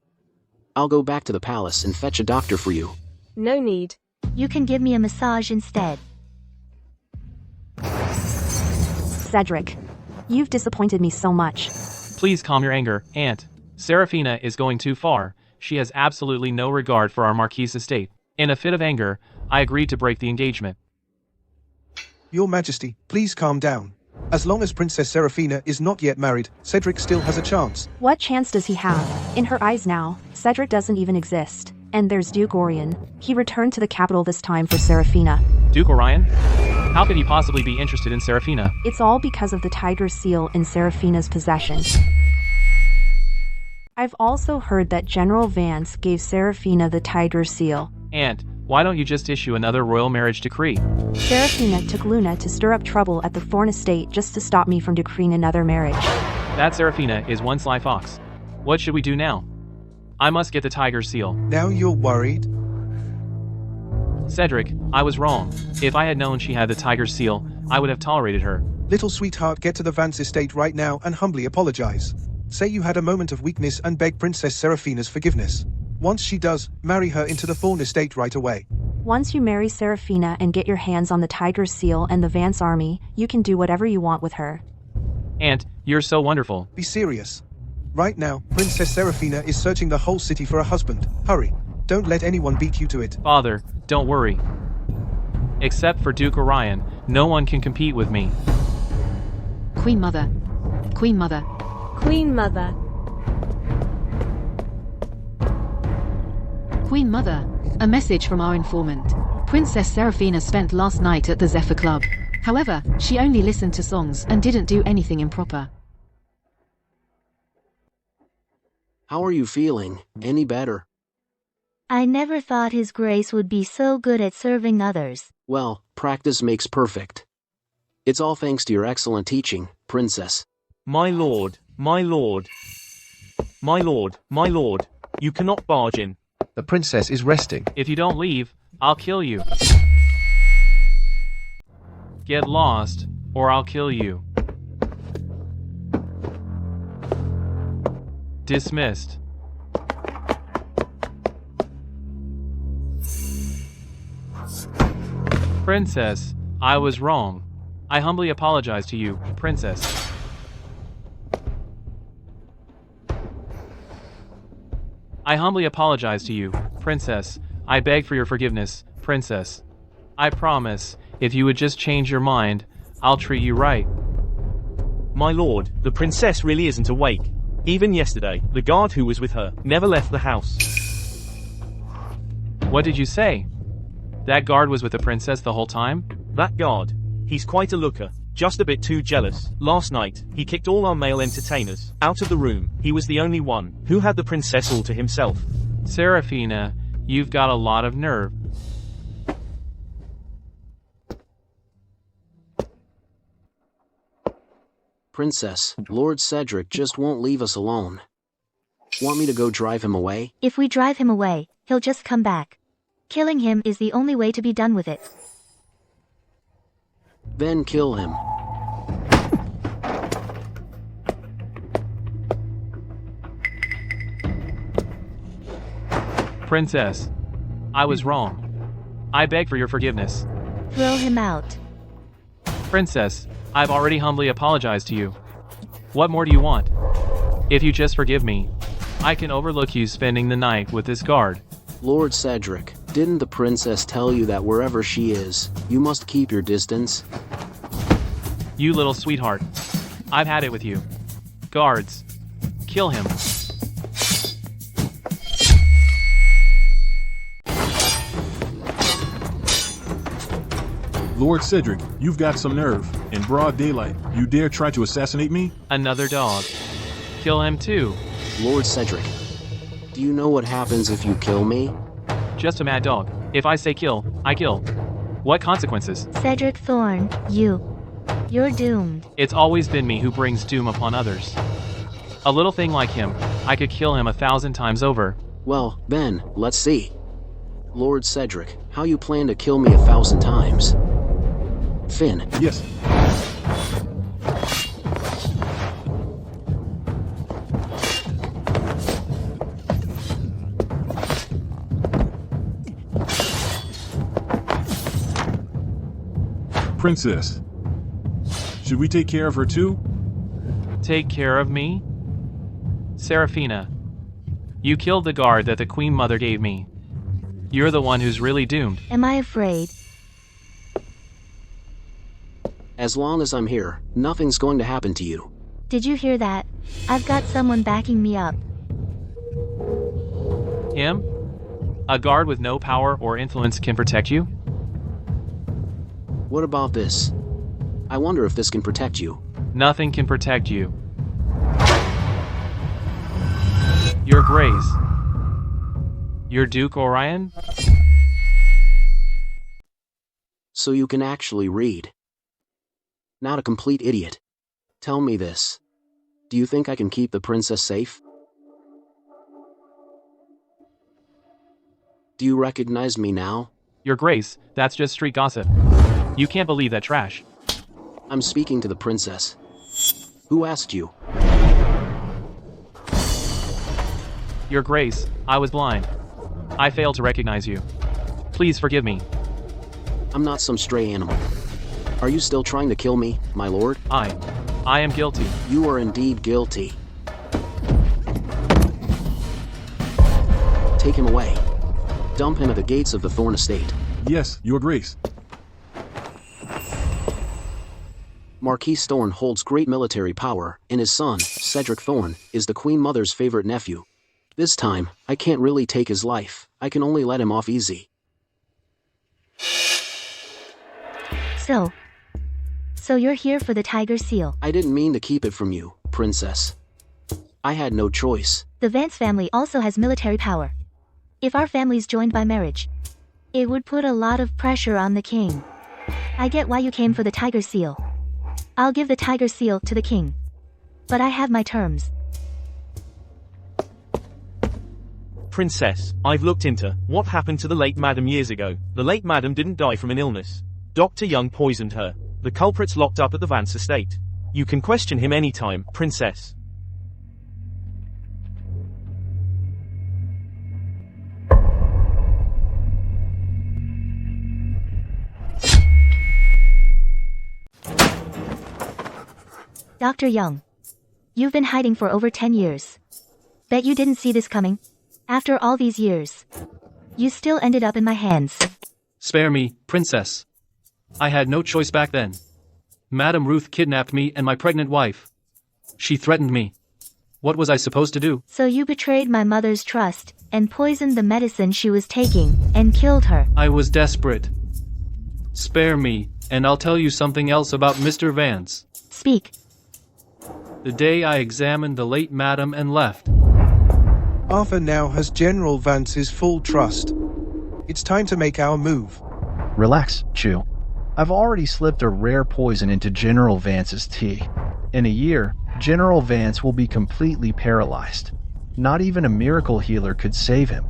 I'll go back to the palace and fetch a doctor for you. No need. You can give me a massage instead. Cedric, you've disappointed me so much. Please calm your anger, Aunt. Seraphina is going too far. She has absolutely no regard for our Marquis' estate. In a fit of anger, I agreed to break the engagement. Your Majesty, please calm down. As long as Princess Seraphina is not yet married, Cedric still has a chance. What chance does he have? In her eyes now, Cedric doesn't even exist. And there's Duke Orion. He returned to the capital this time for Seraphina. Duke Orion? How could he possibly be interested in Seraphina? It's all because of the tiger seal in Seraphina's possession. I've also heard that General Vance gave Seraphina the tiger seal. Aunt, why don't you just issue another royal marriage decree? Seraphina took Luna to stir up trouble at the Thorn estate just to stop me from decreeing another marriage. That Seraphina is one sly fox. What should we do now? I must get the tiger seal. Now you're worried? Cedric, I was wrong. If I had known she had the tiger seal, I would have tolerated her. Little sweetheart, get to the Vance estate right now and humbly apologize. Say you had a moment of weakness and beg Princess Seraphina's forgiveness. Once she does, marry her into the Thorn estate right away. Once you marry Seraphina and get your hands on the tiger seal and the Vance army, you can do whatever you want with her. Aunt, you're so wonderful. Be serious. Right now, Princess Seraphina is searching the whole city for a husband. Hurry. Don't let anyone beat you to it. Father, don't worry. Except for Duke Orion, no one can compete with me. Queen Mother. Queen Mother. Queen Mother. Queen Mother. A message from our informant. Princess Seraphina spent last night at the Zephyr Club. However, she only listened to songs and didn't do anything improper. How are you feeling? Any better? I never thought His Grace would be so good at serving others. Well, practice makes perfect. It's all thanks to your excellent teaching, Princess. My lord, my lord. My lord, my lord. You cannot barge in. The princess is resting. If you don't leave, I'll kill you. Get lost, or I'll kill you. Dismissed. Princess, I was wrong. I humbly apologize to you, Princess. I humbly apologize to you, Princess. I beg for your forgiveness, Princess. I promise, if you would just change your mind, I'll treat you right. My lord, the princess really isn't awake. Even yesterday, the guard who was with her never left the house. What did you say? That guard was with the princess the whole time? That guard. He's quite a looker, just a bit too jealous. Last night, he kicked all our male entertainers out of the room. He was the only one who had the princess all to himself. Seraphina, you've got a lot of nerve. Princess, Lord Cedric just won't leave us alone. Want me to go drive him away? If we drive him away, he'll just come back. Killing him is the only way to be done with it. Then kill him. Princess. I was wrong. I beg for your forgiveness. Throw him out. Princess, I've already humbly apologized to you. What more do you want? If you just forgive me, I can overlook you spending the night with this guard. Lord Cedric, didn't the princess tell you that wherever she is, you must keep your distance? You little sweetheart. I've had it with you. Guards. Kill him. Lord Cedric, you've got some nerve. In broad daylight, you dare try to assassinate me? Another dog. Kill him too. Lord Cedric, do you know what happens if you kill me? Just a mad dog. If I say kill, I kill. What consequences? Cedric Thorne, you're doomed. It's always been me who brings doom upon others. A little thing like him, I could kill him 1,000 times over. Well, then, let's see. Lord Cedric, how you plan to kill me 1,000 times? Finn. Yes. Princess. Should we take care of her too? Take care of me? Seraphina. You killed the guard that the Queen Mother gave me. You're the one who's really doomed. Am I afraid? As long as I'm here, nothing's going to happen to you. Did you hear that? I've got someone backing me up. Him? A guard with no power or influence can protect you? What about this? I wonder if this can protect you. Nothing can protect you. Your Grace. Your Duke Orion? So you can actually read. Not a complete idiot. Tell me this. Do you think I can keep the princess safe? Do you recognize me now? Your Grace, that's just street gossip. You can't believe that trash. I'm speaking to the princess. Who asked you? Your Grace, I was blind. I failed to recognize you. Please forgive me. I'm not some stray animal. Are you still trying to kill me, my lord? I am guilty. You are indeed guilty. Take him away. Dump him at the gates of the Thorn estate. Yes, Your Grace. Marquis Thorn holds great military power, and his son, Cedric Thorn, is the Queen Mother's favorite nephew. This time, I can't really take his life. I can only let him off easy. So you're here for the tiger seal. I didn't mean to keep it from you, princess. I had no choice. The Vance family also has military power. If our families joined by marriage, it would put a lot of pressure on the king. I get why you came for the tiger seal. I'll give the tiger seal to the king. But I have my terms. Princess, I've looked into what happened to the late madam years ago. The late madam didn't die from an illness. Dr. Young poisoned her. The culprit's locked up at the Vance estate. You can question him anytime, princess. Dr. Young. You've been hiding for over 10 years. Bet you didn't see this coming. After all these years, you still ended up in my hands. Spare me, princess. I had no choice back then. Madame Ruth kidnapped me and my pregnant wife. She threatened me. What was I supposed to do? So you betrayed my mother's trust, and poisoned the medicine she was taking, and killed her. I was desperate. Spare me, and I'll tell you something else about Mr. Vance. Speak. The day I examined the late madam and left. Arthur now has General Vance's full trust. It's time to make our move. Relax, Chew. I've already slipped a rare poison into General Vance's tea. In a year, General Vance will be completely paralyzed. Not even a miracle healer could save him.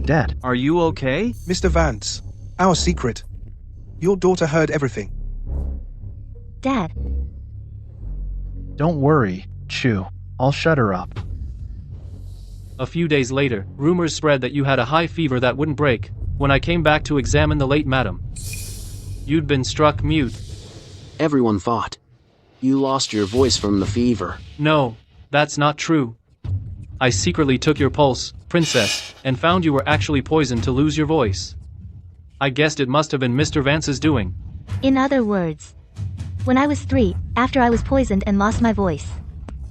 Dad. Are you okay? Mr. Vance, our secret. Your daughter heard everything. Dad. Don't worry, Chew. I'll shut her up. A few days later, rumors spread that you had a high fever that wouldn't break. When I came back to examine the late madam, you'd been struck mute. Everyone thought you lost your voice from the fever. No, that's not true. I secretly took your pulse, princess, and found you were actually poisoned to lose your voice. I guessed it must have been Mr. Vance's doing. In other words, when I was 3, after I was poisoned and lost my voice,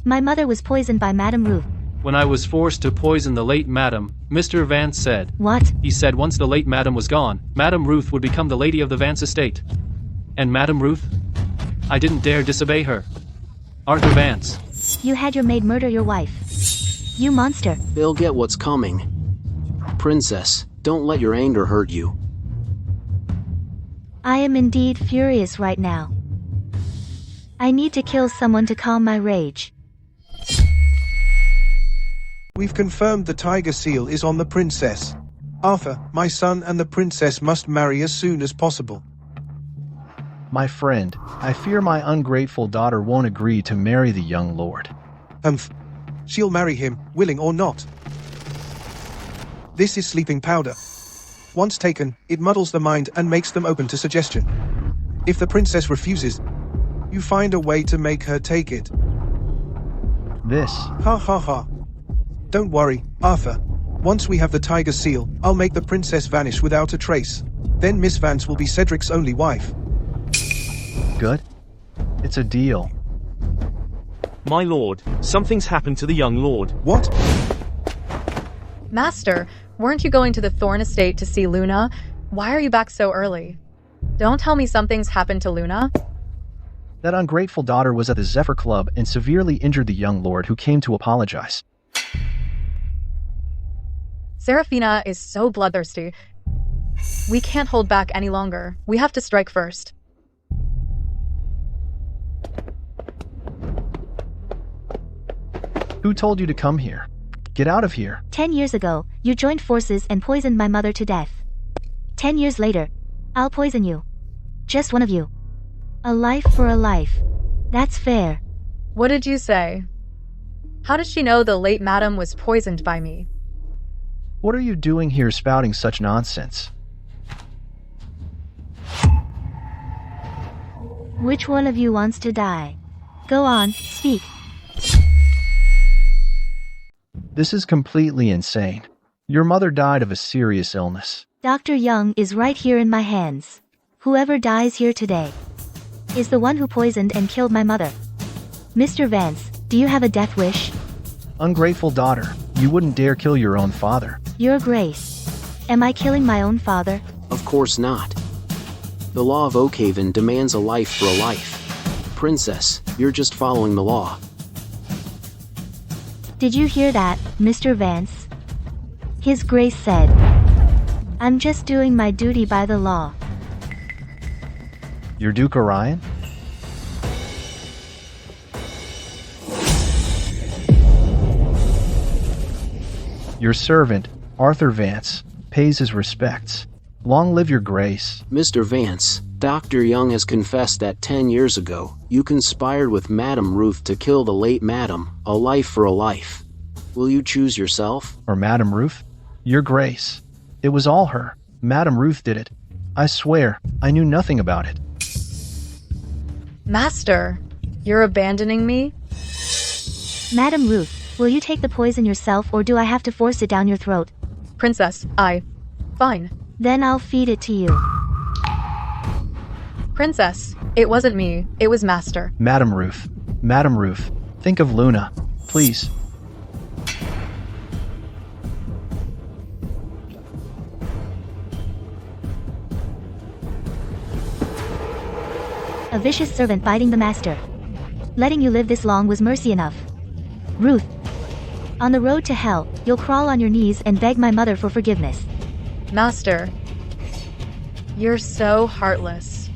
my mother was poisoned by Madame Ruth. When I was forced to poison the late madam, Mr. Vance said. What? He said once the late madam was gone, Madame Ruth would become the lady of the Vance estate. And Madame Ruth? I didn't dare disobey her. Arthur Vance. You had your maid murder your wife. You monster. They'll get what's coming. Princess, don't let your anger hurt you. I am indeed furious right now. I need to kill someone to calm my rage. We've confirmed the tiger seal is on the princess. Arthur, my son and the princess must marry as soon as possible. My friend, I fear my ungrateful daughter won't agree to marry the young lord. She'll marry him, willing or not. This is sleeping powder. Once taken, it muddles the mind and makes them open to suggestion. If the princess refuses, you find a way to make her take it. This. Ha ha ha. Don't worry, Arthur. Once we have the tiger seal, I'll make the princess vanish without a trace. Then Miss Vance will be Cedric's only wife. Good. It's a deal. My lord, something's happened to the young lord. What? Master, weren't you going to the Thorn estate to see Luna? Why are you back so early? Don't tell me something's happened to Luna. That ungrateful daughter was at the Zephyr Club and severely injured the young lord who came to apologize. Seraphina is so bloodthirsty. We can't hold back any longer. We have to strike first. Who told you to come here? Get out of here. 10 years ago, you joined forces and poisoned my mother to death. 10 years later, I'll poison you. Just one of you. A life for a life. That's fair. What did you say? How does she know the late madam was poisoned by me? What are you doing here spouting such nonsense? Which one of you wants to die? Go on, speak. This is completely insane. Your mother died of a serious illness. Dr. Young is right here in my hands. Whoever dies here today is the one who poisoned and killed my mother. Mr. Vance, do you have a death wish? Ungrateful daughter, you wouldn't dare kill your own father. Your Grace. Am I killing my own father? Of course not. The law of Oakhaven demands a life for a life. Princess, you're just following the law. Did you hear that, Mr. Vance? His Grace said, I'm just doing my duty by the law. Your Duke Orion? Your servant, Arthur Vance, pays his respects. Long live your grace. Mr. Vance, Dr. Young has confessed that 10 years ago, you conspired with Madame Ruth to kill the late Madam, a life for a life. Will you choose yourself? Or Madame Ruth? Your grace. It was all her. Madame Ruth did it. I swear, I knew nothing about it. Master, you're abandoning me? Madame Ruth, will you take the poison yourself or do I have to force it down your throat? Princess, Fine. Then I'll feed it to you. Princess, it wasn't me, it was Master. Madame Ruth, think of Luna, please. A vicious servant biting the master. Letting you live this long was mercy enough. Ruth. On the road to hell, you'll crawl on your knees and beg my mother for forgiveness. Master, you're so heartless.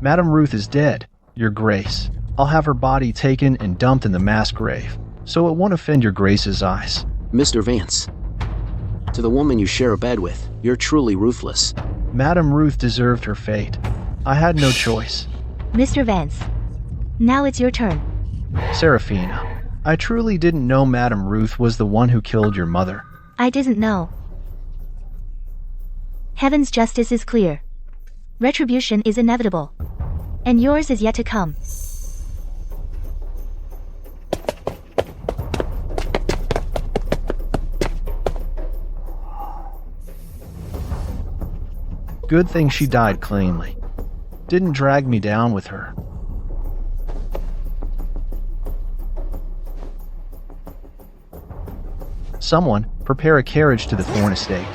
Madame Ruth is dead, your grace. I'll have her body taken and dumped in the mass grave. so it won't offend your Grace's eyes. Mr. Vance. To the woman you share a bed with, you're truly ruthless. Madame Ruth deserved her fate. I had no choice. Mr. Vance. Now it's your turn. Seraphina, I truly didn't know Madame Ruth was the one who killed your mother. I didn't know. Heaven's justice is clear. Retribution is inevitable. And yours is yet to come. Good thing she died cleanly. Didn't drag me down with her. Someone, prepare a carriage to the Thorn estate.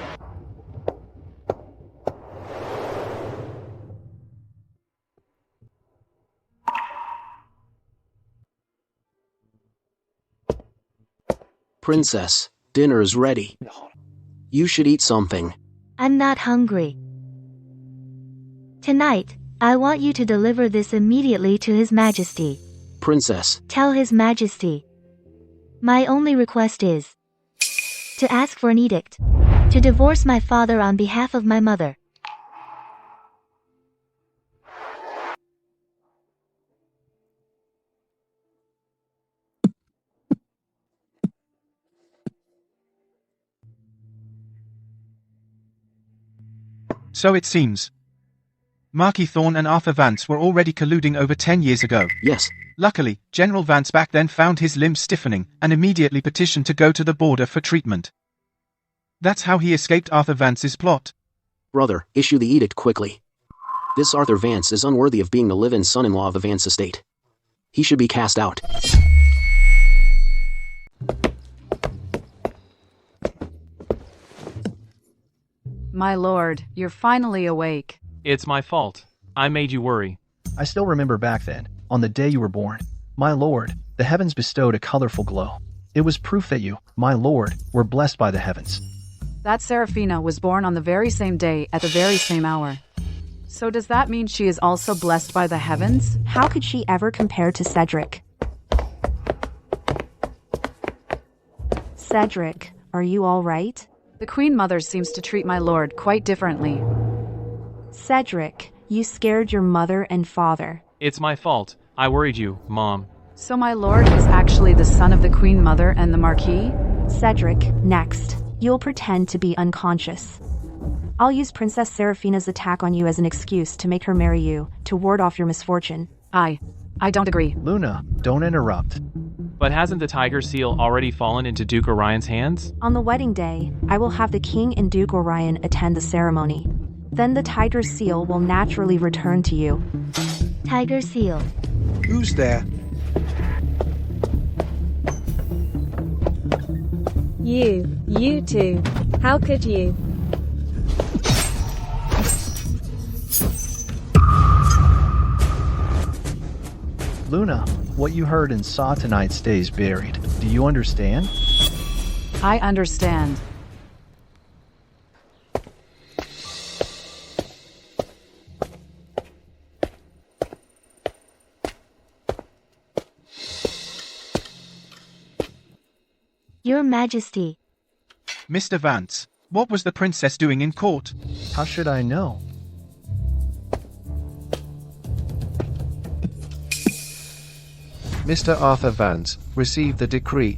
Princess, dinner is ready. You should eat something. I'm not hungry. Tonight, I want you to deliver this immediately to His Majesty. Princess. Tell His Majesty. My only request is to ask for an edict to divorce my father on behalf of my mother. So it seems. Marquis Thorne and Arthur Vance were already colluding over 10 years ago. Yes. Luckily, General Vance back then found his limbs stiffening and immediately petitioned to go to the border for treatment. That's how he escaped Arthur Vance's plot. Brother, issue the edict quickly. This Arthur Vance is unworthy of being the live-in son-in-law of the Vance estate. He should be cast out. My lord, you're finally awake. It's my fault. I made you worry. I still remember back then, on the day you were born. My lord, the heavens bestowed a colorful glow. It was proof that you, my lord, were blessed by the heavens. That Seraphina was born on the very same day at the very same hour. So does that mean she is also blessed by the heavens? How could she ever compare to Cedric? Cedric, are you all right? The Queen Mother seems to treat my lord quite differently. Cedric, you scared your mother and father. It's my fault. I worried you, Mom. So my lord is actually the son of the Queen Mother and the Marquis? Cedric, next. You'll pretend to be unconscious. I'll use Princess Seraphina's attack on you as an excuse to make her marry you, to ward off your misfortune. I don't agree. Luna, don't interrupt. But hasn't the tiger seal already fallen into Duke Orion's hands? On the wedding day, I will have the king and Duke Orion attend the ceremony. Then the tiger seal will naturally return to you. Tiger seal. Who's there? You two. How could you? Luna, what you heard and saw tonight stays buried. Do you understand? I understand. Your Majesty. Mr. Vance, what was the princess doing in court? How should I know? Mr. Arthur Vance received the decree.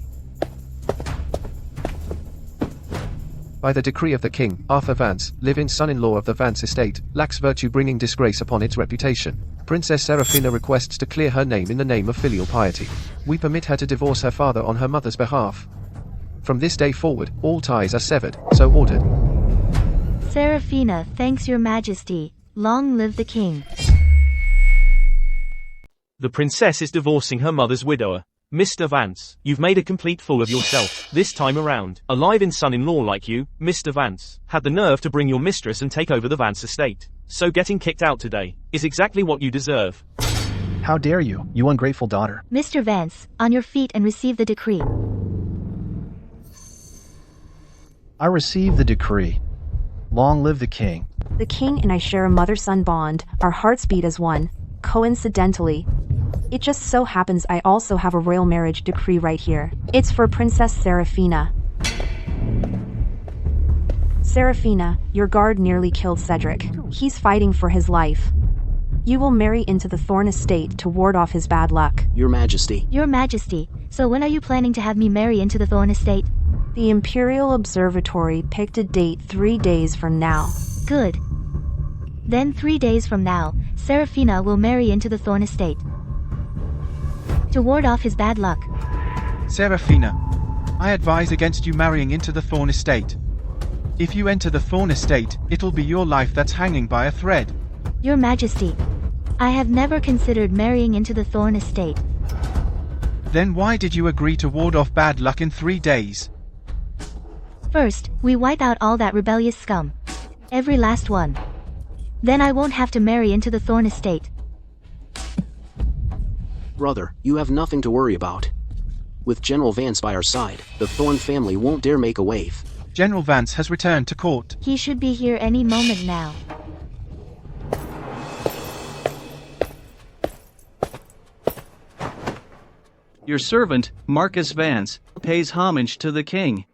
By the decree of the king, Arthur Vance, live-in son-in-law of the Vance estate, lacks virtue, bringing disgrace upon its reputation. Princess Seraphina requests to clear her name in the name of filial piety. We permit her to divorce her father on her mother's behalf. From this day forward, all ties are severed, so ordered. Seraphina thanks your Majesty. Long live the king. The princess is divorcing her mother's widower. Mr. Vance, you've made a complete fool of yourself, this time around. A live-in son-in-law like you, Mr. Vance, had the nerve to bring your mistress and take over the Vance estate. So getting kicked out today is exactly what you deserve. How dare you, you ungrateful daughter. Mr. Vance, on your feet and receive the decree. I receive the decree. Long live the king. The king and I share a mother-son bond, our hearts beat as one. Coincidentally, It just so happens I also have a royal marriage decree right here. It's for Princess Seraphina. Seraphina, your guard nearly killed Cedric. He's fighting for his life. You will marry into the Thorn estate to ward off his bad luck. Your Majesty. Your Majesty, so when are you planning to have me marry into the Thorn estate? The Imperial Observatory picked a date 3 days from now. Good. Then 3 days from now, Seraphina will marry into the Thorn estate to ward off his bad luck. Seraphina, I advise against you marrying into the Thorn estate. If you enter the Thorn estate, it'll be your life that's hanging by a thread. Your Majesty, I have never considered marrying into the Thorn estate. Then why did you agree to ward off bad luck in 3 days? First, we wipe out all that rebellious scum. Every last one. Then I won't have to marry into the Thorn estate. Brother, you have nothing to worry about. With General Vance by our side, the Thorn family won't dare make a wave. General Vance has returned to court. He should be here any moment now. Your servant, Marcus Vance, pays homage to the king.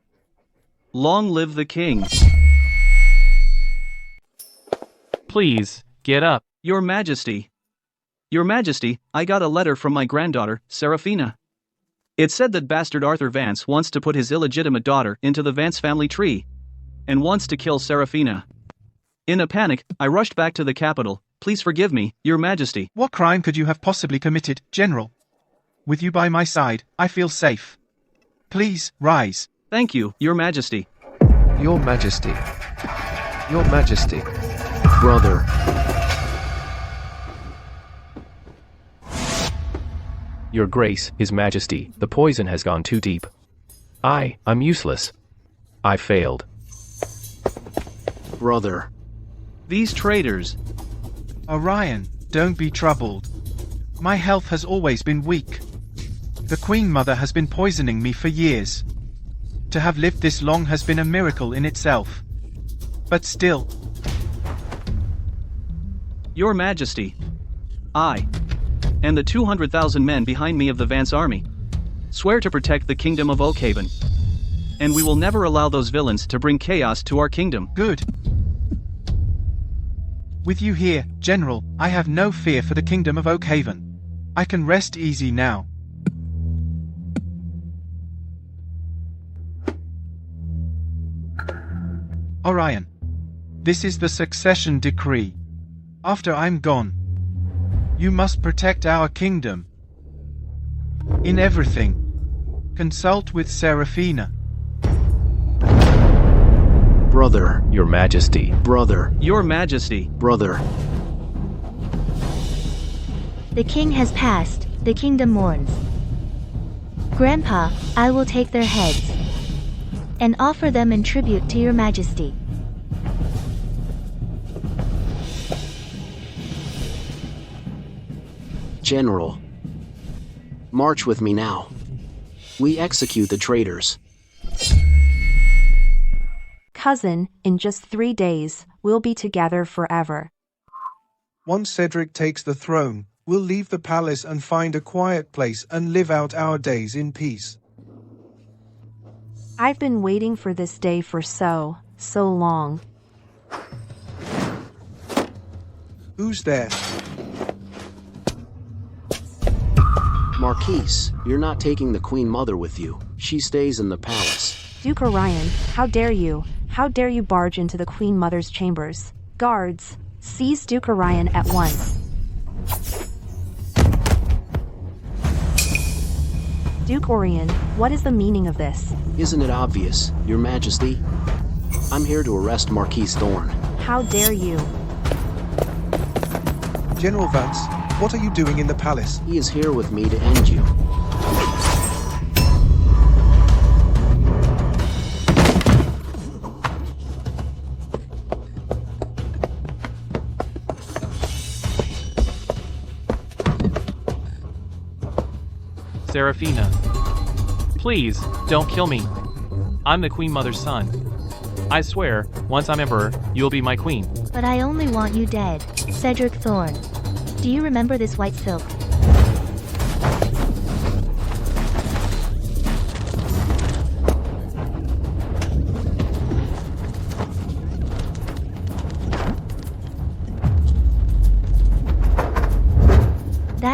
Long live the king. Please, get up. Your Majesty. Your Majesty, I got a letter from my granddaughter, Seraphina. It said that bastard Arthur Vance wants to put his illegitimate daughter into the Vance family tree and wants to kill Seraphina. In a panic, I rushed back to the capital. Please forgive me, Your Majesty. What crime could you have possibly committed, General? With you by my side, I feel safe. Please, rise. Thank you, Your Majesty. Your Majesty. Your Majesty. Brother. Your Grace, His Majesty, the poison has gone too deep. I'm useless. I failed. Brother. These traitors. Orion, don't be troubled. My health has always been weak. The Queen Mother has been poisoning me for years. To have lived this long has been a miracle in itself. But still. Your Majesty. I, and the 200,000 men behind me of the Vance army, swear to protect the kingdom of Oakhaven. And we will never allow those villains to bring chaos to our kingdom. Good. With you here, General, I have no fear for the kingdom of Oakhaven. I can rest easy now. Orion. This is the succession decree. After I'm gone, you must protect our kingdom. In everything. Consult with Seraphina. Brother. Your Majesty. Brother. Your Majesty. Brother. The king has passed, the kingdom mourns. Grandpa, I will take their heads and offer them in tribute to your Majesty. General. March with me now. We execute the traitors. Cousin, in just 3 days, we'll be together forever. Once Cedric takes the throne, we'll leave the palace and find a quiet place and live out our days in peace. I've been waiting for this day for so long. Who's there? Marquise, you're not taking the Queen Mother with you. She stays in the palace. Duke Orion, how dare you? How dare you barge into the Queen Mother's chambers? Guards, seize Duke Orion at once. Duke Orion, what is the meaning of this? Isn't it obvious, Your Majesty? I'm here to arrest Marquise Thorn. How dare you? General Vance, what are you doing in the palace? He is here with me to end you. Seraphina. Please, don't kill me. I'm the Queen Mother's son. I swear, once I'm emperor, you'll be my queen. But I only want you dead, Cedric Thorn. Do you remember this white silk?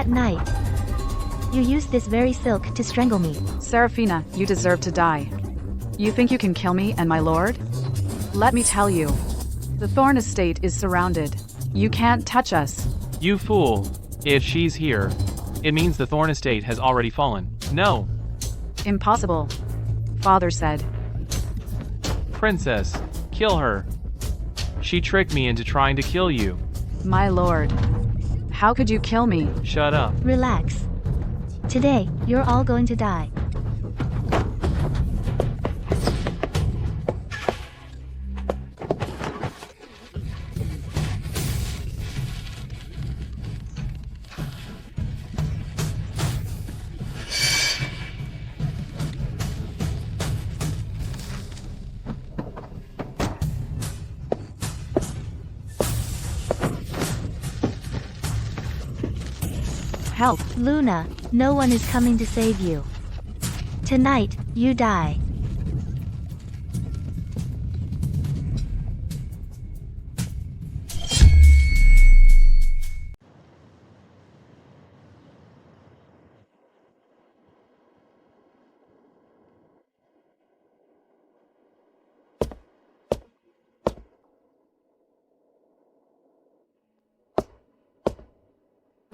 At night. You used this very silk to strangle me. Seraphina, you deserve to die. You think you can kill me and my lord? Let me tell you. The Thorn estate is surrounded. You can't touch us. You fool. If she's here, it means the Thorn estate has already fallen. No. Impossible. Father said. Princess, kill her. She tricked me into trying to kill you. My lord. How could you kill me? Shut up. Relax. Today, you're all going to die. Help. Luna, no one is coming to save you. Tonight, you die.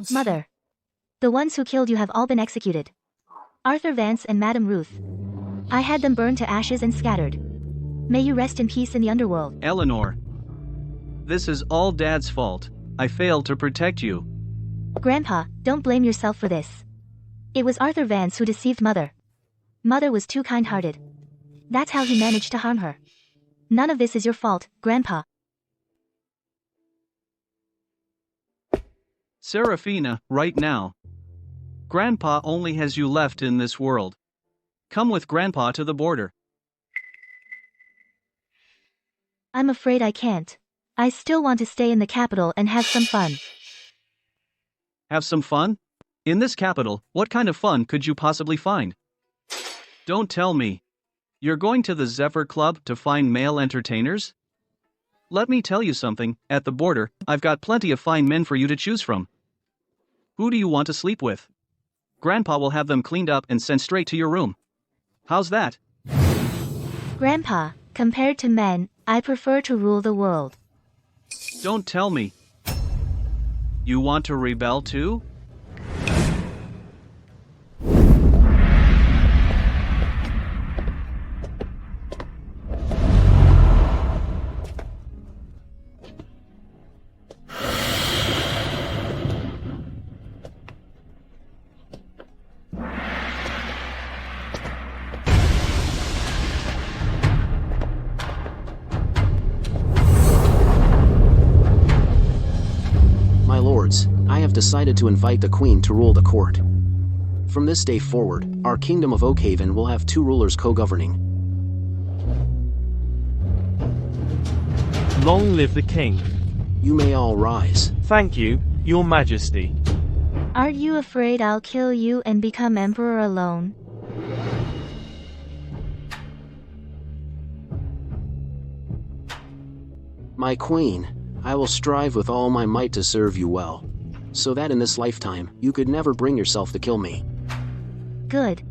Mother. The ones who killed you have all been executed. Arthur Vance and Madame Ruth. I had them burned to ashes and scattered. May you rest in peace in the underworld. Eleanor. This is all Dad's fault. I failed to protect you. Grandpa, don't blame yourself for this. It was Arthur Vance who deceived Mother. Mother was too kind-hearted. That's how he managed to harm her. None of this is your fault, Grandpa. Seraphina, right now. Grandpa only has you left in this world. Come with Grandpa to the border. I'm afraid I can't. I still want to stay in the capital and have some fun. Have some fun? In this capital, what kind of fun could you possibly find? Don't tell me. You're going to the Zephyr Club to find male entertainers? Let me tell you something, at the border, I've got plenty of fine men for you to choose from. Who do you want to sleep with? Grandpa will have them cleaned up and sent straight to your room. How's that? Grandpa, compared to men, I prefer to rule the world. Don't tell me. You want to rebel too? I have decided to invite the Queen to rule the court. From this day forward, our kingdom of Oakhaven will have 2 rulers co-governing. Long live the king. You may all rise. Thank you, your majesty. Aren't you afraid I'll kill you and become emperor alone? My queen, I will strive with all my might to serve you well, so that in this lifetime, you could never bring yourself to kill me. Good.